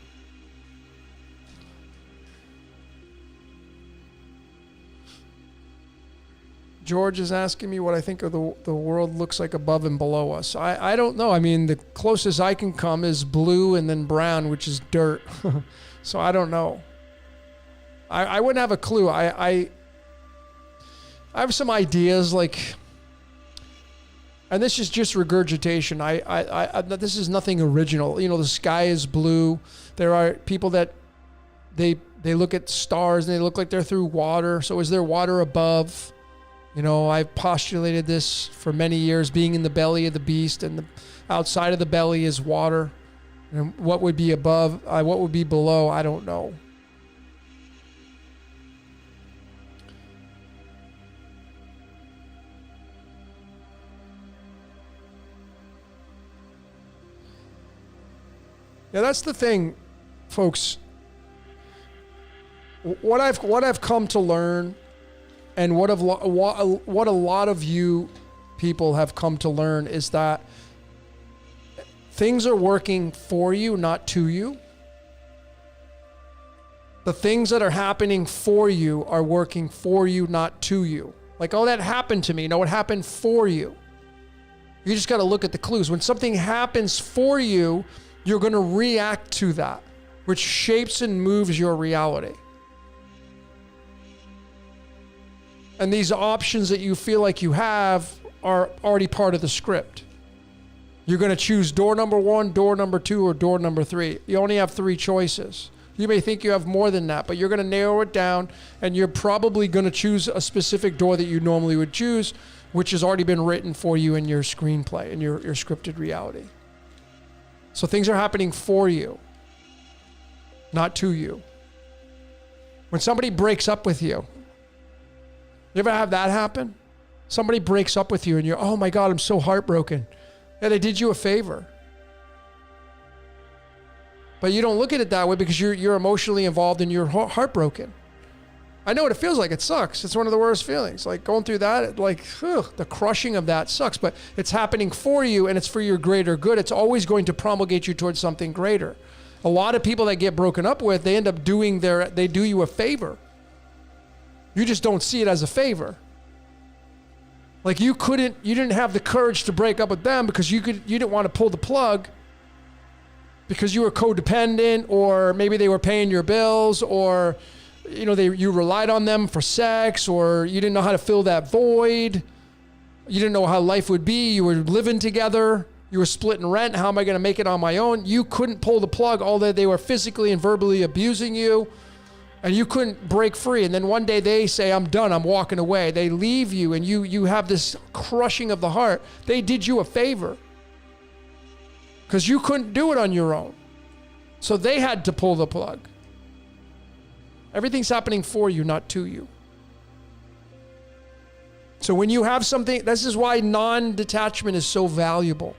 George is asking me what I think of the world looks like above and below us. I don't know. I mean, the closest I can come is blue and then brown, which is dirt. So I don't know. I wouldn't have a clue. I have some ideas, like, and this is just regurgitation. This is nothing original. You know, the sky is blue. There are people that they look at stars and they look like they're through water. So is there water above? You know, I've postulated this for many years, being in the belly of the beast, and the outside of the belly is water. And what would be above, what would be below, I don't know. Yeah, that's the thing, folks. What I've come to learn, and what a lot of you people have come to learn, is that things are working for you, not to you. The things that are happening for you are working for you, not to you. Like, oh, that happened to me. No, it happened for you. You just got to look at the clues. When something happens for you, you're going to react to that, which shapes and moves your reality. And these options that you feel like you have are already part of the script. You're going to choose door number 1, door number 2, or door number 3. You only have 3 choices. You may think you have more than that, but you're going to narrow it down, and you're probably going to choose a specific door that you normally would choose, which has already been written for you in your screenplay, in your scripted reality. So things are happening for you, not to you. When somebody breaks up with you, you ever have that happen? Somebody breaks up with you and you're, oh my God, I'm so heartbroken. Yeah, they did you a favor. But you don't look at it that way because you're emotionally involved and you're heartbroken. I know what it feels like. It sucks. It's one of the worst feelings. Like going through that, the crushing of that sucks, but it's happening for you and it's for your greater good. It's always going to promulgate you towards something greater. A lot of people that get broken up with, they end up they do you a favor. You just don't see it as a favor. Like you didn't have the courage to break up with them because you didn't want to pull the plug because you were codependent, or maybe they were paying your bills, or you relied on them for sex, or you didn't know how to fill that void. You didn't know how life would be. You were living together. You were splitting rent. How am I going to make it on my own? You couldn't pull the plug, although they were physically and verbally abusing you. And you couldn't break free. And then one day they say, I'm done, I'm walking away. They leave you and you have this crushing of the heart. They did you a favor because you couldn't do it on your own. So they had to pull the plug. Everything's happening for you, not to you. So when you have something, this is why non-detachment is so valuable.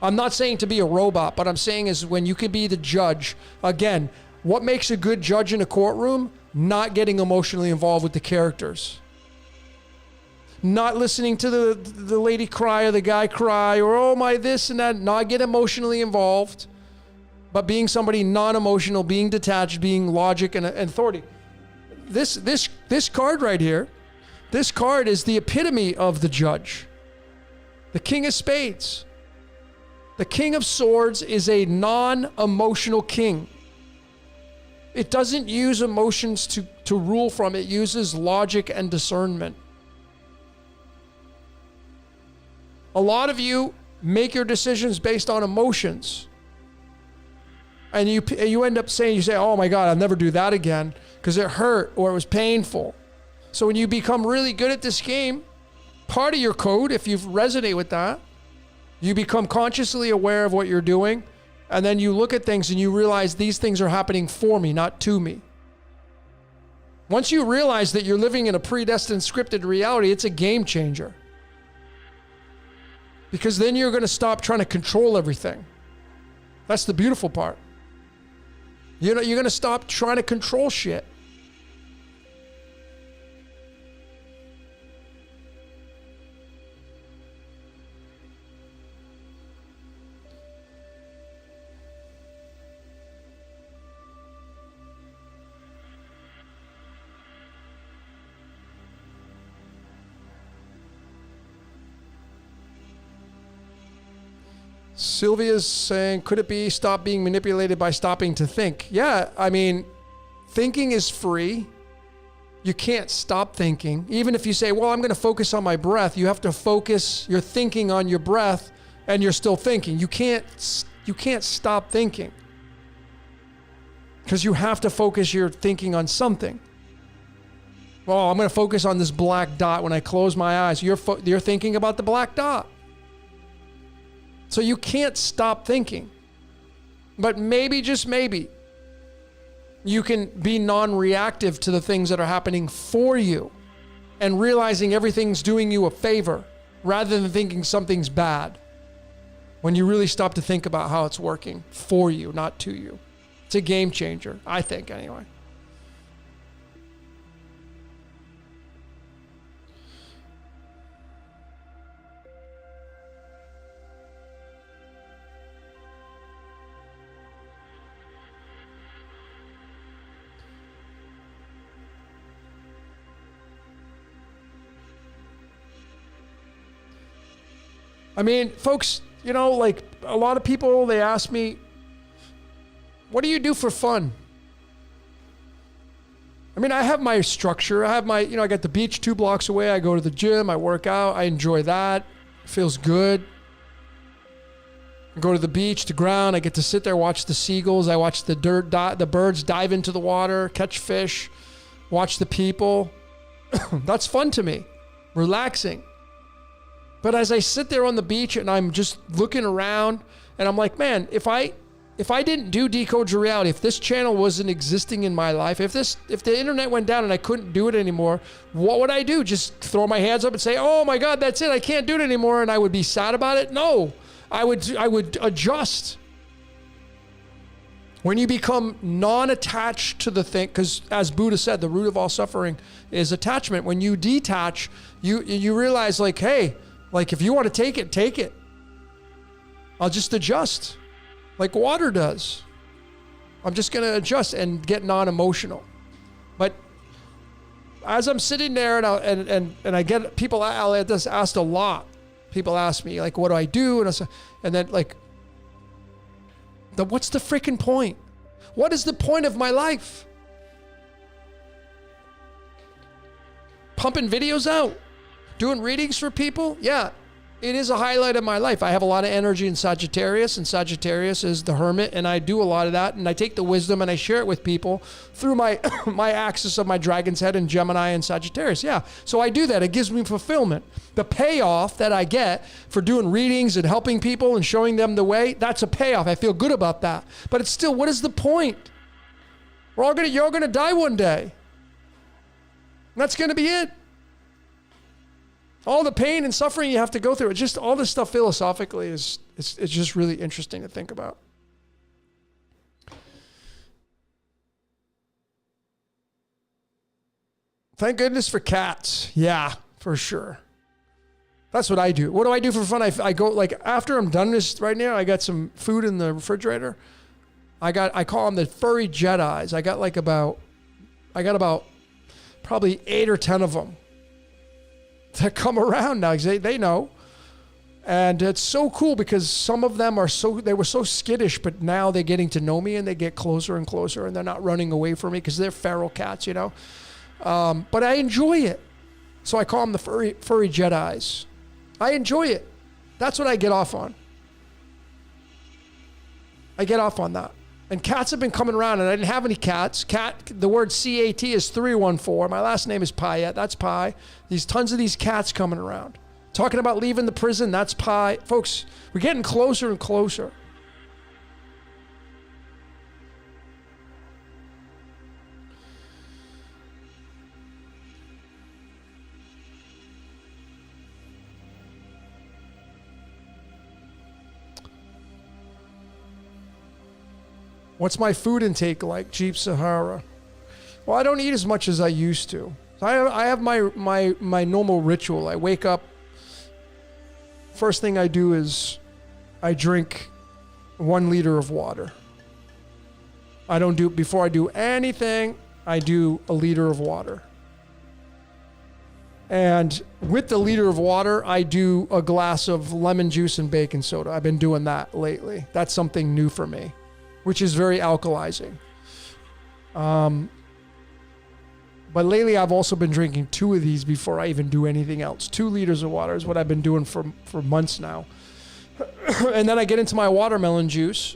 I'm not saying to be a robot, but I'm saying is when you could be the judge. Again, what makes a good judge in a courtroom? Not getting emotionally involved with the characters. Not listening to the lady cry or the guy cry or, oh my this and that. Not get emotionally involved, but being somebody non-emotional, being detached, being logic and authority. This card right here, this card is the epitome of the judge. The King of Spades. The King of Swords is a non-emotional king. It doesn't use emotions to rule from. It uses logic and discernment. A lot of you make your decisions based on emotions. And you end up saying, oh my God, I'll never do that again because it hurt or it was painful. So when you become really good at this game, part of your code, if you resonate with that, you become consciously aware of what you're doing. And then you look at things and you realize these things are happening for me, not to me. Once you realize that you're living in a predestined scripted reality, it's a game changer. Because then you're going to stop trying to control everything. That's the beautiful part. You're going to stop trying to control shit. Sylvia's saying, could it be stop being manipulated by stopping to think? Yeah, I mean, thinking is free. You can't stop thinking. Even if you say, well, I'm going to focus on my breath, you have to focus your thinking on your breath and you're still thinking. You can't stop thinking because you have to focus your thinking on something. Well, I'm going to focus on this black dot when I close my eyes. You're thinking about the black dot. So you can't stop thinking. But maybe, just maybe, you can be non-reactive to the things that are happening for you and realizing everything's doing you a favor rather than thinking something's bad. When you really stop to think about how it's working for you, not to you. It's a game changer, I think, anyway. I mean, folks, you know, like a lot of people, they ask me, what do you do for fun? I mean, I have my structure. I have my, you know, I got the beach 2 blocks away. I go to the gym. I work out. I enjoy that. It feels good. I go to the beach, the ground. I get to sit there, watch the seagulls. I watch the the birds dive into the water, catch fish, watch the people. That's fun to me. Relaxing. But as I sit there on the beach and I'm just looking around and I'm like, man, if I didn't do Decode Your Reality, if this channel wasn't existing in my life, if the internet went down and I couldn't do it anymore, what would I do? Just throw my hands up and say, oh my God, that's it. I can't do it anymore. And I would be sad about it? No, I would adjust. When you become non-attached to the thing, because as Buddha said, the root of all suffering is attachment. When you detach, you realize like, hey, like if you want to take it, take it. I'll just adjust. Like water does. I'm just going to adjust and get non-emotional. But as I'm sitting there and I get people, I get this asked a lot. People ask me like, what do I do? And then like, what's the freaking point? What is the point of my life? Pumping videos out, doing readings for people? Yeah. It is a highlight of my life. I have a lot of energy in Sagittarius, and Sagittarius is the hermit, and I do a lot of that, and I take the wisdom and I share it with people through my my axis of my dragon's head in Gemini and Sagittarius. Yeah, so I do that. It gives me fulfillment. The payoff that I get for doing readings and helping people and showing them the way, that's a payoff. I feel good about that. But it's still, what is the point? You're all gonna die one day. And that's gonna be it. All the pain and suffering you have to go through, it's just all this stuff philosophically it's just really interesting to think about. Thank goodness for cats. Yeah, for sure. That's what I do. What do I do for fun? I go, like, after I'm done this right now, I got some food in the refrigerator. I call them the furry Jedis. I got about probably 8 or 10 of them that come around now. They know. And it's so cool because some of them they were so skittish, but now they're getting to know me and they get closer and closer and they're not running away from me because they're feral cats, you know. But I enjoy it. So I call them the furry Jedis. I enjoy it. That's what I get off on. I get off on that. And cats have been coming around, and I didn't have any cats. The word C-A-T is 314. My last name is Payette. That's Pi. There's tons of these cats coming around. Talking about leaving the prison, that's Pi. Folks, we're getting closer and closer. What's my food intake like? Jeep Sahara. Well, I don't eat as much as I used to. I have my normal ritual. I wake up. First thing I do is I drink 1 liter of water. Before I do anything, I do a liter of water. And with the liter of water, I do a glass of lemon juice and baking soda. I've been doing that lately. That's something new for me, which is very alkalizing. But lately I've also been drinking 2 of these before I even do anything else. 2 liters of water is what I've been doing for months now. And then I get into my watermelon juice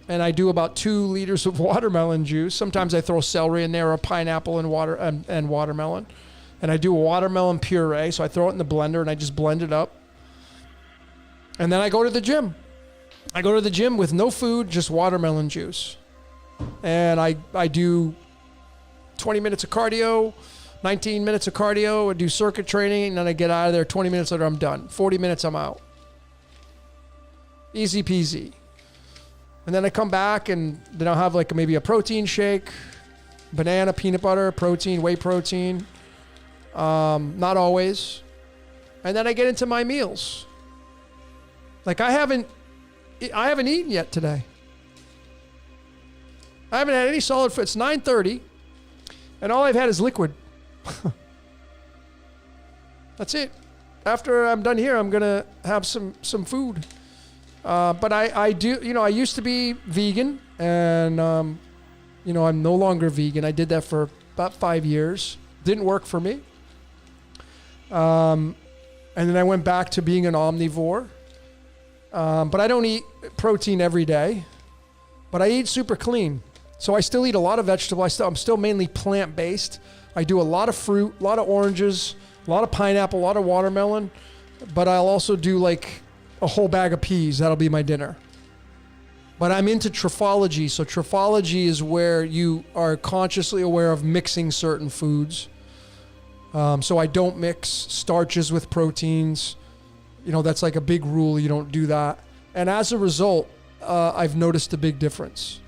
and I do about 2 liters of watermelon juice. Sometimes I throw celery in there or pineapple and watermelon. And I do a watermelon puree. So I throw it in the blender and I just blend it up. And then I go to the gym. I go to the gym with no food, just watermelon juice. And I do 20 minutes of cardio, 19 minutes of cardio, I do circuit training, and then I get out of there. 20 minutes later, I'm done. 40 minutes, I'm out. Easy peasy. And then I come back, and then I'll have like maybe a protein shake, banana, peanut butter, protein, whey protein. Not always. And then I get into my meals. Like I haven't eaten yet today. I haven't had any solid food. It's 9:30, and all I've had is liquid. That's it. after I'm done here, I'm gonna have some food. But I do, I used to be vegan, and I'm no longer vegan. I did that for about 5 years. Didn't work for me. And then I went back to being an omnivore. But I don't eat protein every day. But I eat super clean. So I still eat a lot of vegetables. I'm still mainly plant-based. I do a lot of fruit, a lot of oranges, a lot of pineapple, a lot of watermelon. But I'll also do like a whole bag of peas. That'll be my dinner. But I'm into trophology. So trophology is where you are consciously aware of mixing certain foods. So I don't mix starches with proteins. That's like a big rule. You don't do that. And as a result, I've noticed a big difference.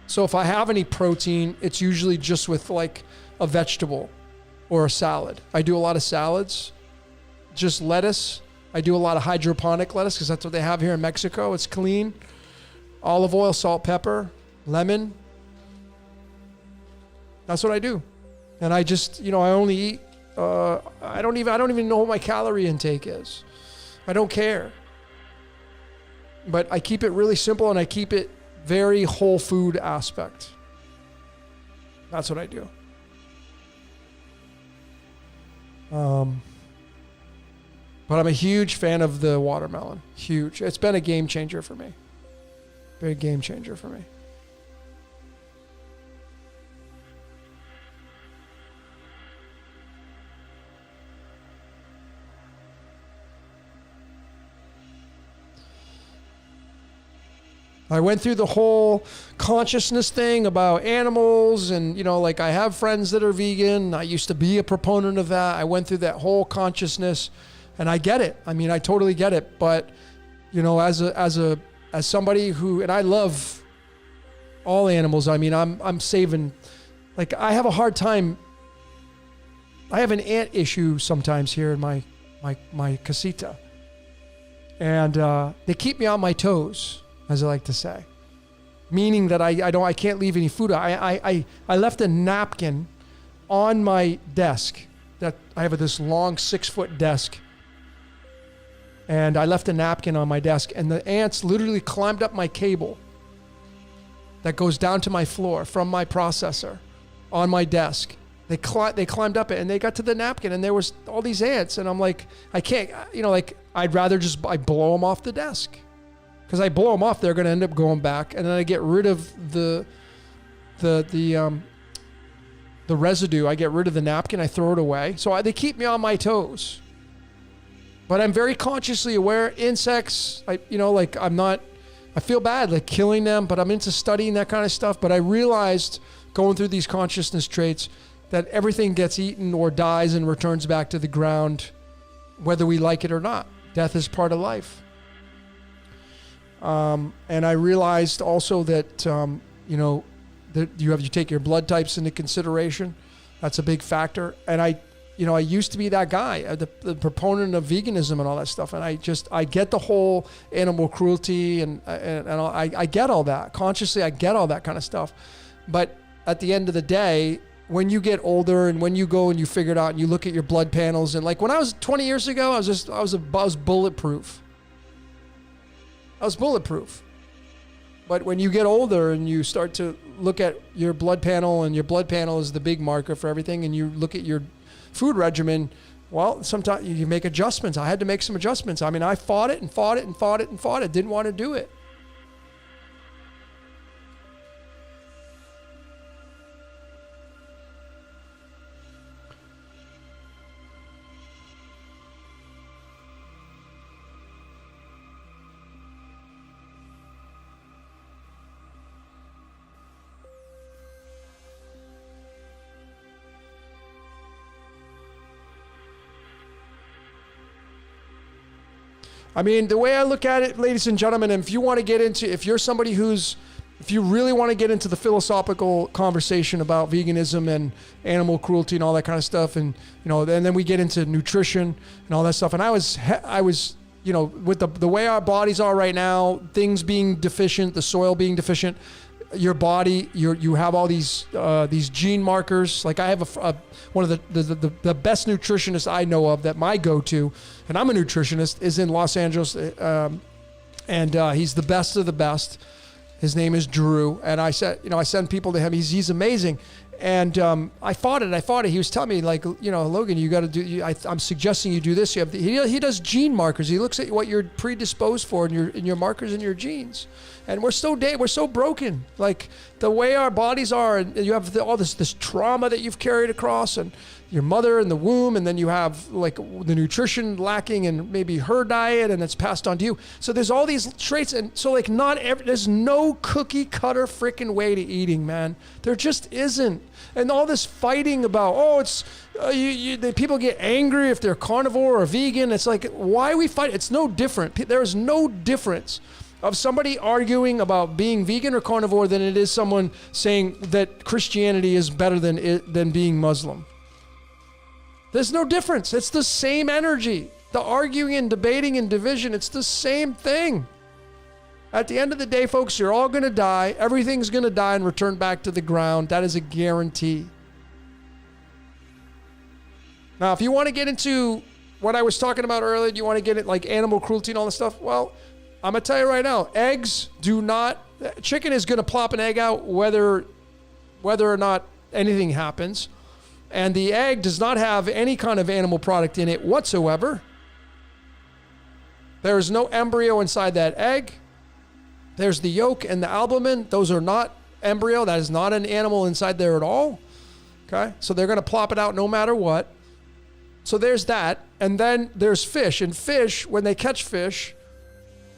So if I have any protein, it's usually just with like a vegetable or a salad. I do a lot of salads, just lettuce. I do a lot of hydroponic lettuce because that's what they have here in Mexico. It's clean. Olive oil, salt, pepper, lemon. That's what I do. And I just, I only eat, I don't even know what my calorie intake is. I don't care. But I keep it really simple, and I keep it very whole food aspect. That's what I do. But I'm a huge fan of the watermelon. Huge. It's been a game changer for me. Big game changer for me. I went through the whole consciousness thing about animals, and like I have friends that are vegan. I used to be a proponent of that. I went through that whole consciousness, and I get it. I mean, I totally get it. But as somebody who, and I love all animals. I mean, I'm saving. Like, I have a hard time. I have an ant issue sometimes here in my casita, and they keep me on my toes, as I like to say, meaning that I can't leave any food. I left a napkin on my desk. That I have this long 6-foot desk, and I left a napkin on my desk, and the ants literally climbed up my cable that goes down to my floor from my processor on my desk. They climbed up it, and they got to the napkin, and there was all these ants, and I'm like, I can't, I'd rather I blow them off the desk. Because I blow them off, they're going to end up going back, and then I get rid of the residue. I get rid of the napkin, I throw it away. So they keep me on my toes. But I'm very consciously aware. Insects, I feel bad like killing them, but I'm into studying that kind of stuff. But I realized going through these consciousness traits that everything gets eaten or dies and returns back to the ground, whether we like it or not. Death is part of life. And I realized also that, that you take your blood types into consideration. That's a big factor. And I used to be that guy, the proponent of veganism and all that stuff. And I get the whole animal cruelty and I get all that. Consciously, I get all that kind of stuff. But at the end of the day, when you get older and when you go and you figure it out and you look at your blood panels, and like when I was 20 years ago, I was bulletproof. I was bulletproof. But when you get older and you start to look at your blood panel, and your blood panel is the big marker for everything, and you look at your food regimen, well, sometimes you make adjustments. I had to make some adjustments. I mean, I fought it. Didn't want to do it. I mean, the way I look at it, ladies and gentlemen, if you really want to get into the philosophical conversation about veganism and animal cruelty and all that kind of stuff, and and then we get into nutrition and all that stuff. And I was with the way our bodies are right now, things being deficient, the soil being deficient, your body, you have all these gene markers. Like I have one of the best nutritionists I know of, that my go-to, and I'm a nutritionist, is in Los Angeles, and he's the best of the best. His name is Drew, and I send people to him. He's amazing. And I fought it. He was telling me, like, Logan, you got to do. I'm suggesting you do this. He does gene markers. He looks at what you're predisposed for in your markers in your genes. And we're so broken. Like the way our bodies are, and you have all this trauma that you've carried across, and your mother in the womb, and then you have like the nutrition lacking and maybe her diet, and it's passed on to you. So there's all these traits, and so like there's no cookie cutter freaking way to eating, man. There just isn't. And all this fighting about, it's the people get angry if they're carnivore or vegan. It's like, why we fight? It's no different. There is no difference of somebody arguing about being vegan or carnivore than it is someone saying that Christianity is better than being Muslim. There's no difference. It's the same energy. The arguing and debating and division, it's the same thing. At the end of the day, folks, you're all going to die. Everything's going to die and return back to the ground. That is a guarantee. Now, if you want to get into what I was talking about earlier, you want to get it like animal cruelty and all this stuff, well, I'm going to tell you right now, chicken is going to plop an egg out whether or not anything happens. And the egg does not have any kind of animal product in it whatsoever. There is no embryo inside that egg. There's the yolk and the albumin. Those are not embryo. That is not an animal inside there at all. Okay? So they're going to plop it out no matter what. So there's that. And then there's fish. And fish, when they catch fish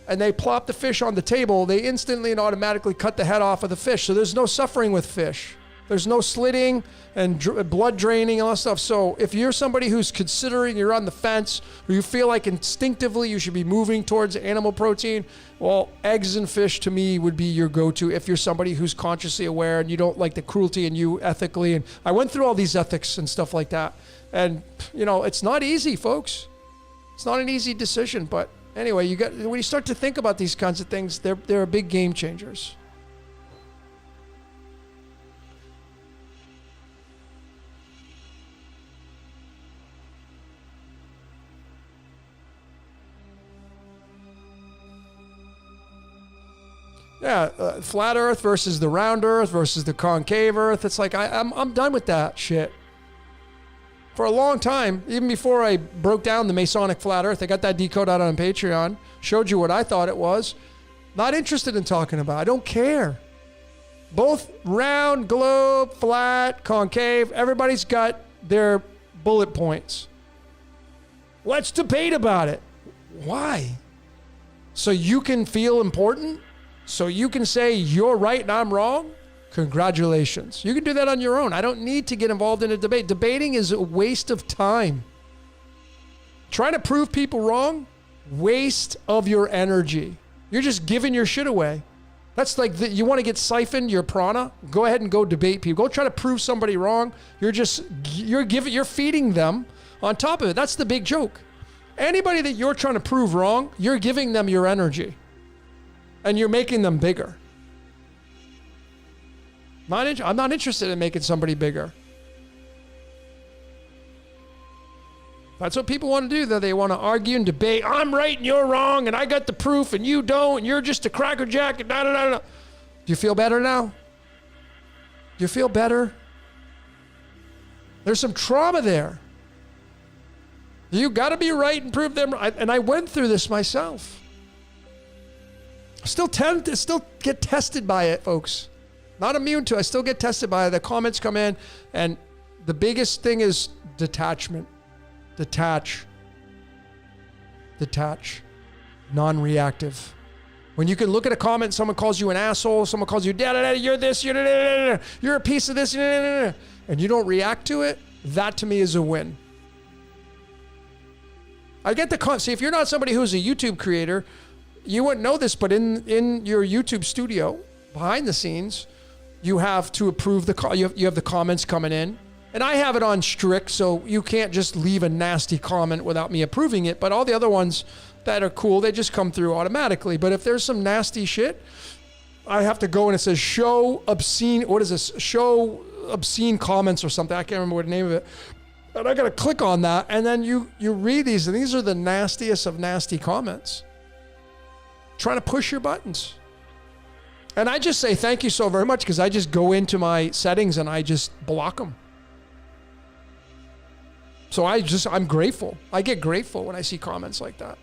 and they plop the fish on the table, they instantly and automatically cut the head off of the fish. So there's no suffering with fish. There's no slitting and blood draining and all that stuff. So if you're somebody who's considering, you're on the fence, or you feel like instinctively you should be moving towards animal protein, well, eggs and fish to me would be your go-to if you're somebody who's consciously aware and you don't like the cruelty and you ethically. And I went through all these ethics and stuff like that. And, it's not easy, folks. It's not an easy decision. But anyway, when you start to think about these kinds of things, they're big game changers. Yeah, flat Earth versus the round Earth versus the concave Earth. It's like I'm done with that shit. For a long time, even before I broke down the Masonic flat Earth, I got that decode out on Patreon, showed you what I thought it was. Not interested in talking about it. I don't care. Both round, globe, flat, concave, everybody's got their bullet points. Let's debate about it. Why? So you can feel important? So you can say you're right and I'm wrong? Congratulations. You can do that on your own. I don't need to get involved in a debate. Debating is a waste of time. Trying to prove people wrong? Waste of your energy. You're just giving your shit away. That's like, you want to get siphoned your prana? Go ahead and go debate people. Go try to prove somebody wrong. You're feeding them on top of it. That's the big joke. Anybody that you're trying to prove wrong, you're giving them your energy. And you're making them bigger. I'm not interested in making somebody bigger. That's what people want to do, though. They want to argue and debate. I'm right and you're wrong, and I got the proof, and you don't, and you're just a crackerjack, and da-da-da-da. Do you feel better now? Do you feel better? There's some trauma there. You got to be right and prove them right. And I went through this myself. I still get tested by it, folks. Not immune to it. I still get tested by it. The comments come in, and the biggest thing is detachment. Detach. Non-reactive. When you can look at a comment and someone calls you an asshole, someone calls you, you're this, you're a piece of this, and you don't react to it, that to me is a win. I get the see, if you're not somebody who's a YouTube creator, you wouldn't know this, but in your YouTube studio, behind the scenes, you have to approve you have the comments coming in. And I have it on strict, so you can't just leave a nasty comment without me approving it. But all the other ones that are cool, they just come through automatically. But if there's some nasty shit, I have to go and it says show obscene, what is this? Show obscene comments or something. I can't remember what the name of it. And I got to click on that. And then you read these, and these are the nastiest of nasty comments. Trying to push your buttons. And I just say thank you so very much, because I just go into my settings and I just block them. So I'm grateful. I get grateful when I see comments like that.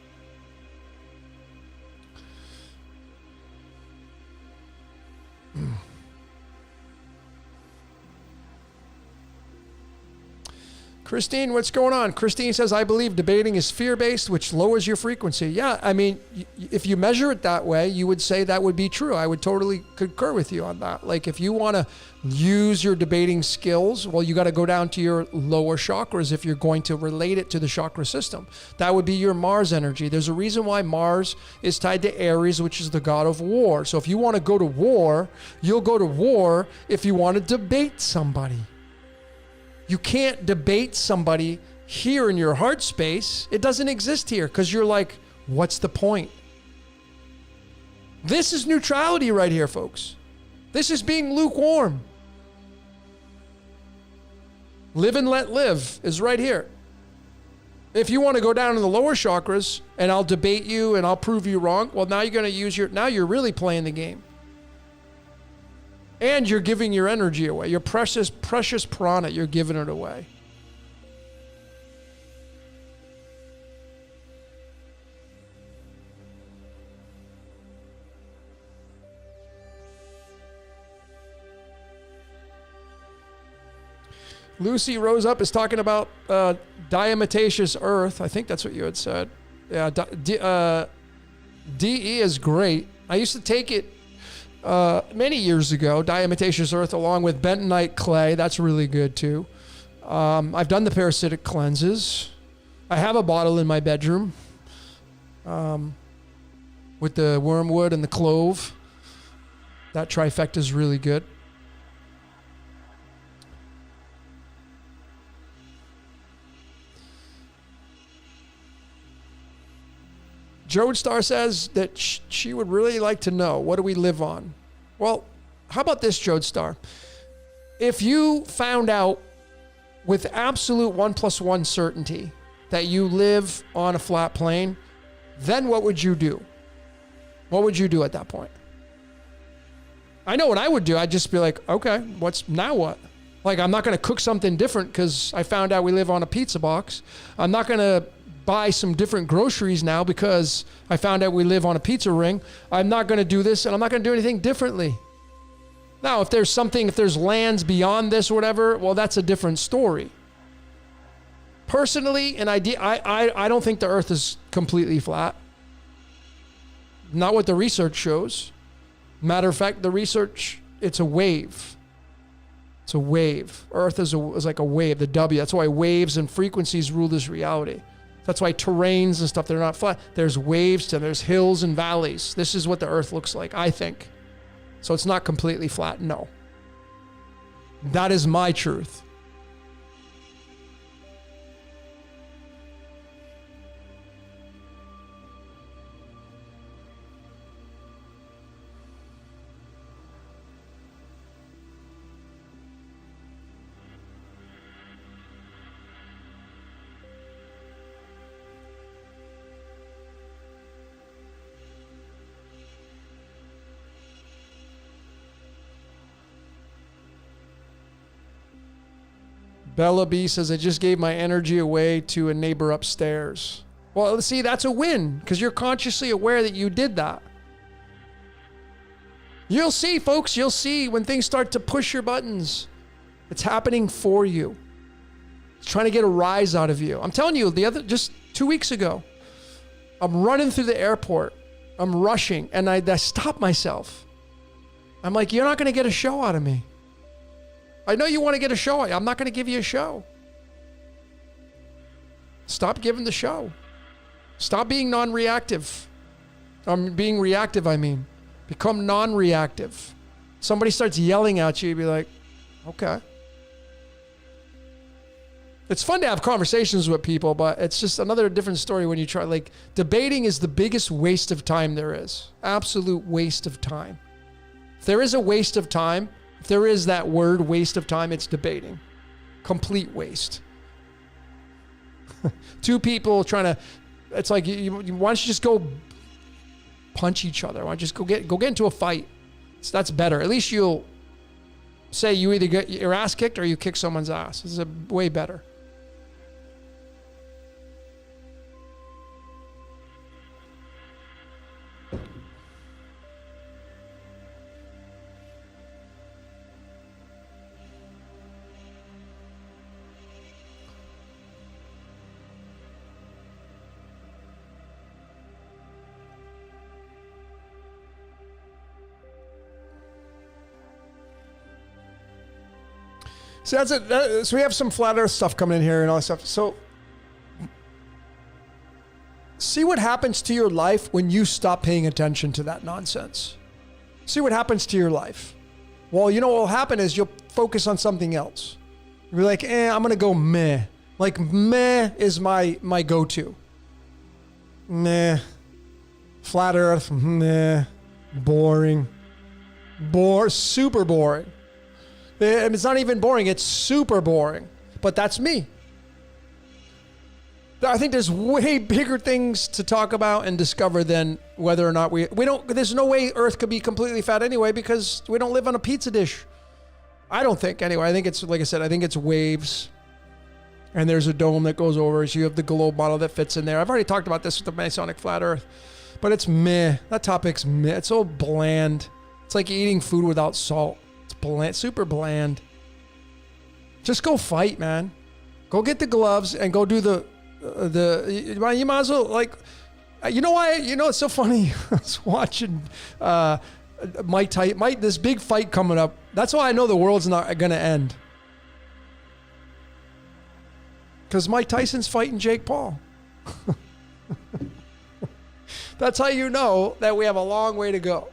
Christine, what's going on? Christine says, I believe debating is fear-based, which lowers your frequency. Yeah, I mean, if you measure it that way, you would say that would be true. I would totally concur with you on that. Like, if you want to use your debating skills, well, you got to go down to your lower chakras if you're going to relate it to the chakra system. That would be your Mars energy. There's a reason why Mars is tied to Aries, which is the god of war. So if you want to go to war, you'll go to war if you want to debate somebody. You can't debate somebody here in your heart space. It doesn't exist here, because you're like, what's the point? This is neutrality right here, folks. This is being lukewarm. Live and let live is right here. If you want to go down in the lower chakras and I'll debate you and I'll prove you wrong, well, now you're going to use now you're really playing the game. And you're giving your energy away. Your precious, precious prana, you're giving it away. Lucy Rose Up is talking about diatomaceous earth. I think that's what you had said. Yeah, DE is great. I used to take it many years ago, diatomaceous earth along with bentonite clay. That's really good too. I've done the parasitic cleanses. I have a bottle in my bedroom with the wormwood and the clove. That trifecta is really good. Jode Star says that she would really like to know, what do we live on? Well, how about this, Jode Star? If you found out with absolute 1+1 certainty that you live on a flat plane, then what would you do? What would you do at that point? I know what I would do. I'd just be like, okay, now what? Like, I'm not going to cook something different because I found out we live on a pizza box. I'm not going to buy some different groceries now because I found out we live on a pizza ring. I'm not going to do this, and I'm not going to do anything differently. Now, if there's lands beyond this or whatever, well, that's a different story. Personally, I don't think the earth is completely flat. Not what the research shows. Matter of fact, the research, it's a wave. It's a wave. Earth is like a wave, the W. That's why waves and frequencies rule this reality. That's why terrains and stuff, they're not flat. There's waves and there's hills and valleys. This is what the earth looks like, I think. So it's not completely flat, no. That is my truth. Bella B says, I just gave my energy away to a neighbor upstairs. Well, see, that's a win because you're consciously aware that you did that. You'll see, folks, you'll see when things start to push your buttons. It's happening for you. It's trying to get a rise out of you. I'm telling you, just 2 weeks ago, I'm running through the airport. I'm rushing, and I stop myself. I'm like, you're not going to get a show out of me. I know you want to get a show. I'm not going to give you a show. Stop giving the show. Stop being non-reactive. Being reactive, I mean. Become non-reactive. Somebody starts yelling at you, you'd be like, okay. It's fun to have conversations with people, but it's just another different story when you try. Like, debating is the biggest waste of time there is. Absolute waste of time. If there is a waste of time, if there is that word waste of time, it's debating. Complete waste. Two people trying to, it's like, why don't you just go punch each other? Why don't you just go get into a fight? So that's better. At least you'll say you either get your ass kicked or you kick someone's ass. This is way better. So that's it. So we have some flat earth stuff coming in here and all that stuff. So see what happens to your life when you stop paying attention to that nonsense. See what happens to your life. Well, you know what will happen is you'll focus on something else. You'll be like, I'm going to go meh. Like meh is my go-to. Meh. Flat earth, meh. Boring. Super boring. It's not even boring. It's super boring. But that's me. I think there's way bigger things to talk about and discover than whether or not we don't. There's no way Earth could be completely fat anyway because we don't live on a pizza dish. I don't think anyway. I think it's, like I said, I think it's waves. And there's a dome that goes over. So you have the globe model that fits in there. I've already talked about this with the Masonic flat Earth. But it's meh. That topic's meh. It's so bland. It's like eating food without salt. Bland, super bland. Just go fight, man. Go get the gloves and go do you might as well, like, you know why? You know, it's so funny. I was watching Mike Tyson, this big fight coming up. That's why I know the world's not going to end. Because Mike Tyson's fighting Jake Paul. That's how you know that we have a long way to go.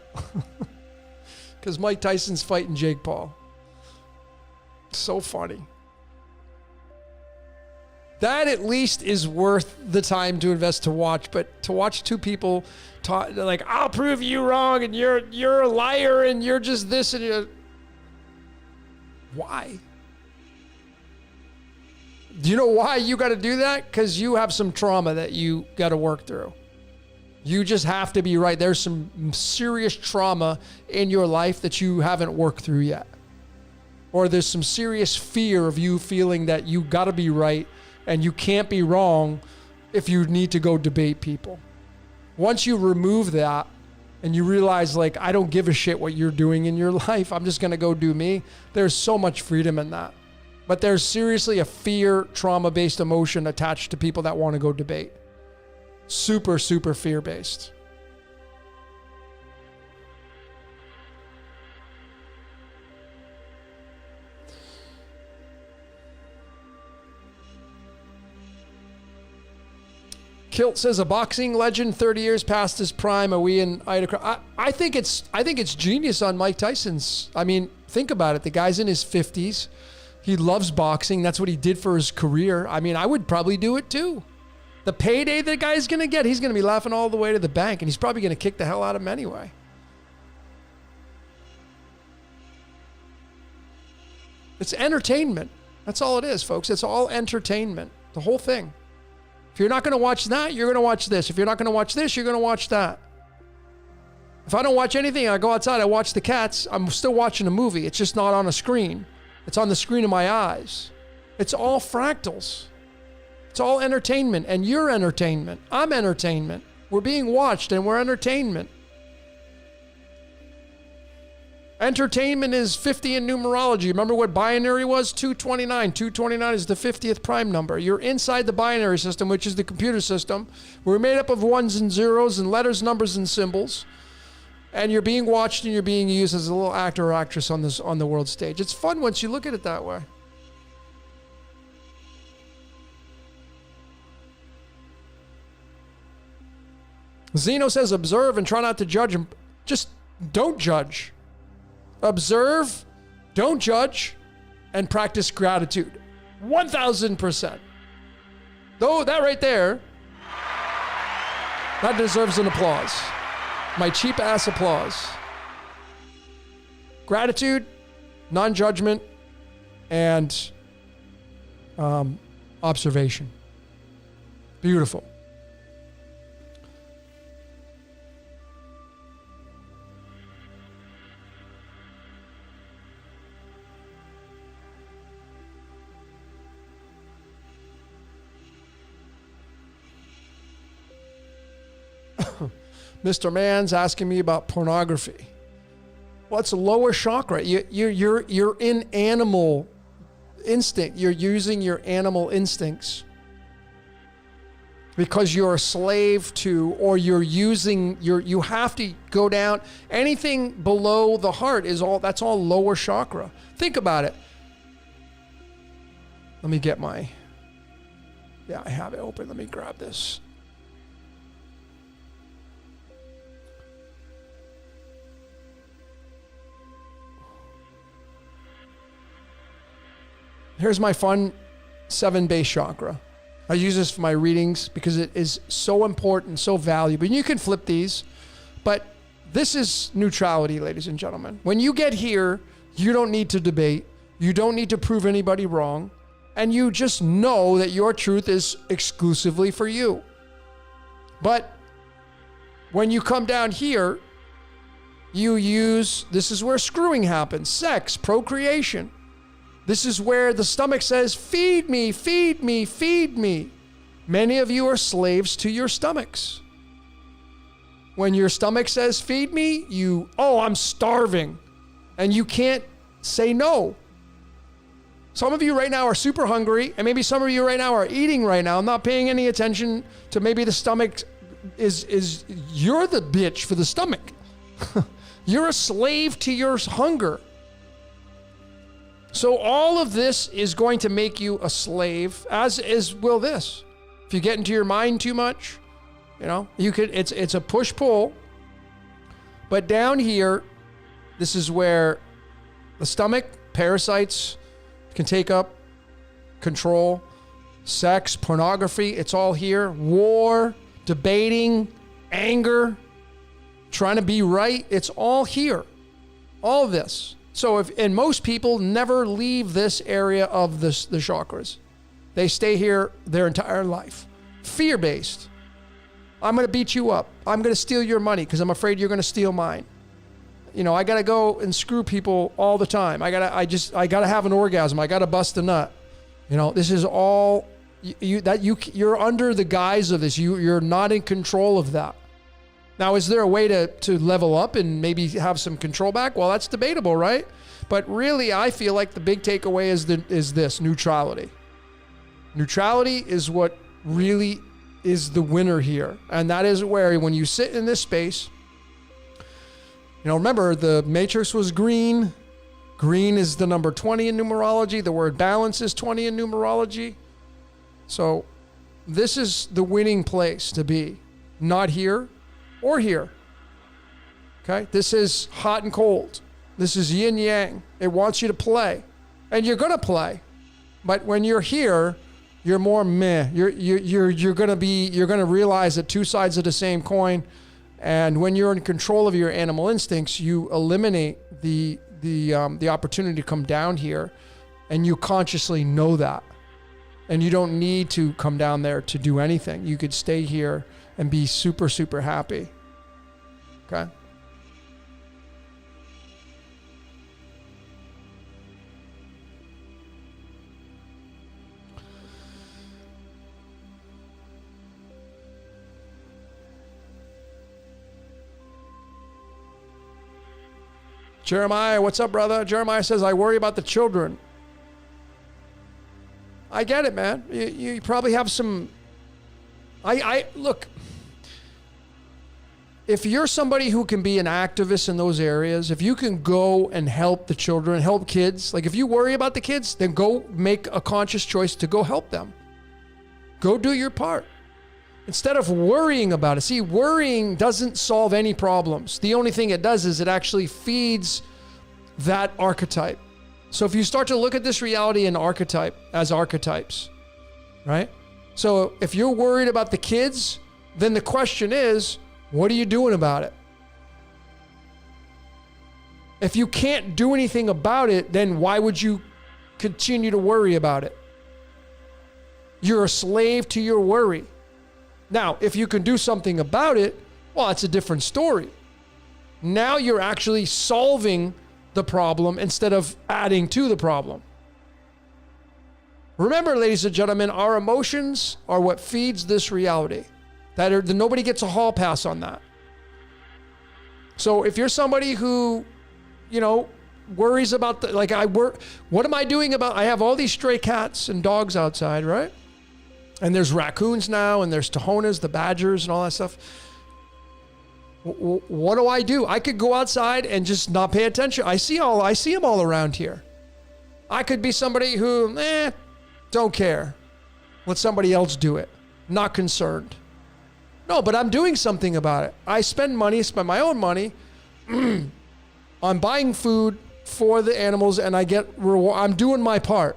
Because Mike Tyson's fighting Jake Paul. So funny. That at least is worth the time to invest to watch. But to watch two people talk, like, I'll prove you wrong and you're a liar and you're just this and you're... Why? Do you know why you got to do that? Because you have some trauma that you got to work through. You just have to be right. There's some serious trauma in your life that you haven't worked through yet. Or there's some serious fear of you feeling that you got to be right and you can't be wrong if you need to go debate people. Once you remove that and you realize, like, I don't give a shit what you're doing in your life. I'm just going to go do me. There's so much freedom in that. But there's seriously a fear, trauma-based emotion attached to people that want to go debate. Super, super fear-based. Kilt says a boxing legend 30 years past his prime. Are we in I think it's genius on Mike Tyson's. I mean, think about it. The guy's in his 50s. He loves boxing. That's what he did for his career. I mean, I would probably do it too. The payday the guy's going to get, he's going to be laughing all the way to the bank, and he's probably going to kick the hell out of him anyway. It's entertainment. That's all it is, folks. It's all entertainment. The whole thing. If you're not going to watch that, you're going to watch this. If you're not going to watch this, you're going to watch that. If I don't watch anything, I go outside, I watch the cats, I'm still watching a movie. It's just not on a screen. It's on the screen of my eyes. It's all fractals. It's all entertainment, and you're entertainment. I'm entertainment. We're being watched, and we're entertainment. Entertainment is 50 in numerology. Remember what binary was? 229. 229 is the 50th prime number. You're inside the binary system, which is the computer system. We're made up of ones and zeros and letters, numbers, and symbols. And you're being watched and you're being used as a little actor or actress on the world stage. It's fun once you look at it that way. Zeno says, observe and try not to judge. Just don't judge. Observe, don't judge, and practice gratitude. 1,000%. Though that right there, that deserves an applause. My cheap ass applause. Gratitude, non-judgment, and observation. Beautiful. Mr. Man's asking me about pornography. Well, it's a lower chakra. You're in animal instinct. You're using your animal instincts because you're a slave to, or you have to go down. Anything below the heart that's all lower chakra. Think about it. Let me get I have it open. Let me grab this. Here's my fun 7 base chakra. I use this for my readings because it is so important, so valuable. And you can flip these, but this is neutrality, ladies and gentlemen. When you get here, you don't need to debate. You don't need to prove anybody wrong. And you just know that your truth is exclusively for you. But when you come down here, this is where screwing happens. Sex, procreation. This is where the stomach says, feed me, feed me, feed me. Many of you are slaves to your stomachs. When your stomach says, feed me, I'm starving. And you can't say no. Some of you right now are super hungry, and maybe some of you right now are eating right now. I'm not paying any attention to maybe the stomach you're the bitch for the stomach. You're a slave to your hunger. So all of this is going to make you a slave, as will this. If you get into your mind too much, it's a push-pull. But down here, this is where the stomach, parasites can take up control, sex, pornography, it's all here. War, debating, anger, trying to be right, it's all here. All of this. So and most people never leave this area of the chakras. They stay here their entire life. Fear-based. I'm going to beat you up. I'm going to steal your money because I'm afraid you're going to steal mine. I got to go and screw people all the time. I got to have an orgasm. I got to bust a nut. This is all you're under the guise of this. You're not in control of that. Now, is there a way to level up and maybe have some control back? Well, that's debatable, right? But really, I feel like the big takeaway is this, neutrality. Neutrality is what really is the winner here. And that is where, when you sit in this space, remember, the matrix was green. Green is the number 20 in numerology. The word balance is 20 in numerology. So this is the winning place to be. Not here or here. Okay? This is hot and cold. This is yin yang. It wants you to play. And you're going to play. But when you're here, you're more meh. You're going to realize that two sides of the same coin. And when you're in control of your animal instincts, you eliminate the opportunity to come down here, and you consciously know that. And you don't need to come down there to do anything. You could stay here and be super, super happy. Okay? Jeremiah, what's up, brother? Jeremiah says, I worry about the children. I get it, man. You probably have some... Look, if you're somebody who can be an activist in those areas, if you can go and help the children, help kids, like if you worry about the kids, then go make a conscious choice to go help them. Go do your part. Instead of worrying about it. See, worrying doesn't solve any problems. The only thing it does is it actually feeds that archetype. So if you start to look at this reality in as archetypes, right? So if you're worried about the kids, then the question is, what are you doing about it? If you can't do anything about it, then why would you continue to worry about it? You're a slave to your worry. Now, if you can do something about it, well, that's a different story. Now you're actually solving the problem instead of adding to the problem. Remember, ladies and gentlemen, our emotions are what feeds this reality. Nobody gets a hall pass on that. So if you're somebody who, worries about what am I doing about, I have all these stray cats and dogs outside, right? And there's raccoons now, and there's Tohonas, the badgers, and all that stuff. What do? I could go outside and just not pay attention. I see them all around here. I could be somebody who, don't care. Let somebody else do it. Not concerned. No, but I'm doing something about it. I spend my own money on buying food for the animals, and I get reward. I'm doing my part.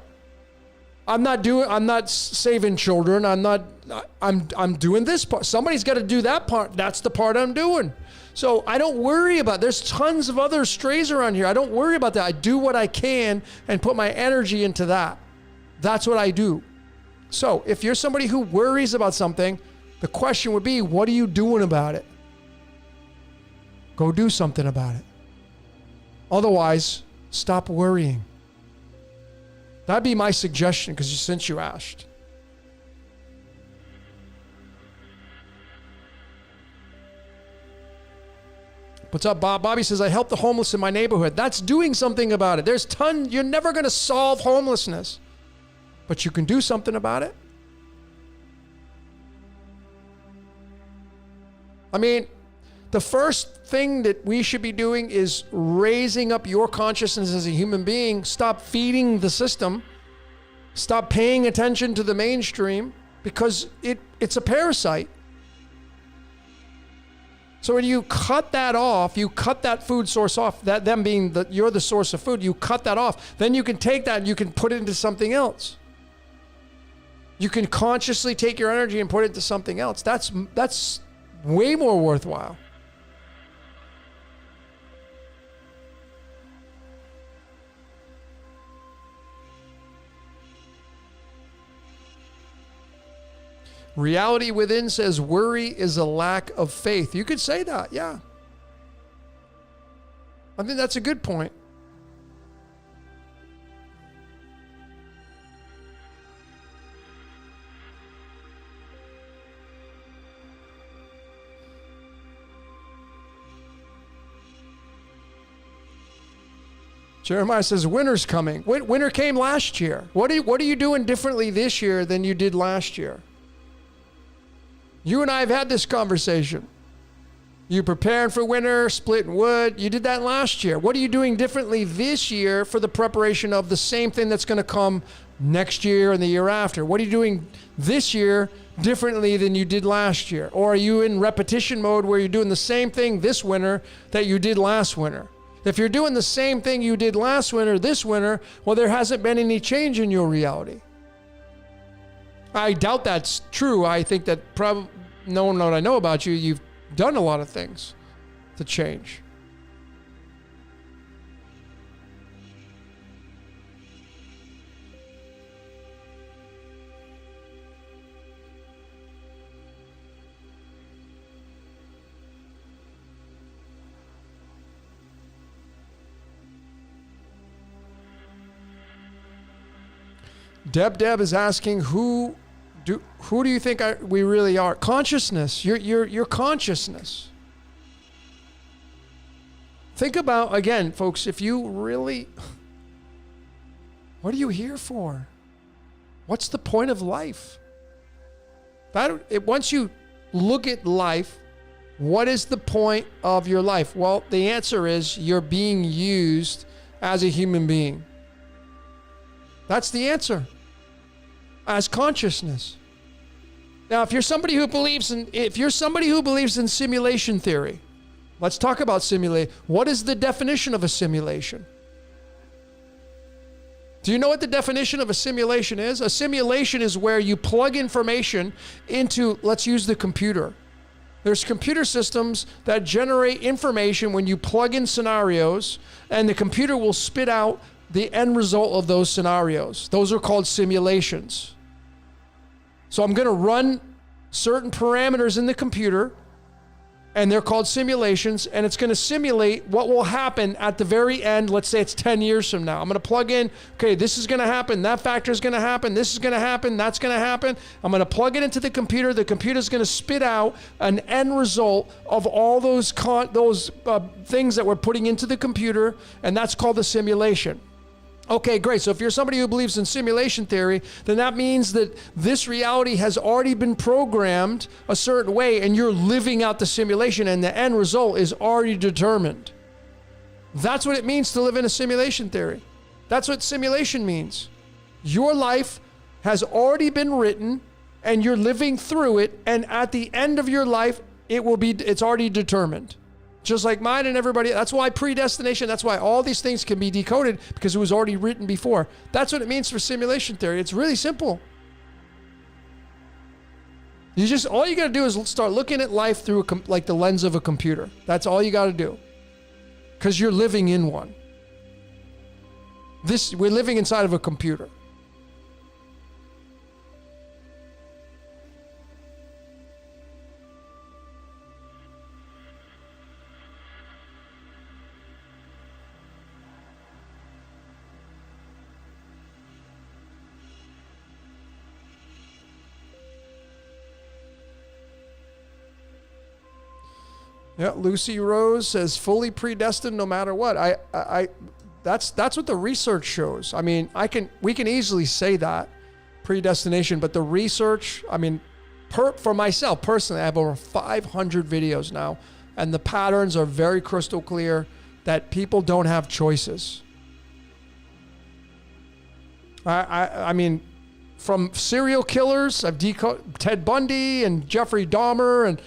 I'm not saving children. I'm doing this part. Somebody's got to do that part. That's the part I'm doing. So I don't worry about, there's tons of other strays around here. I don't worry about that. I do what I can and put my energy into that. That's what I do. So if you're somebody who worries about something, the question would be, what are you doing about it? Go do something about it. Otherwise, stop worrying. That'd be my suggestion, since you asked. What's up, Bob? Bobby says, I help the homeless in my neighborhood. That's doing something about it. You're never going to solve homelessness, but you can do something about it. I mean, the first thing that we should be doing is raising up your consciousness as a human being. Stop feeding the system. Stop paying attention to the mainstream, because it's a parasite. So when you cut that off, you cut that food source off, that them being you're the source of food, you cut that off. Then you can take that and you can put it into something else. You can consciously take your energy and put it into something else. That's way more worthwhile. Reality within says worry is a lack of faith. You could say that, yeah. I think that's a good point. Jeremiah says winter's coming. Winter came last year. What are you doing differently this year than you did last year? You and I have had this conversation. You preparing for winter, splitting wood. You did that last year. What are you doing differently this year for the preparation of the same thing that's going to come next year and the year after? What are you doing this year differently than you did last year? Or are you in repetition mode where you're doing the same thing this winter that you did last winter? If you're doing the same thing you did last winter, this winter, well, there hasn't been any change in your reality. I doubt that's true. I think that probably, knowing what I know about you, you've done a lot of things to change. Deb is asking, who do you think we really are? Consciousness. Your consciousness. Think about, again, folks, if you really, what are you here for? What's the point of life? Once you look at life, what is the point of your life? Well, the answer is you're being used as a human being. That's the answer. As consciousness. Now, if you're somebody who believes in simulation theory, let's talk about simulation. What is the definition of a simulation? Do you know what the definition of a simulation is? A simulation is where you plug information into, let's use the computer. There's computer systems that generate information when you plug in scenarios, and the computer will spit out the end result of those scenarios. Those are called simulations. So I'm going to run certain parameters in the computer, and they're called simulations, and it's going to simulate what will happen at the very end. Let's say it's 10 years from now. I'm going to plug in, okay, this is going to happen, that factor is going to happen, this is going to happen, that's going to happen. I'm going to plug it into the computer. The computer is going to spit out an end result of all those things that we're putting into the computer, and that's called the simulation. Okay, great. So if you're somebody who believes in simulation theory, then that means that this reality has already been programmed a certain way, and you're living out the simulation, and the end result is already determined. That's what it means to live in a simulation theory. That's what simulation means. Your life has already been written, and you're living through it, and at the end of your life, it's already determined. Just like mine and everybody. That's why predestination, that's why all these things can be decoded, because it was already written before. That's what it means for simulation theory. It's really simple. All you got to do is start looking at life through like the lens of a computer. That's all you got to do. Because you're living in one. We're living inside of a computer. Yeah, Lucy Rose says fully predestined no matter what. That's what the research shows. I mean, we can easily say that predestination, but the research, I mean, for myself personally, I have over 500 videos now, and the patterns are very crystal clear that people don't have choices. I mean, from serial killers, I've decoded Ted Bundy and Jeffrey Dahmer, and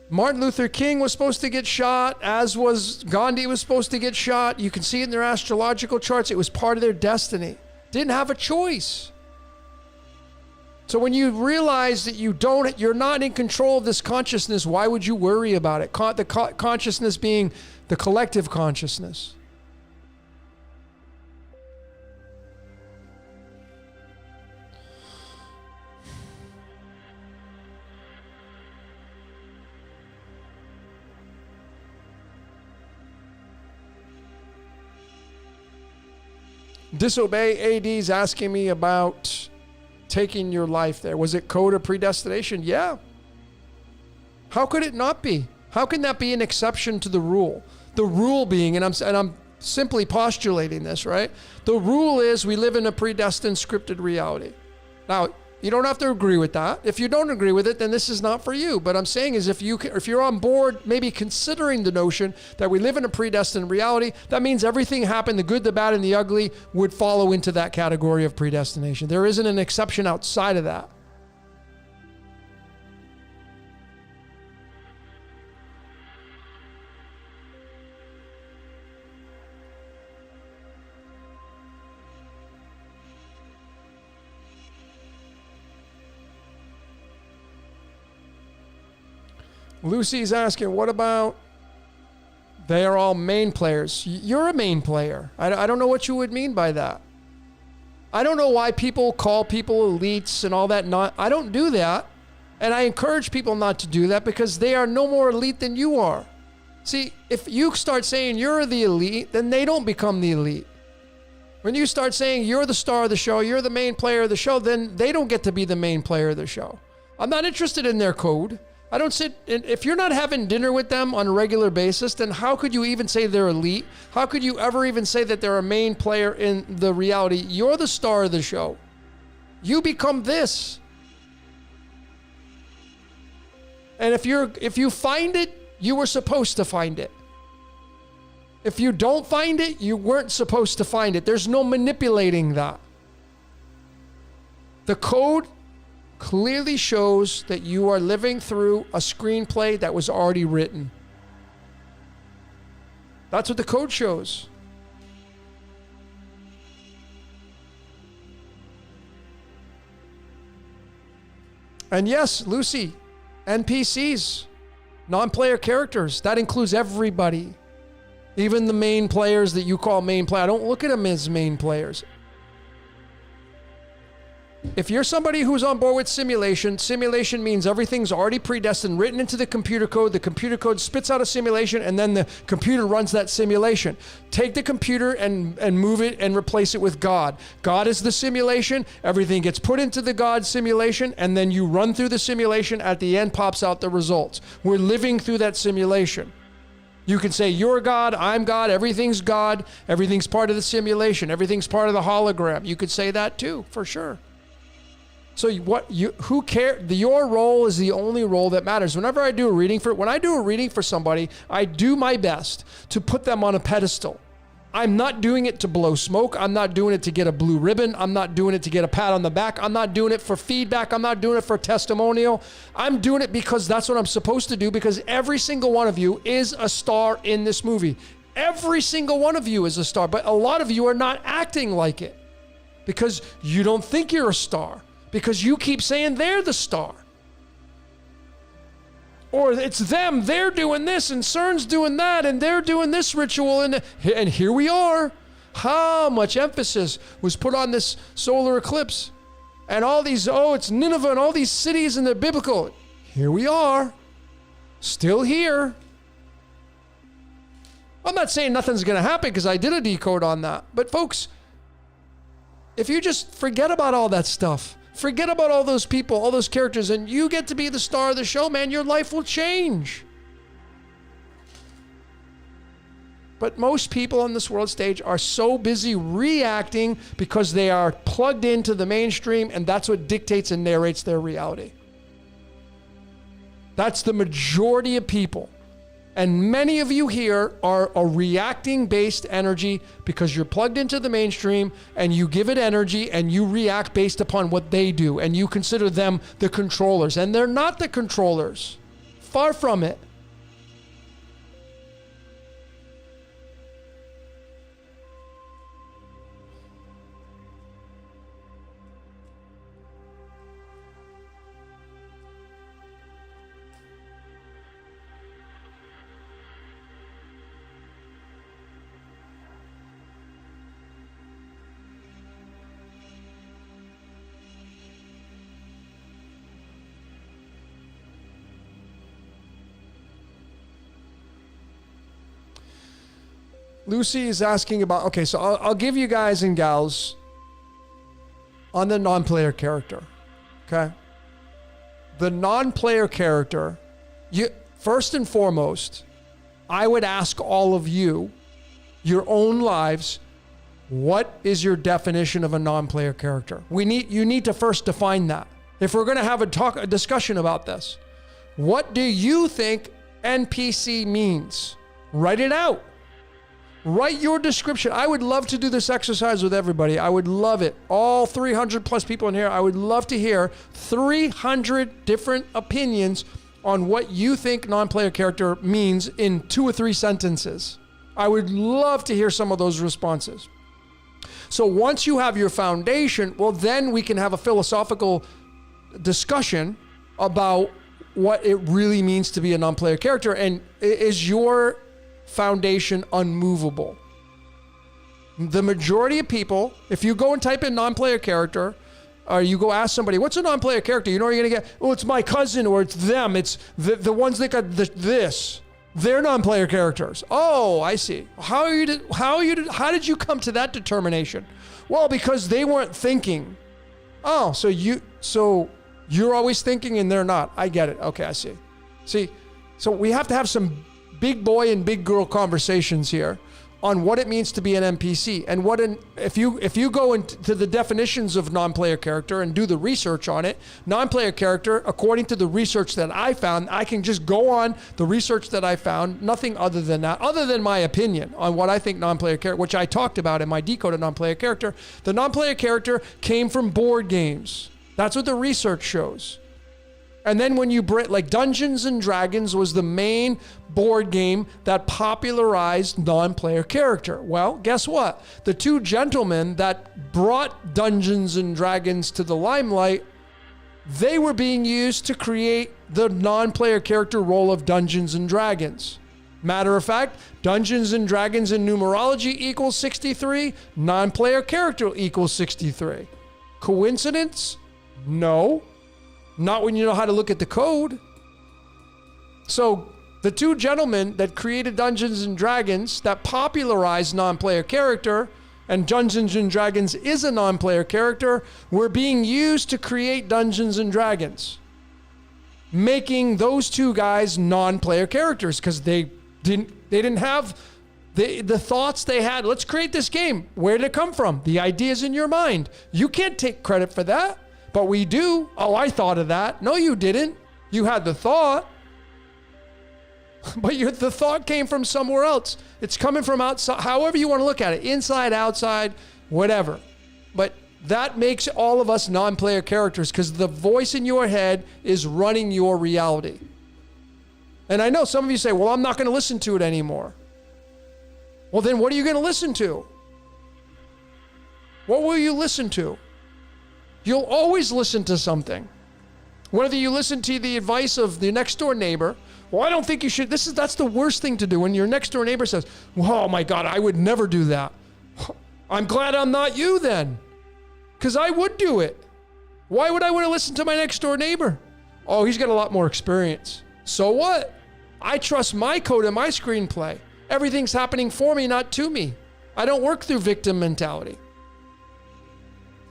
Martin Luther King was supposed to get shot, as was Gandhi was supposed to get shot. You can see it in their astrological charts. It was part of their destiny. Didn't have a choice. So when you realize that you're not in control of this consciousness, why would you worry about it? The consciousness being the collective consciousness. Disobey AD's asking me about taking your life there. Was it code of predestination? Yeah. How could it not be? How can that be an exception to the rule? The rule being, and I'm simply postulating this, right? The rule is we live in a predestined scripted reality. Now, you don't have to agree with that. If you don't agree with it, then this is not for you. But I'm saying is if you're on board, maybe considering the notion that we live in a predestined reality, that means everything happened, the good, the bad, and the ugly would follow into that category of predestination. There isn't an exception outside of that. Lucy's asking, what about they are all main players? You're a main player. I don't know what you would mean by that. I don't know why people call people elites and all that. I don't do that. And I encourage people not to do that because they are no more elite than you are. See, if you start saying you're the elite, then they don't become the elite. When you start saying you're the star of the show, you're the main player of the show, then they don't get to be the main player of the show. I'm not interested in their code. I don't sit, if you're not having dinner with them on a regular basis, then how could you even say they're elite? How could you ever even say that they're a main player in the reality? You're the star of the show. You become this. And if you find it, you were supposed to find it. If you don't find it, you weren't supposed to find it. There's no manipulating that. The code clearly shows that you are living through a screenplay that was already written. That's what the code shows. And yes, Lucy, NPCs, non-player characters. That includes everybody. Even the main players that you call main player. I don't look at them as main players. If you're somebody who's on board with simulation, simulation means everything's already predestined, written into the computer code. The computer code spits out a simulation, and then the computer runs that simulation. Take the computer and move it and replace it with God. God is the simulation. Everything gets put into the God simulation, and then you run through the simulation. At the end pops out the results. We're living through that simulation. You can say, you're God, I'm God, everything's God, everything's part of the simulation, everything's part of the hologram. You could say that too, for sure. So who cares? Your role is the only role that matters. When I do a reading for somebody, I do my best to put them on a pedestal. I'm not doing it to blow smoke. I'm not doing it to get a blue ribbon. I'm not doing it to get a pat on the back. I'm not doing it for feedback. I'm not doing it for testimonial. I'm doing it because that's what I'm supposed to do, because every single one of you is a star in this movie. Every single one of you is a star, but a lot of you are not acting like it because you don't think you're a star. Because you keep saying they're the star. Or it's them, they're doing this, and CERN's doing that, and they're doing this ritual, and here we are. How much emphasis was put on this solar eclipse? And all these, it's Nineveh and all these cities, and they're biblical. Here we are, still here. I'm not saying nothing's going to happen because I did a decode on that. But folks, if you just forget about all that stuff, forget about all those people, all those characters, and you get to be the star of the show, man, your life will change. But most people on this world stage are so busy reacting because they are plugged into the mainstream, and that's what dictates and narrates their reality. That's the majority of people. And many of you here are a reacting-based energy because you're plugged into the mainstream and you give it energy and you react based upon what they do, and you consider them the controllers. And they're not the controllers. Far from it. Lucy is asking about, okay, so I'll give you guys and gals on the non-player character, okay? The non-player character, first and foremost, I would ask all of you, your own lives, what is your definition of a non-player character? You need to first define that. If we're going to have a discussion about this, what do you think NPC means? Write it out. Write your description. I would love to do this exercise with everybody. I would love it. All 300 plus people in here, I would love to hear 300 different opinions on what you think non-player character means in 2 or 3 sentences. I would love to hear some of those responses. So once you have your foundation, well, then we can have a philosophical discussion about what it really means to be a non-player character. And is your foundation unmovable? The majority of people, if you go and type in non-player character, or you go ask somebody, what's a non-player character? You know what you're going to get? Oh, it's my cousin, or it's them. It's the ones that got this. They're non-player characters. Oh, I see. How did you come to that determination? Well, because they weren't thinking. Oh, so you're always thinking and they're not. I get it. Okay, I see. See, so we have to have some big boy and big girl conversations here on what it means to be an NPC, and if you go into the definitions of non-player character and do the research on it. Non-player character, according to the research that I found, I can just go on the research that I found, nothing other than that, other than my opinion on what I think non-player character, which I talked about in my Decoding non-player character. The non-player character came from board games. That's what the research shows. And then when you bring, like, Dungeons and Dragons was the main board game that popularized non-player character. Well, guess what? The 2 gentlemen that brought Dungeons and Dragons to the limelight they were being used to create the non-player character role of Dungeons and Dragons. Matter of fact, Dungeons and Dragons in numerology equals 63, non-player character equals 63. Coincidence? No. Not when you know how to look at the code. So the two gentlemen that created Dungeons and Dragons that popularized non-player character, and Dungeons and Dragons is a non-player character, were being used to create Dungeons and Dragons, making those two guys non-player characters because they didn't have the thoughts they had. Let's create this game. Where did it come from? The ideas in your mind. You can't take credit for that, but we do. Oh, I thought of that. No, you didn't. You had the thought, but the thought came from somewhere else. It's coming from outside, however you want to look at it, inside, outside, whatever. But that makes all of us non-player characters because the voice in your head is running your reality. And I know some of you say, well, I'm not going to listen to it anymore. Well, then what are you going to listen to? What will you listen to? You'll always listen to something. Whether you listen to the advice of the next door neighbor, well, I don't think you should. That's the worst thing to do when your next door neighbor says, oh my God, I would never do that. I'm glad I'm not you then, because I would do it. Why would I want to listen to my next door neighbor? Oh, he's got a lot more experience. So what? I trust my code and my screenplay. Everything's happening for me, not to me. I don't work through victim mentality.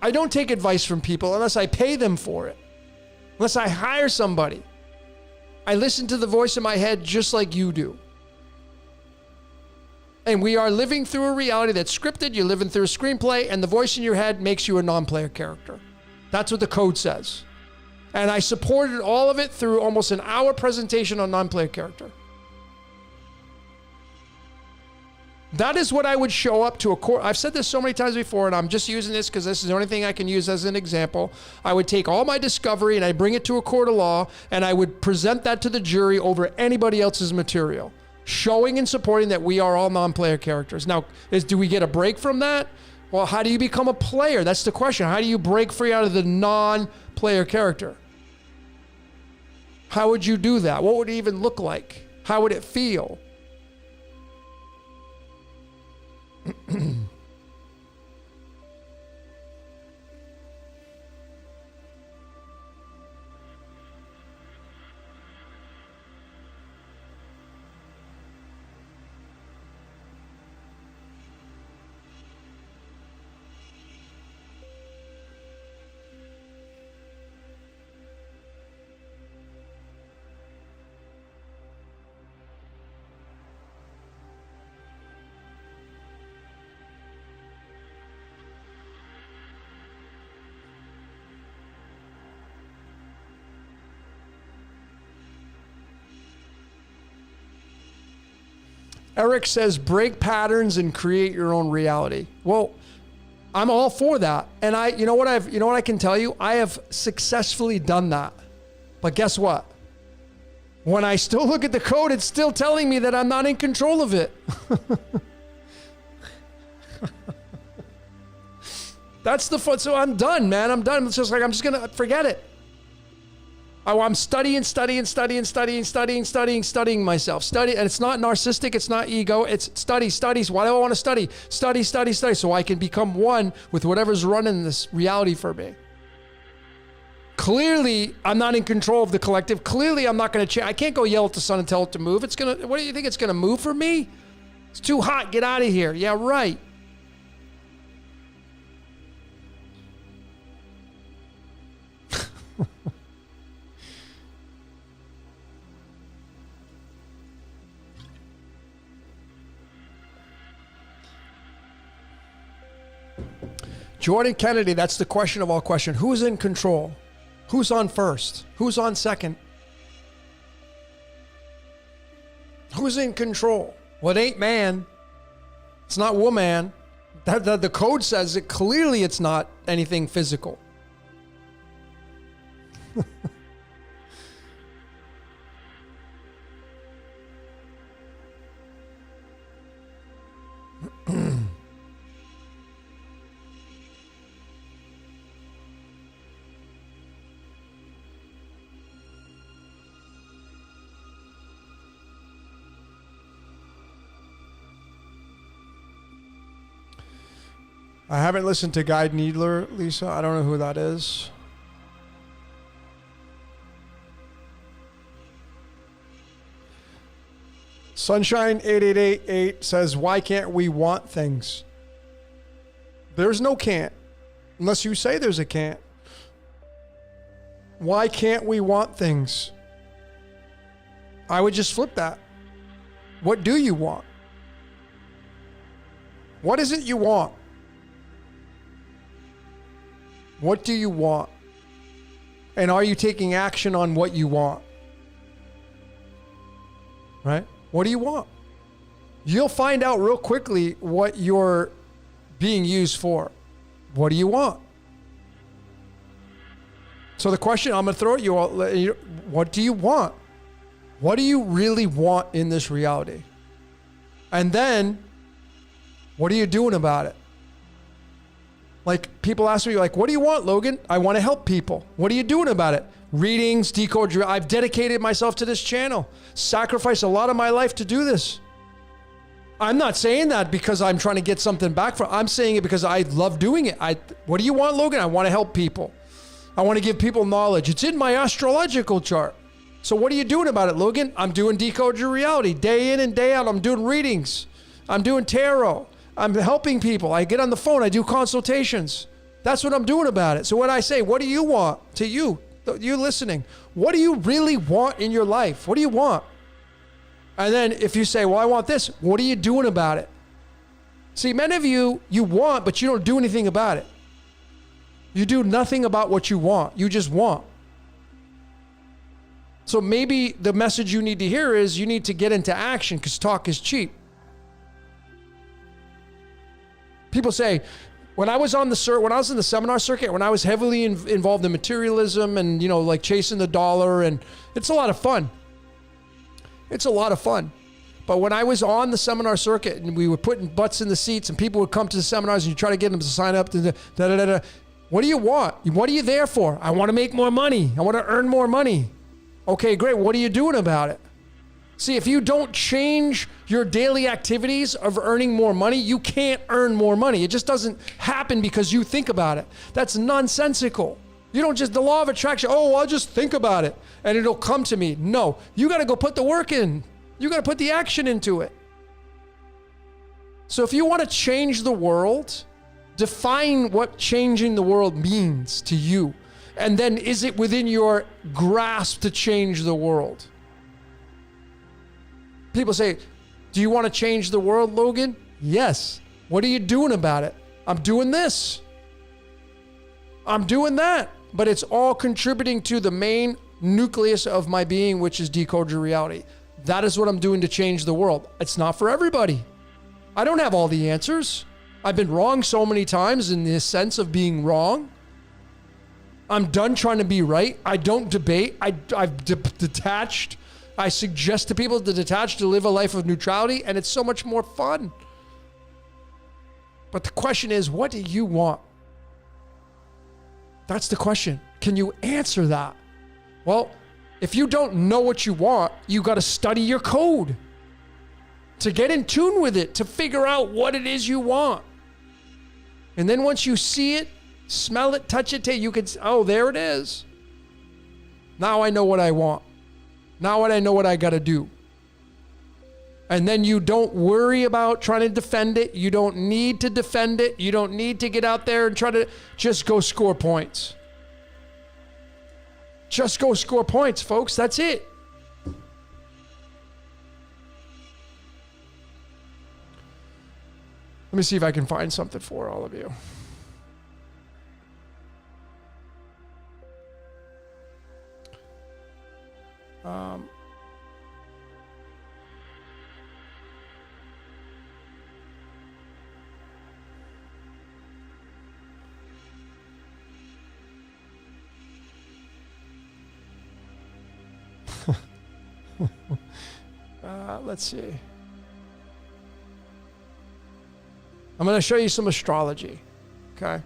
I don't take advice from people unless I pay them for it, unless I hire somebody. I listen to the voice in my head just like you do. And we are living through a reality that's scripted. You're living through a screenplay, and the voice in your head makes you a non-player character. That's what the code says. And I supported all of it through almost an hour presentation on non-player character. That is what I would show up to a court. I've said this so many times before, and I'm just using this because this is the only thing I can use as an example. I would take all my discovery and I bring it to a court of law, and I would present that to the jury over anybody else's material, showing and supporting that we are all non-player characters. Now, do we get a break from that? Well, how do you become a player? That's the question. How do you break free out of the non-player character? How would you do that? What would it even look like? How would it feel? Eric says, break patterns and create your own reality. Well, I'm all for that. And you know what I can tell you? I have successfully done that. But guess what? When I still look at the code, it's still telling me that I'm not in control of it. That's the fun. So I'm done, man. I'm done. It's just like, I'm just going to forget it. I'm studying myself. And it's not narcissistic. It's not ego. It's studies. Why do I want to study? Study. So I can become one with whatever's running this reality for me. Clearly, I'm not in control of the collective. Clearly, I'm not going to change. I can't go yell at the sun and tell it to move. What do you think it's going to move for me? It's too hot. Get out of here. Yeah, right. Jordan Kennedy, that's the question of all questions. Who's in control? Who's on first? Who's on second? Who's in control? Well, it ain't man. It's not woman. The code says it clearly. It's not anything physical. I haven't listened to Guide Needler, Lisa. I don't know who that is. Sunshine 8888 says, why can't we want things? There's no can't. Unless you say there's a can't. Why can't we want things? I would just flip that. What do you want? What is it you want? What do you want? And are you taking action on what you want? Right? What do you want? You'll find out real quickly what you're being used for. What do you want? So the question I'm going to throw at you all, what do you want? What do you really want in this reality? And then, what are you doing about it? Like, people ask me, like, what do you want, Logan? I want to help people. What are you doing about it? Readings, decode. I've dedicated myself to this channel. Sacrificed a lot of my life to do this. I'm not saying that because I'm trying to get something back from. I'm saying it because I love doing it. What do you want, Logan? I want to help people. I want to give people knowledge. It's in my astrological chart. So what are you doing about it, Logan? I'm doing Decode Your Reality. Day in and day out, I'm doing readings. I'm doing tarot. I'm helping people. I get on the phone. I do consultations. That's what I'm doing about it. So what I say, what do you want? To you listening, what do you really want in your life? What do you want? And then if you say, well, I want this, what are you doing about it? See, many of you want, but you don't do anything about it. You do nothing about what you want. You just want. So maybe the message you need to hear is you need to get into action because talk is cheap. People say, when I was in the seminar circuit, when I was heavily involved in materialism and, like chasing the dollar, and it's a lot of fun. It's a lot of fun. But when I was on the seminar circuit and we were putting butts in the seats and people would come to the seminars and you try to get them to sign up to what do you want? What are you there for? I want to make more money. I want to earn more money. Okay, great. What are you doing about it? See, if you don't change your daily activities of earning more money, you can't earn more money. It just doesn't happen because you think about it. That's nonsensical. You don't just, the law of attraction, I'll just think about it and it'll come to me. No, you got to go put the work in. You got to put the action into it. So if you want to change the world, define what changing the world means to you. And then is it within your grasp to change the world? People say, do you want to change the world, Logan? Yes. What are you doing about it? I'm doing this. I'm doing that. But it's all contributing to the main nucleus of my being, which is Decode Your Reality. That is what I'm doing to change the world. It's not for everybody. I don't have all the answers. I've been wrong so many times in the sense of being wrong. I'm done trying to be right. I don't debate. I've detached. I suggest to people to detach, to live a life of neutrality, and it's so much more fun. But the question is, what do you want? That's the question. Can you answer that? Well, if you don't know what you want, you got to study your code to get in tune with it, to figure out what it is you want. And then once you see it, smell it, touch it, you can, there it is. Now I know what I want. Now I know what I got to do. And then you don't worry about trying to defend it. You don't need to defend it. You don't need to get out there and try to just go score points. Just go score points, folks. That's it. Let me see if I can find something for all of you. Let's see. I'm going to show you some astrology. Okay.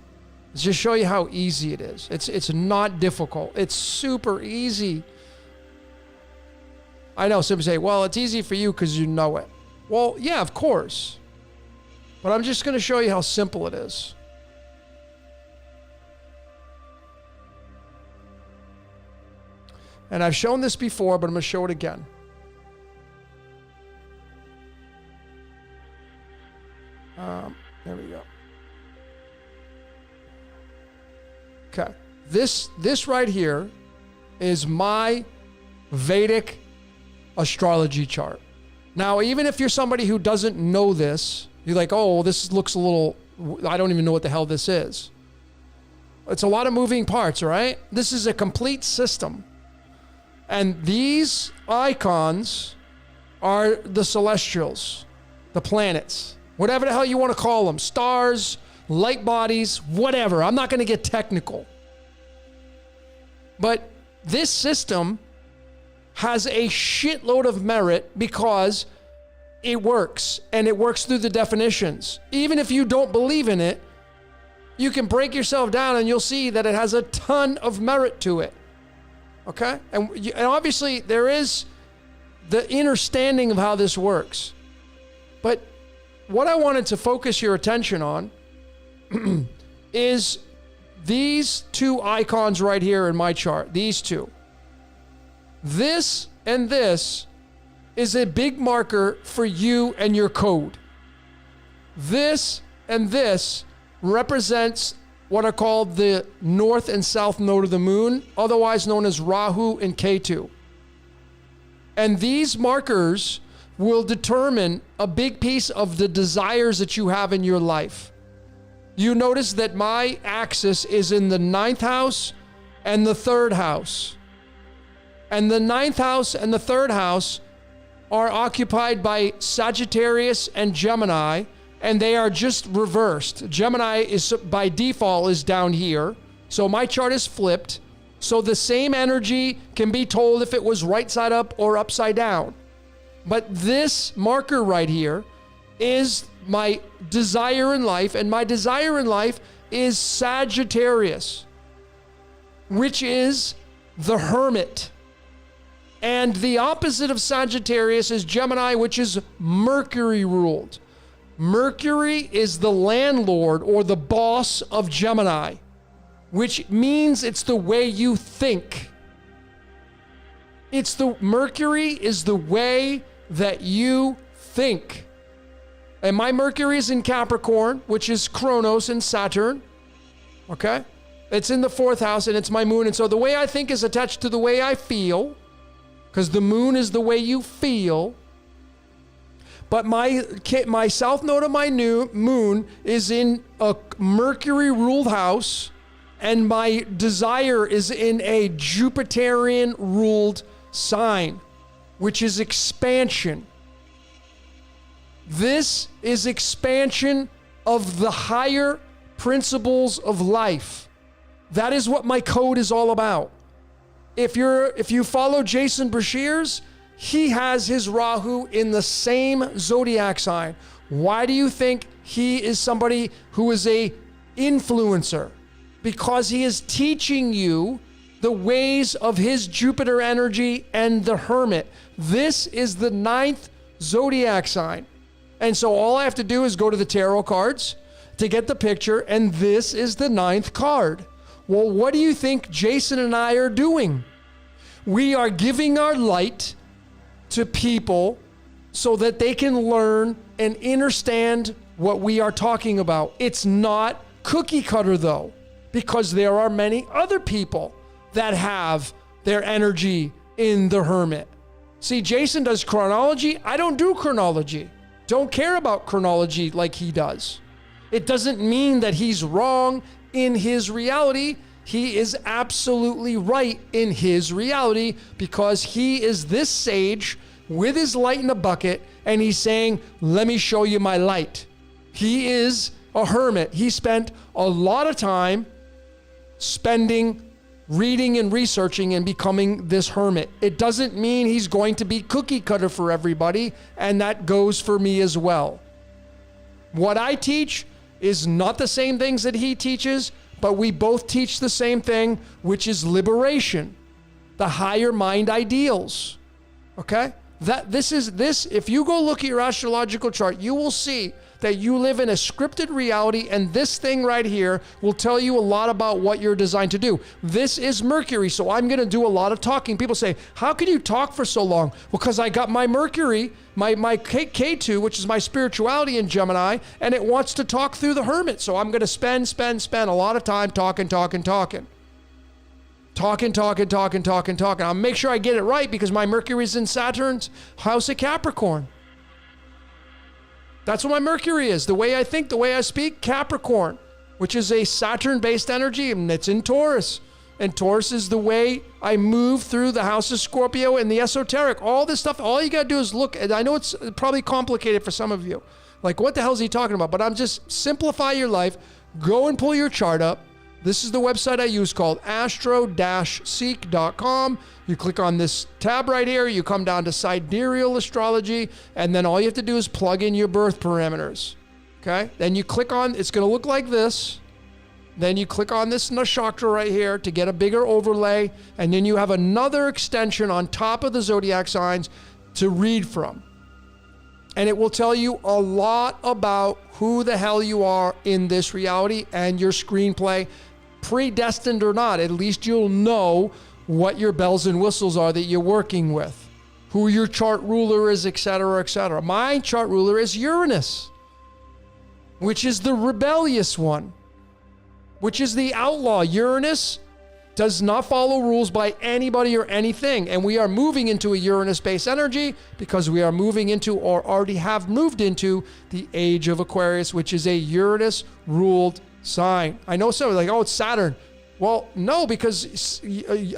Let's just show you how easy it is. It's not difficult. It's super easy. I know some say, well, it's easy for you because you know it. Well, yeah, of course. But I'm just going to show you how simple it is. And I've shown this before, but I'm going to show it again. There we go. Okay. This right here is my Vedic astrology chart. Now, even if you're somebody who doesn't know this, you're like, oh, this looks a little, I don't even know what the hell this is. It's a lot of moving parts, right? This is a complete system. And these icons are the celestials, the planets, whatever the hell you want to call them, stars, light bodies, whatever. I'm not going to get technical. But this system has a shitload of merit because it works, and it works through the definitions. Even if you don't believe in it, you can break yourself down and you'll see that it has a ton of merit to it. Okay? And obviously there is the understanding of how this works. But what I wanted to focus your attention on is these two icons right here in my chart. These two. This and this is a big marker for you and your code. This and this represents what are called the north and south node of the moon, otherwise known as Rahu and Ketu. And these markers will determine a big piece of the desires that you have in your life. You notice that my axis is in the 9th house and the 3rd house. And the 9th house and the 3rd house are occupied by Sagittarius and Gemini, and they are just reversed. Gemini is by default is down here. So my chart is flipped. So the same energy can be told if it was right side up or upside down. But this marker right here is my desire in life, and my desire in life is Sagittarius, which is the hermit. And the opposite of Sagittarius is Gemini, which is Mercury ruled. Mercury is the landlord or the boss of Gemini, which means it's the way you think. Mercury is the way that you think. And my Mercury is in Capricorn, which is Kronos and Saturn. Okay? It's in the 4th house and it's my moon. And so the way I think is attached to the way I feel, because the moon is the way you feel. But my south node of my new moon is in a Mercury ruled house, and my desire is in a Jupiterian ruled sign, which is expansion. This is expansion of the higher principles of life. That is what my code is all about. If you follow Jason Brashears, he has his Rahu in the same zodiac sign. Why do you think he is somebody who is a influencer? Because he is teaching you the ways of his Jupiter energy and the hermit. This is the 9th zodiac sign. And so all I have to do is go to the tarot cards to get the picture, and this is the 9th card. Well, what do you think Jason and I are doing? We are giving our light to people so that they can learn and understand what we are talking about. It's not cookie cutter though, because there are many other people that have their energy in the hermit. See, Jason does chronology. I don't do chronology. Don't care about chronology like he does. It doesn't mean that he's wrong in his reality. He is absolutely right in his reality because he is this sage with his light in a bucket, and he's saying, let me show you my light. He is a hermit. He spent a lot of time reading and researching and becoming this hermit. It doesn't mean he's going to be cookie cutter for everybody, and that goes for me as well. What I teach is not the same things that he teaches, but we both teach the same thing, which is liberation, the higher mind ideals. Okay? If you go look at your astrological chart, you will see that you live in a scripted reality, and this thing right here will tell you a lot about what you're designed to do. This is Mercury, so I'm going to do a lot of talking. People say, how can you talk for so long? Well, because I got my Mercury, my K2, which is my spirituality in Gemini, and it wants to talk through the hermit. So I'm going to spend a lot of time talking. I'll make sure I get it right because my Mercury's in Saturn's house of Capricorn. That's what my Mercury is. The way I think, the way I speak, Capricorn, which is a Saturn-based energy, and it's in Taurus. And Taurus is the way I move through the house of Scorpio and the esoteric. All this stuff, all you got to do is look. And I know it's probably complicated for some of you. Like, what the hell is he talking about? But I'm just simplify your life. Go and pull your chart up. This is the website I use called astro-seek.com. You click on this tab right here. You come down to sidereal astrology, and then all you have to do is plug in your birth parameters. Okay? Then you click on, it's going to look like this. Then you click on this nakshatra right here to get a bigger overlay, and then you have another extension on top of the zodiac signs to read from. And it will tell you a lot about who the hell you are in this reality and your screenplay. Predestined or not, at least you'll know what your bells and whistles are that you're working with, who your chart ruler is, etc., etc. My chart ruler is Uranus, which is the rebellious one, which is the outlaw. Uranus does not follow rules by anybody or anything. And we are moving into a Uranus-based energy because we are moving into, or already have moved into, the age of Aquarius, which is a Uranus-ruled sign. I know some are like, oh, it's Saturn. Well, no, because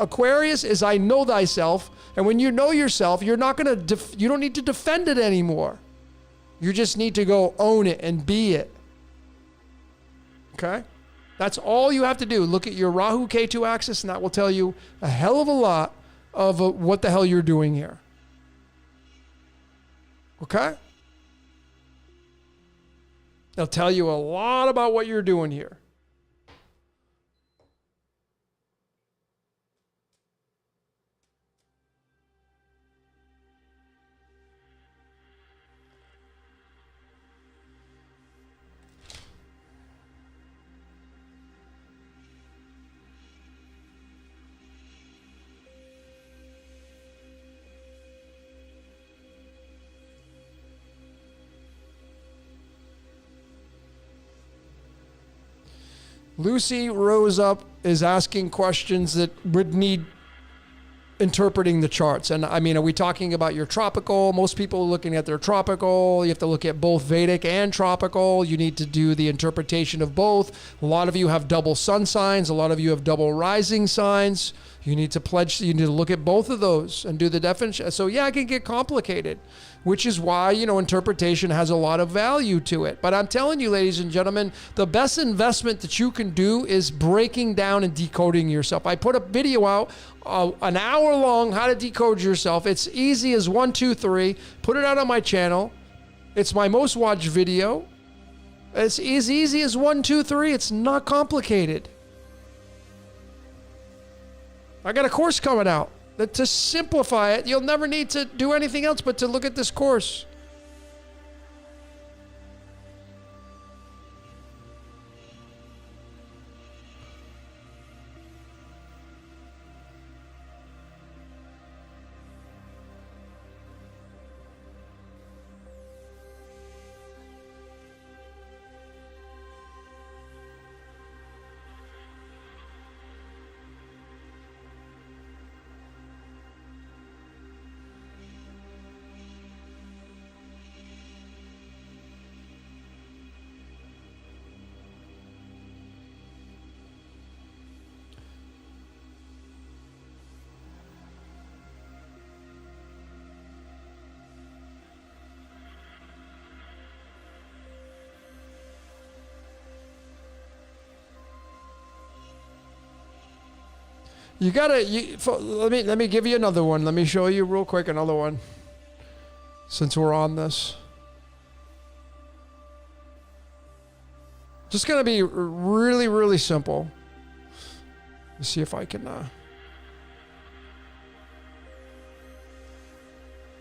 Aquarius is I know thyself. And when you know yourself, you're not going to, you don't need to defend it anymore. You just need to go own it and be it. Okay? That's all you have to do. Look at your Rahu K2 axis, and that will tell you a hell of a lot of what the hell you're doing here. Okay? They'll tell you a lot about what you're doing here. Lucy Rose Up is asking questions that would need interpreting the charts. And I mean, are we talking about your tropical? Most people are looking at their tropical. You have to look at both Vedic and tropical. You need to do the interpretation of both. A lot of you have double sun signs. A lot of you have double rising signs. You need to you need to look at both of those and do the definition. So yeah, it can get complicated, which is why, interpretation has a lot of value to it. But I'm telling you, ladies and gentlemen, the best investment that you can do is breaking down and decoding yourself. I put a video out, an hour long, how to decode yourself. It's easy as 1, 2, 3. Put it out on my channel. It's my most watched video. It's as easy as 1, 2, 3. It's not complicated. I got a course coming out that to simplify it, you'll never need to do anything else but to look at this course. Let me give you another one. Let me show you real quick another one, since we're on this. Just gonna be really, really simple. Let's see if I can.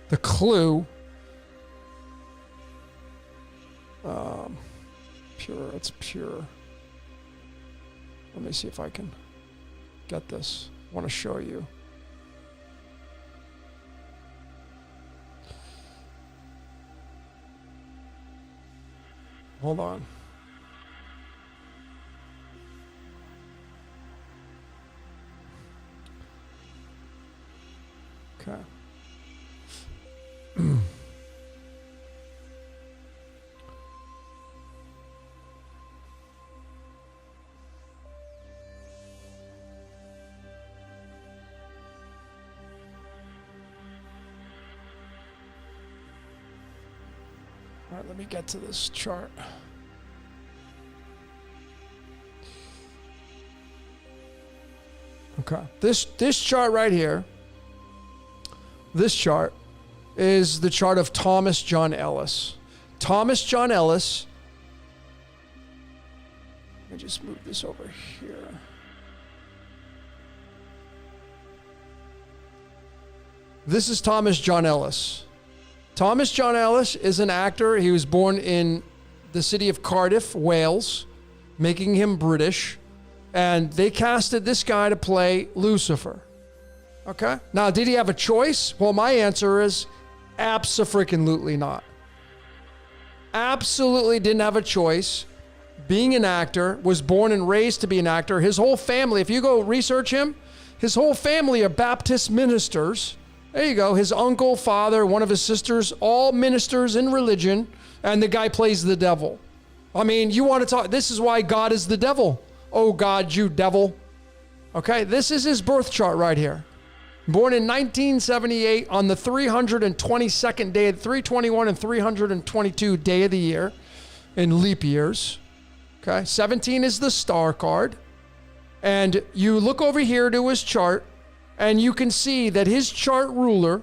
The clue. That's pure. Let me see if I can get this. I want to show you. Hold on. Okay. All right, let me get to this chart. Okay. This chart right here, this chart is the chart of Thomas John Ellis. Thomas John Ellis, let me just move this over here. This is Thomas John Ellis. Thomas John Ellis is an actor. He was born in the city of Cardiff, Wales, making him British. And they casted this guy to play Lucifer. Okay? Now, did he have a choice? Well, my answer is abso-freaking-lutely not. Absolutely didn't have a choice. Being an actor, was born and raised to be an actor. His whole family, if you go research him, his whole family are Baptist ministers. There you go. His uncle, father, one of his sisters, all ministers in religion, and the guy plays the devil. I mean, you want to talk, this is why God is the devil. Oh God, you devil. Okay, this is his birth chart right here. Born in 1978 on the 322nd day, 321 and 322 day of the year in leap years. Okay, 17 is the star card. And you look over here to his chart, and you can see that his chart ruler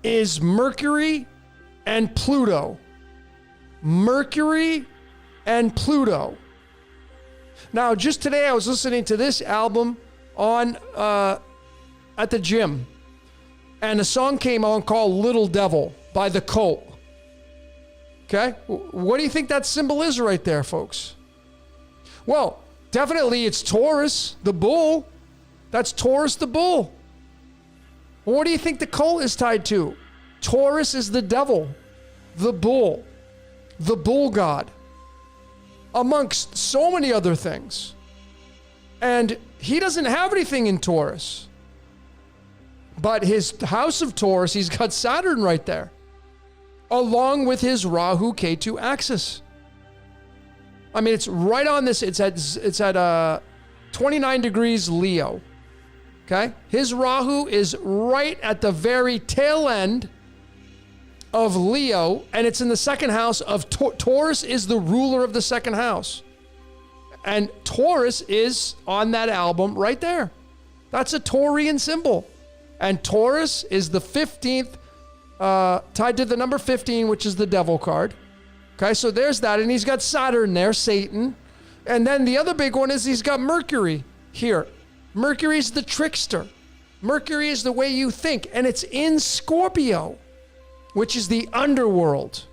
is Mercury and Pluto. Mercury and Pluto. Now, just today I was listening to this album on at the gym, and a song came on called Little Devil by The Cult. Okay? What do you think that symbol is right there, folks? Well, definitely it's Taurus, the bull. That's Taurus, the bull. What do you think the cult is tied to? Taurus is the devil, the bull god, amongst so many other things. And he doesn't have anything in Taurus. But his house of Taurus, he's got Saturn right there, along with his Rahu Ketu axis. I mean, it's right on this. It's at 29 degrees Leo. Okay? His Rahu is right at the very tail end of Leo, and it's in the second house of Taurus is the ruler of the second house. And Taurus is on that album right there. That's a Taurian symbol. And Taurus is the 15th, tied to the number 15, which is the devil card. Okay, so there's that. And he's got Saturn there, Satan. And then the other big one is he's got Mercury here. Mercury's the trickster. Mercury is the way you think. And it's in Scorpio, which is the underworld.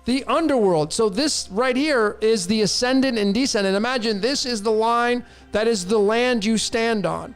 The underworld. So this right here is the ascendant and descendant. Imagine this is the line that is the land you stand on.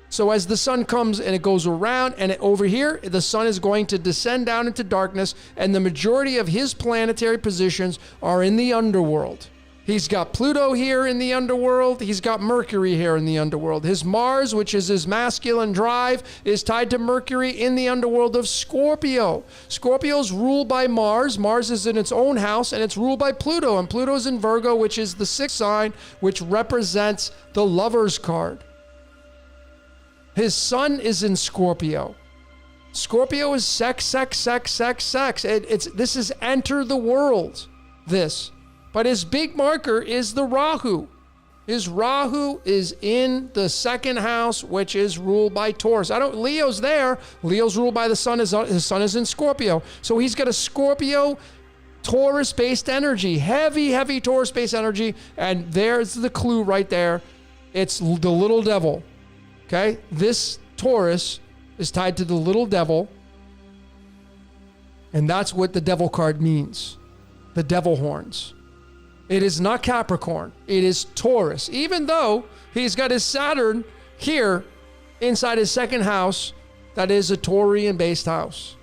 So as the sun comes and it goes around, and over here, the sun is going to descend down into darkness, and the majority of his planetary positions are in the underworld. He's got Pluto here in the underworld. He's got Mercury here in the underworld. His Mars, which is his masculine drive, is tied to Mercury in the underworld of Scorpio. Scorpio's ruled by Mars. Mars is in its own house, and it's ruled by Pluto. And Pluto's in Virgo, which is the sixth sign, which represents the lover's card. His sun is in Scorpio. Scorpio is sex, sex, sex, sex, sex. This is enter the world, this. But his big marker is the Rahu. His Rahu is in the second house, which is ruled by Taurus. Leo's there. Leo's ruled by the sun. His sun is in Scorpio. So he's got a Scorpio Taurus-based energy. Heavy, heavy Taurus-based energy. And there's the clue right there. It's the little devil. Okay? This Taurus is tied to the little devil. And that's what the devil card means. The devil horns. It is not Capricorn. It is Taurus. Even though he's got his Saturn here inside his second house, that is a Taurian-based house.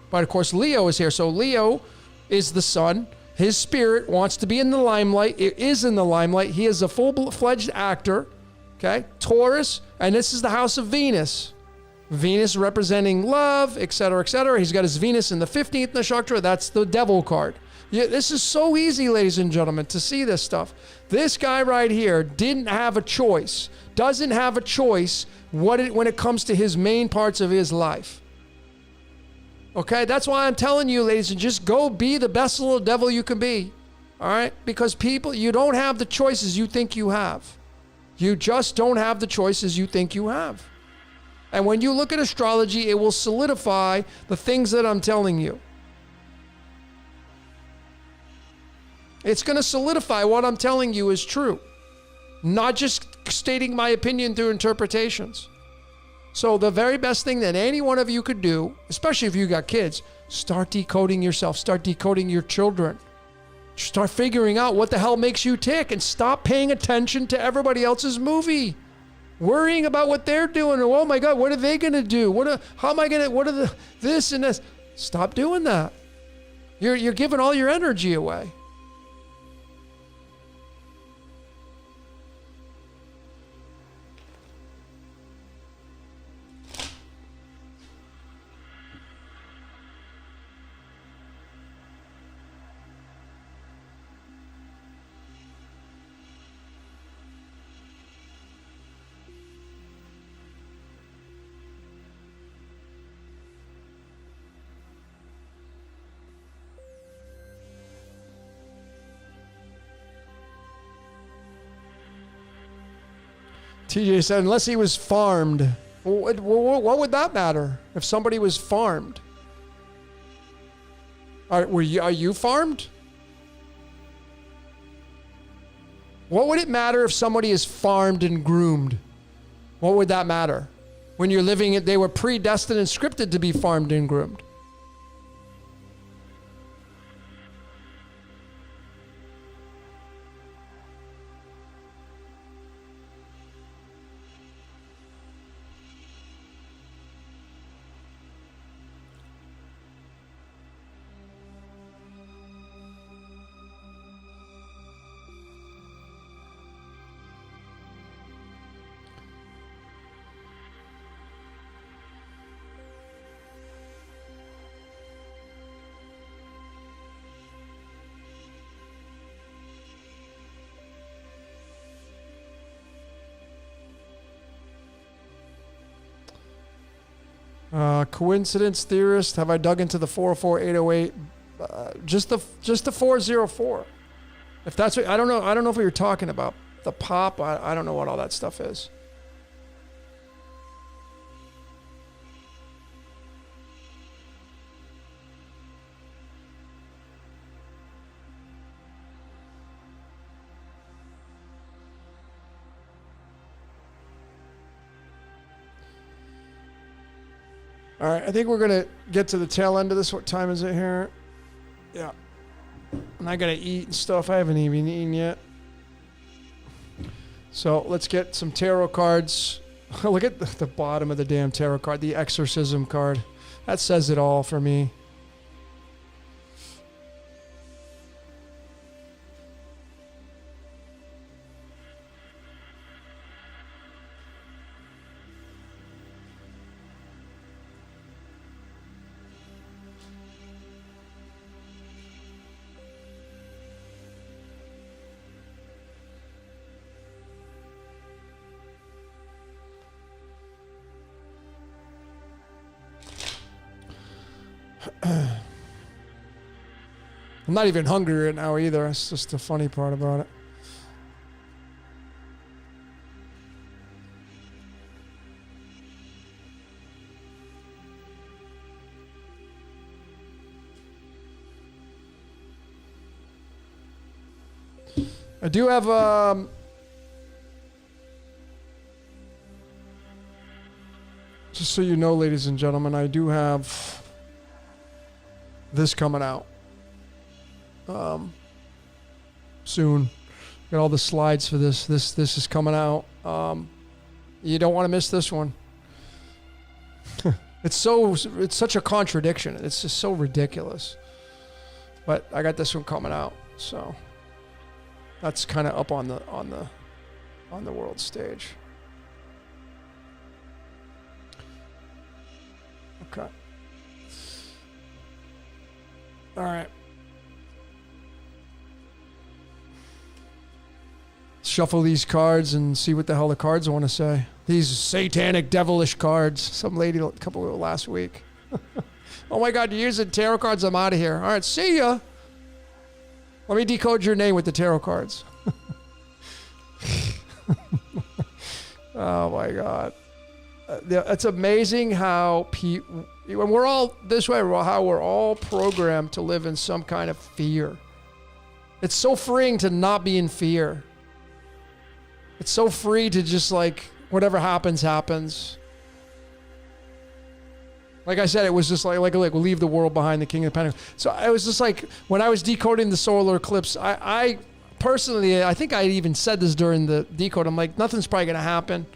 But of course, Leo is here. So Leo is the sun. His spirit wants to be in the limelight. It is in the limelight. He is a full-fledged actor. Okay? Taurus, and this is the house of Venus. Venus representing love, etc., etc. He's got his Venus in the 15th nakshatra. That's the devil card. Yeah, this is so easy, ladies and gentlemen, to see this stuff. This guy right here didn't have a choice, doesn't have a choice when it comes to his main parts of his life. Okay, that's why I'm telling you, ladies, and just go be the best little devil you can be. All right? Because people, you don't have the choices you think you have. You just don't have the choices you think you have. And when you look at astrology, it will solidify the things that I'm telling you. It's going to solidify what I'm telling you is true, not just stating my opinion through interpretations. So the very best thing that any one of you could do, especially if you got kids, start decoding yourself, start decoding your children. Start figuring out what the hell makes you tick and stop paying attention to everybody else's movie. Worrying about what they're doing. Oh my God, what are they going to do? What are this and this? Stop doing that. You're giving all your energy away. TJ said, unless he was farmed. What would that matter if somebody was farmed? Are you farmed? What would it matter if somebody is farmed and groomed? What would that matter? When you're living it, they were predestined and scripted to be farmed and groomed. Coincidence theorist, have I dug into the 404-808? Just the 404. If that's what, I don't know if we were talking about the pop. I don't know what all that stuff is. All right, I think we're going to get to the tail end of this. What time is it here? Yeah. And I got to eat and stuff. I haven't even eaten yet. So let's get some tarot cards. Look at the bottom of the damn tarot card, the exorcism card. That says it all for me. I'm not even hungry right now either. That's just the funny part about it. I do have just so you know, ladies and gentlemen, I do have soon. Got all the slides for this. This is coming out. You don't want to miss this one. It's such a contradiction. It's just so ridiculous. But I got this one coming out, so that's kind of up on the world stage. Okay. All right. Shuffle these cards and see what the hell the cards want to say. These satanic, devilish cards. Some lady a couple of last week. Oh my God, you're using tarot cards? I'm out of here. All right, see ya. Let me decode your name with the tarot cards. Oh my God. It's amazing how when we're all this way, how we're all programmed to live in some kind of fear. It's so freeing to not be in fear. It's so free to just like, whatever happens, happens. Like I said, it was just like we'll leave the world behind, the king of the pentacle. So it was just like, when I was decoding the solar eclipse, I personally, I think I even said this during the decode, I'm like, nothing's probably going to happen.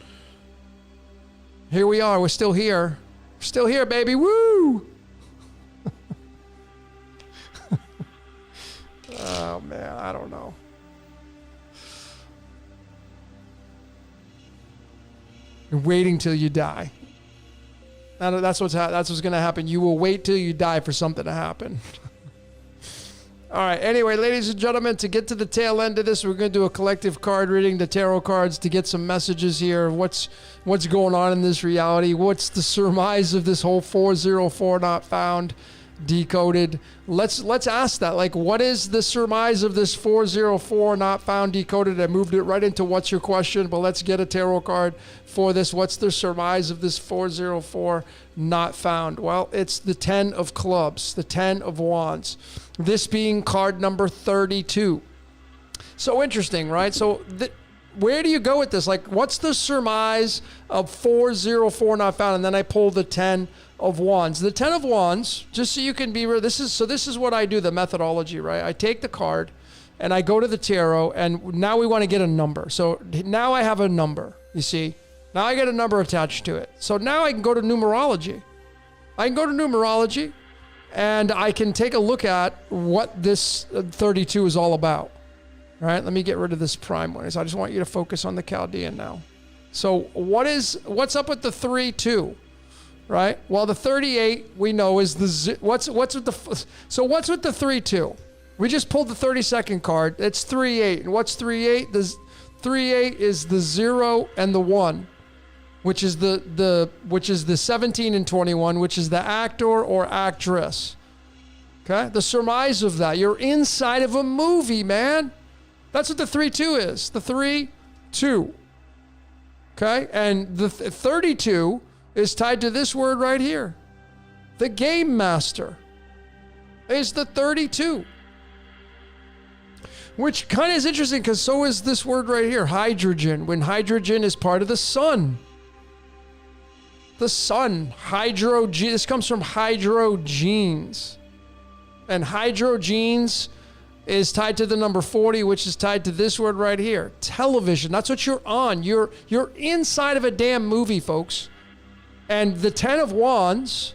Here we are. We're still here. We're still here, baby. Woo! Oh, man. I don't know. You're waiting till you die. That's what's going to happen. You will wait till you die for something to happen. All right. Anyway, ladies and gentlemen, to get to the tail end of this, we're going to do a collective card reading, the tarot cards, to get some messages here. What's going on in this reality? What's the surmise of this whole 404 not found? Decoded. Let's ask that. Like, what is the surmise of this 404 not found decoded? I moved it right into what's your question, but let's get a tarot card for this. What's the surmise of this 404 not found? Well, it's the 10 of clubs, the 10 of wands. This being card number 32. So interesting, right? So where do you go with this? Like, what's the surmise of 404 not found? And then I pull the 10 of wands. The 10 of wands, just so you can be real, this is what I do, the methodology, right? I take the card and I go to the tarot, and now we want to get a number. So now I have a number, you see? Now I get a number attached to it. So now I can go to numerology. And I can take a look at what this 32 is all about. All right, let me get rid of this prime one. So I just want you to focus on the Chaldean now. So what's up with the 3-2? Right? Well, the 38 we know is what's with the 3-2? We just pulled the 32nd card. It's 3-8. And what's 3-8? The 3-8 is the 0 and the 1, which is the 17 and 21, which is the actor or actress. Okay? The surmise of that. You're inside of a movie, man. That's what the 3-2 is. The 3-2. Okay? And the 32 is tied to this word right here. The game master is the 32. Which kind of is interesting, because so is this word right here, hydrogen, when hydrogen is part of the sun. The sun, this comes from hydrogenes. And hydrogenes is tied to the number 40, which is tied to this word right here, television. That's what you're on. You're inside of a damn movie, folks. And the 10 of wands,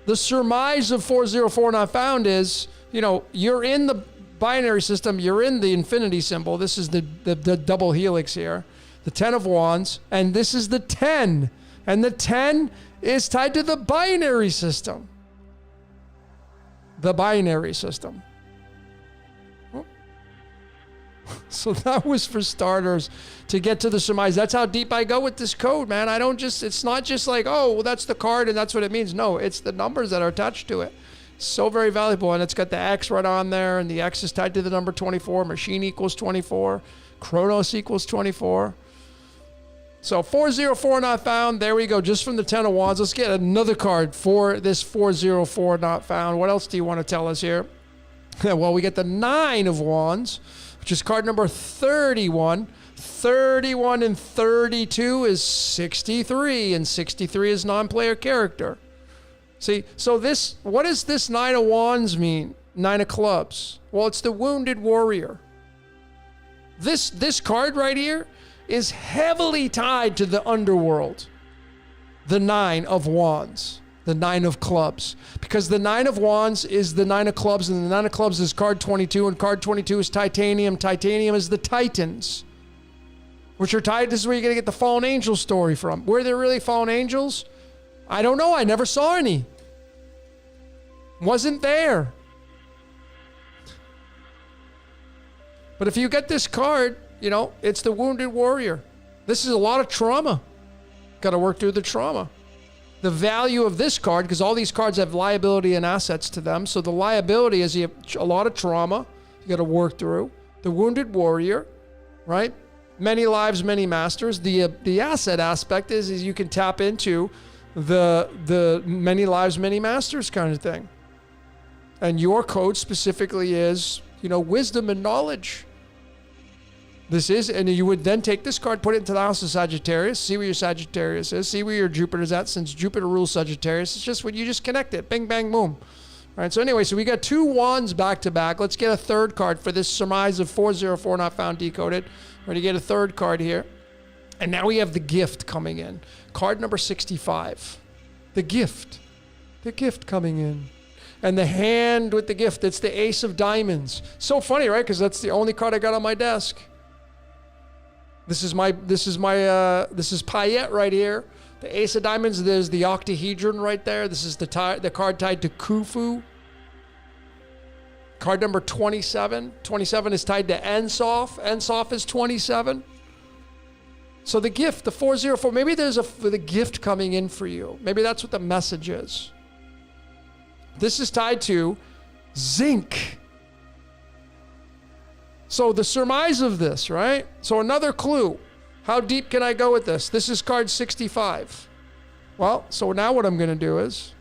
the surmise of 404 not found is, you're in the binary system, you're in the infinity symbol. This is the double helix here, the 10 of wands, and this is the 10. And the 10 is tied to the binary system. The binary system. So that was for starters to get to the surmise. That's how deep I go with this code, man. It's not just like, oh, well, that's the card and that's what it means. No, it's the numbers that are attached to it. So very valuable. And it's got the X right on there, and the X is tied to the number 24. Machine equals 24. Chronos equals 24. So 404 not found. There we go. Just from the 10 of wands. Let's get another card for this 404 not found. What else do you want to tell us here? Well, we get the 9 of wands, which is card number 31. 31 and 32 is 63, and 63 is non-player character. See, so what does this 9 of wands mean? 9 of clubs. Well, it's the wounded warrior. This card right here is heavily tied to the underworld. The 9 of Wands, the 9 of Clubs. Because the 9 of Wands is the 9 of Clubs, and the 9 of Clubs is card 22, and card 22 is Titanium. Titanium is the Titans, which are tied. This is where you're going to get the fallen angel story from. Were there really fallen angels? I don't know. I never saw any. Wasn't there. But if you get this card, you know, it's the wounded warrior. This is a lot of trauma. Got to work through the trauma. The value of this card, because all these cards have liability and assets to them. So the liability is you have a lot of trauma you got to work through. The wounded warrior, right? Many lives, many masters. The asset aspect is you can tap into the many lives, many masters kind of thing. And your code specifically is, you know, wisdom and knowledge. This is, and you would then take this card, put it into the house of Sagittarius, see where your Sagittarius is, see where your Jupiter's at, since Jupiter rules Sagittarius. It's just when you just connect it, bing, bang, boom. All right, so anyway, so we got 2 wands back to back. Let's get a third card for this surmise of 404 not found decoded. We're going to get a third card here. And now we have the gift coming in. Card number 65. The gift coming in. And the hand with the gift, it's the Ace of Diamonds. So funny, right? Because that's the only card I got on my desk. This is Payette right here. The Ace of Diamonds, there's the octahedron right there. This is the card tied to Khufu. Card number 27. 27 is tied to Ensof. Ensof is 27. So the gift, the 404, maybe there's the gift coming in for you. Maybe that's what the message is. This is tied to zinc. So the surmise of this, right? So another clue. How deep can I go with this? This is card 65. Well, so now what I'm going to do is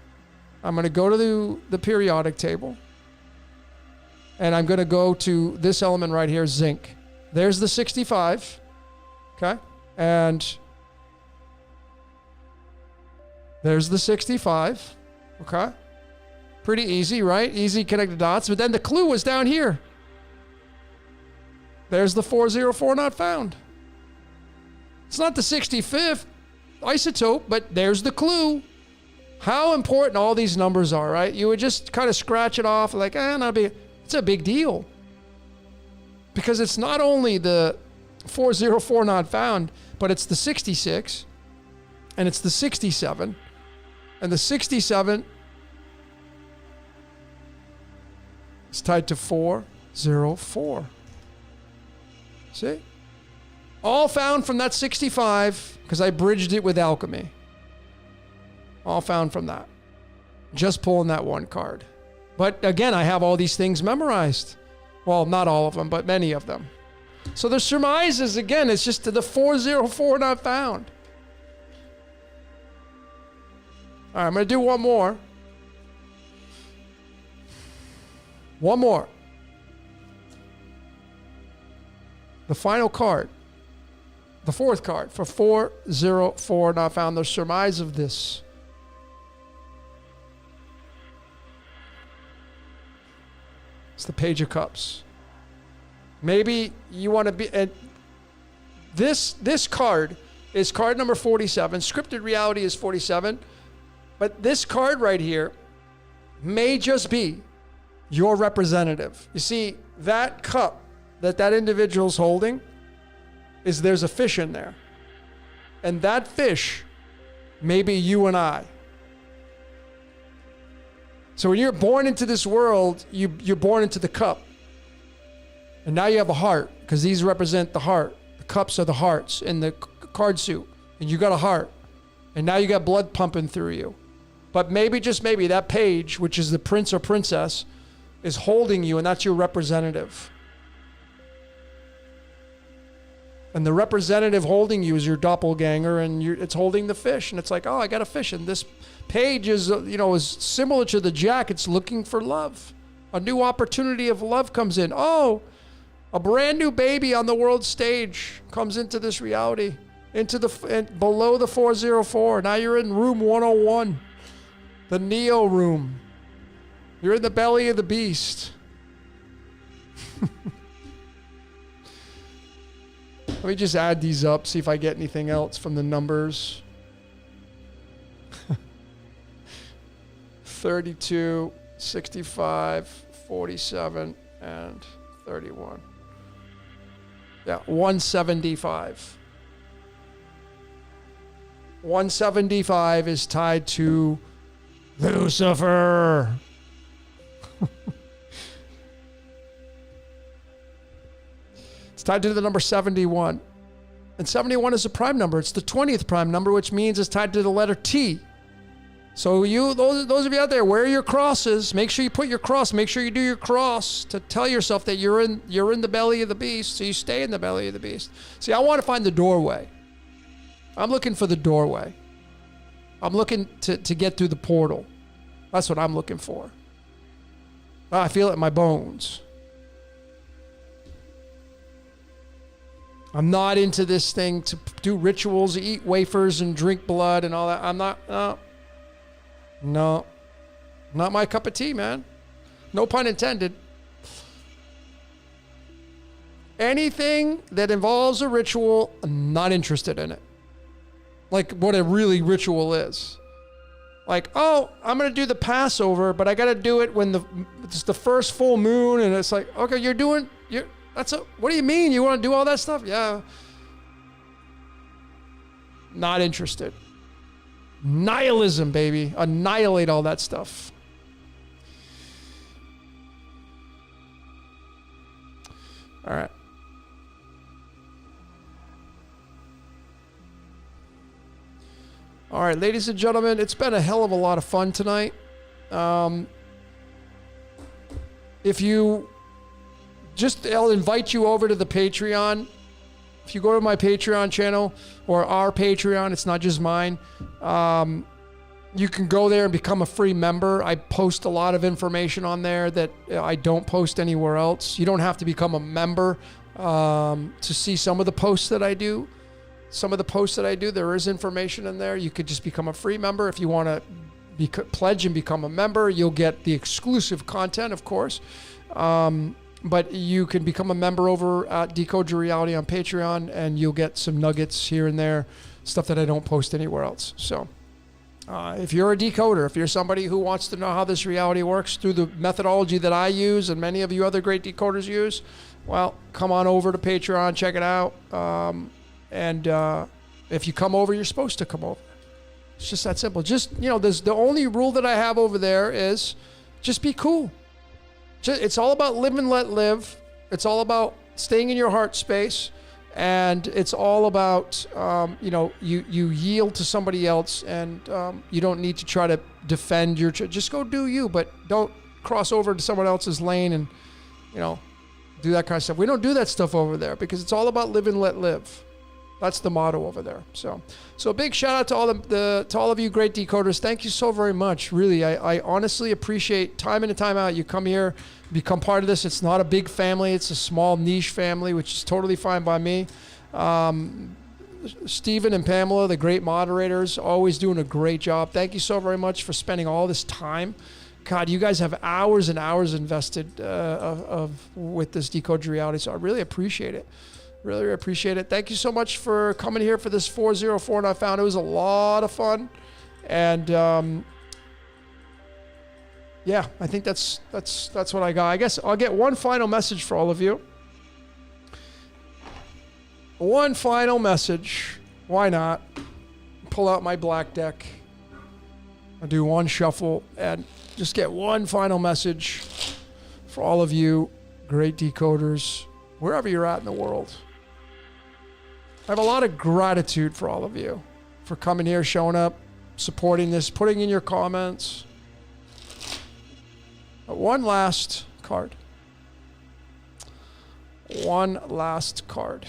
I'm going to go to the periodic table. And I'm going to go to this element right here, zinc. There's the 65. Okay? And there's the 65. Okay? Pretty easy, right? Easy connected dots. But then the clue was down here. There's the 404 not found. It's not the 65th isotope, but there's the clue. How important all these numbers are, right? You would just kind of scratch it off like, not big. It's a big deal. Because it's not only the 404 not found, but it's the 66, and it's the 67, and the 67 is tied to 404. See? All found from that 65, because I bridged it with alchemy. All found from that. Just pulling that one card. But again, I have all these things memorized. Well, not all of them, but many of them. So the surmises, again, it's just the 404 not found. All right, I'm going to do one more. One more. The final card. The fourth card for 404 not found. The surmise of this. It's the Page of Cups. Maybe you want to be... And this card is card number 47. Scripted reality is 47. But this card right here may just be your representative. You see, that cup that individual's holding there's a fish in there. And that fish may be you and I. So when you're born into this world, you're born into the cup. And now you have a heart, because these represent the heart. The cups are the hearts in the card suit. And you got a heart. And now you got blood pumping through you. But maybe, just maybe, that page, which is the prince or princess, is holding you, and that's your representative. And the representative holding you is your doppelganger, and it's holding the fish. And it's like, oh, I got a fish. And this page is, is similar to the Jack. It's looking for love. A new opportunity of love comes in. Oh, a brand new baby on the world stage comes into this reality, below the 404. Now you're in room 101, the Neo room. You're in the belly of the beast. Let me just add these up, see if I get anything else from the numbers. 32, 65, 47, and 31. Yeah, 175. 175 is tied to Lucifer. It's tied to the number 71. And 71 is a prime number. It's the 20th prime number, which means it's tied to the letter T. So you, those of you out there, wear your crosses. Make sure you put your cross. Make sure you do your cross to tell yourself that you're in the belly of the beast, so you stay in the belly of the beast. See, I want to find the doorway. I'm looking for the doorway. I'm looking to get through the portal. That's what I'm looking for. I feel it in my bones. I'm not into this thing to do rituals, eat wafers and drink blood and all that. I'm not, no, not my cup of tea, man. No pun intended. Anything that involves a ritual, I'm not interested in it. Like what a really ritual is. Like, oh, I'm going to do the Passover, but I got to do it when it's the first full moon. And it's like, okay, what do you mean? You want to do all that stuff? Yeah. Not interested. Nihilism, baby. Annihilate all that stuff. All right. All right, ladies and gentlemen, it's been a hell of a lot of fun tonight. I'll invite you over to the Patreon. If you go to my Patreon channel or our Patreon, it's not just mine. You can go there and become a free member. I post a lot of information on there that I don't post anywhere else. You don't have to become a member to see some of the posts that I do. Some of the posts that I do, there is information in there. You could just become a free member. If you want to pledge and become a member, you'll get the exclusive content, of course. But you can become a member over at Decode Your Reality on Patreon, and you'll get some nuggets here and there, stuff that I don't post anywhere else. So if you're a decoder, if you're somebody who wants to know how this reality works through the methodology that I use and many of you other great decoders use, well, come on over to Patreon, check it out. And if you come over, you're supposed to come over. It's just that simple. Just, the only rule that I have over there is just be cool. It's all about live and let live. It's all about staying in your heart space. And it's all about, you yield to somebody else, and you don't need to try to defend just go do you, but don't cross over to someone else's lane and, do that kind of stuff. We don't do that stuff over there because it's all about live and let live. That's the motto over there. So a big shout out to all of you great decoders. Thank you so very much. Really, I honestly appreciate time in and time out. You come here, become part of this. It's not a big family. It's a small niche family, which is totally fine by me. Stephen and Pamela, the great moderators, always doing a great job. Thank you so very much for spending all this time. God, you guys have hours and hours invested with this Decode Your Reality. So I really appreciate it. Really appreciate it. Thank you so much for coming here for this 404 Not Found. It was a lot of fun. And yeah, I think that's what I got. I guess I'll get one final message for all of you. One final message. Why not? Pull out my black deck. I'll do one shuffle and just get one final message for all of you great decoders, wherever you're at in the world. I have a lot of gratitude for all of you for coming here, showing up, supporting this, putting in your comments. But one last card. One last card.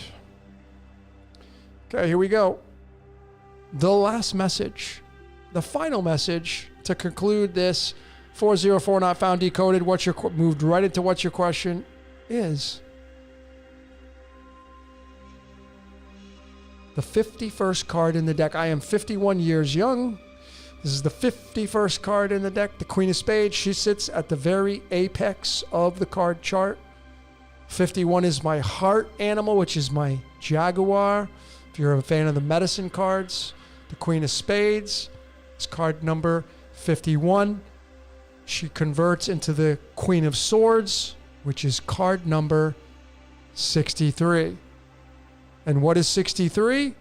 Okay, here we go. The last message, the final message to conclude this 404 Not Found Decoded. Moved right into what your question is. The 51st card in the deck. I am 51 years young. This is the 51st card in the deck, the Queen of Spades. She sits at the very apex of the card chart. 51 is my heart animal, which is my Jaguar. If you're a fan of the medicine cards, the Queen of Spades is card number 51. She converts into the Queen of Swords, which is card number 63. And what is 63?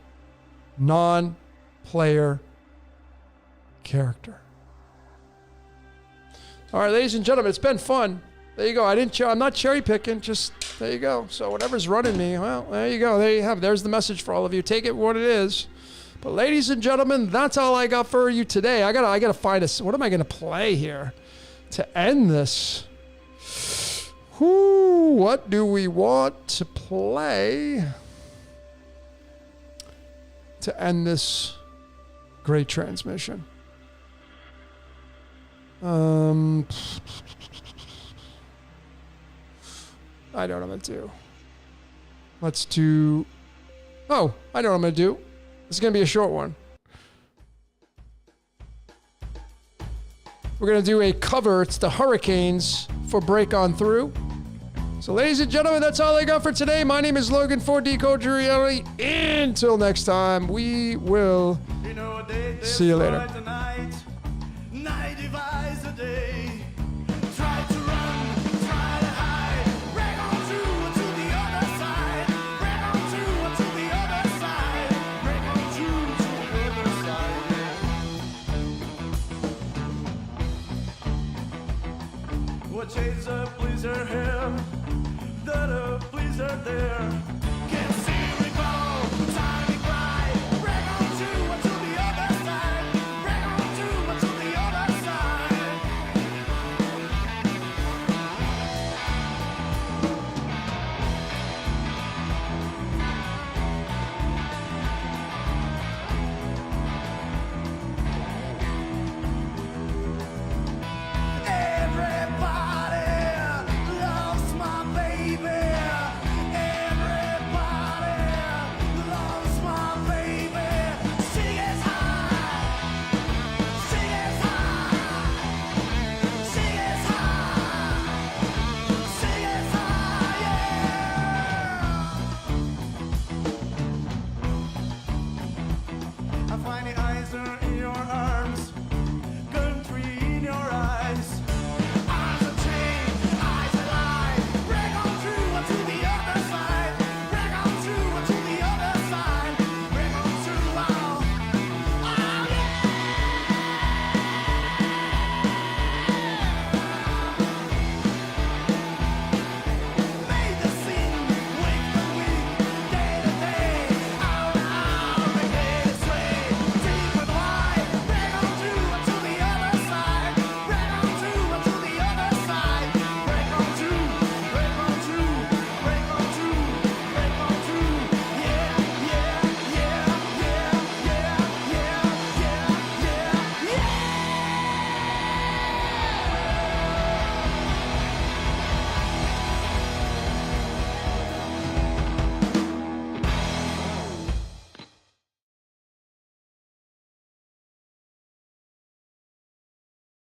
Non-player character. All right, ladies and gentlemen, it's been fun. There you go. I'm not cherry picking. Just there you go. So whatever's running me, well, there you go. There you have. There's the message for all of you. Take it what it is. But ladies and gentlemen, that's all I got for you today. I gotta find what am I gonna play here to end this? What do we want to play to end this great transmission? I don't know what I'm gonna do. Let's do. Oh, I know what I'm gonna do. This is gonna be a short one. We're gonna do a cover. It's the Hurricanes for Break On Through. So, ladies and gentlemen, that's all I got for today. My name is Logan for Decoding the Reality. Until next time, we will see you later. Night divides the day. Try to run, try to hide. Break on through to the other side. Break on through to the other side. Break on through to the other side. What shades of pleaser here? That of pleaser there.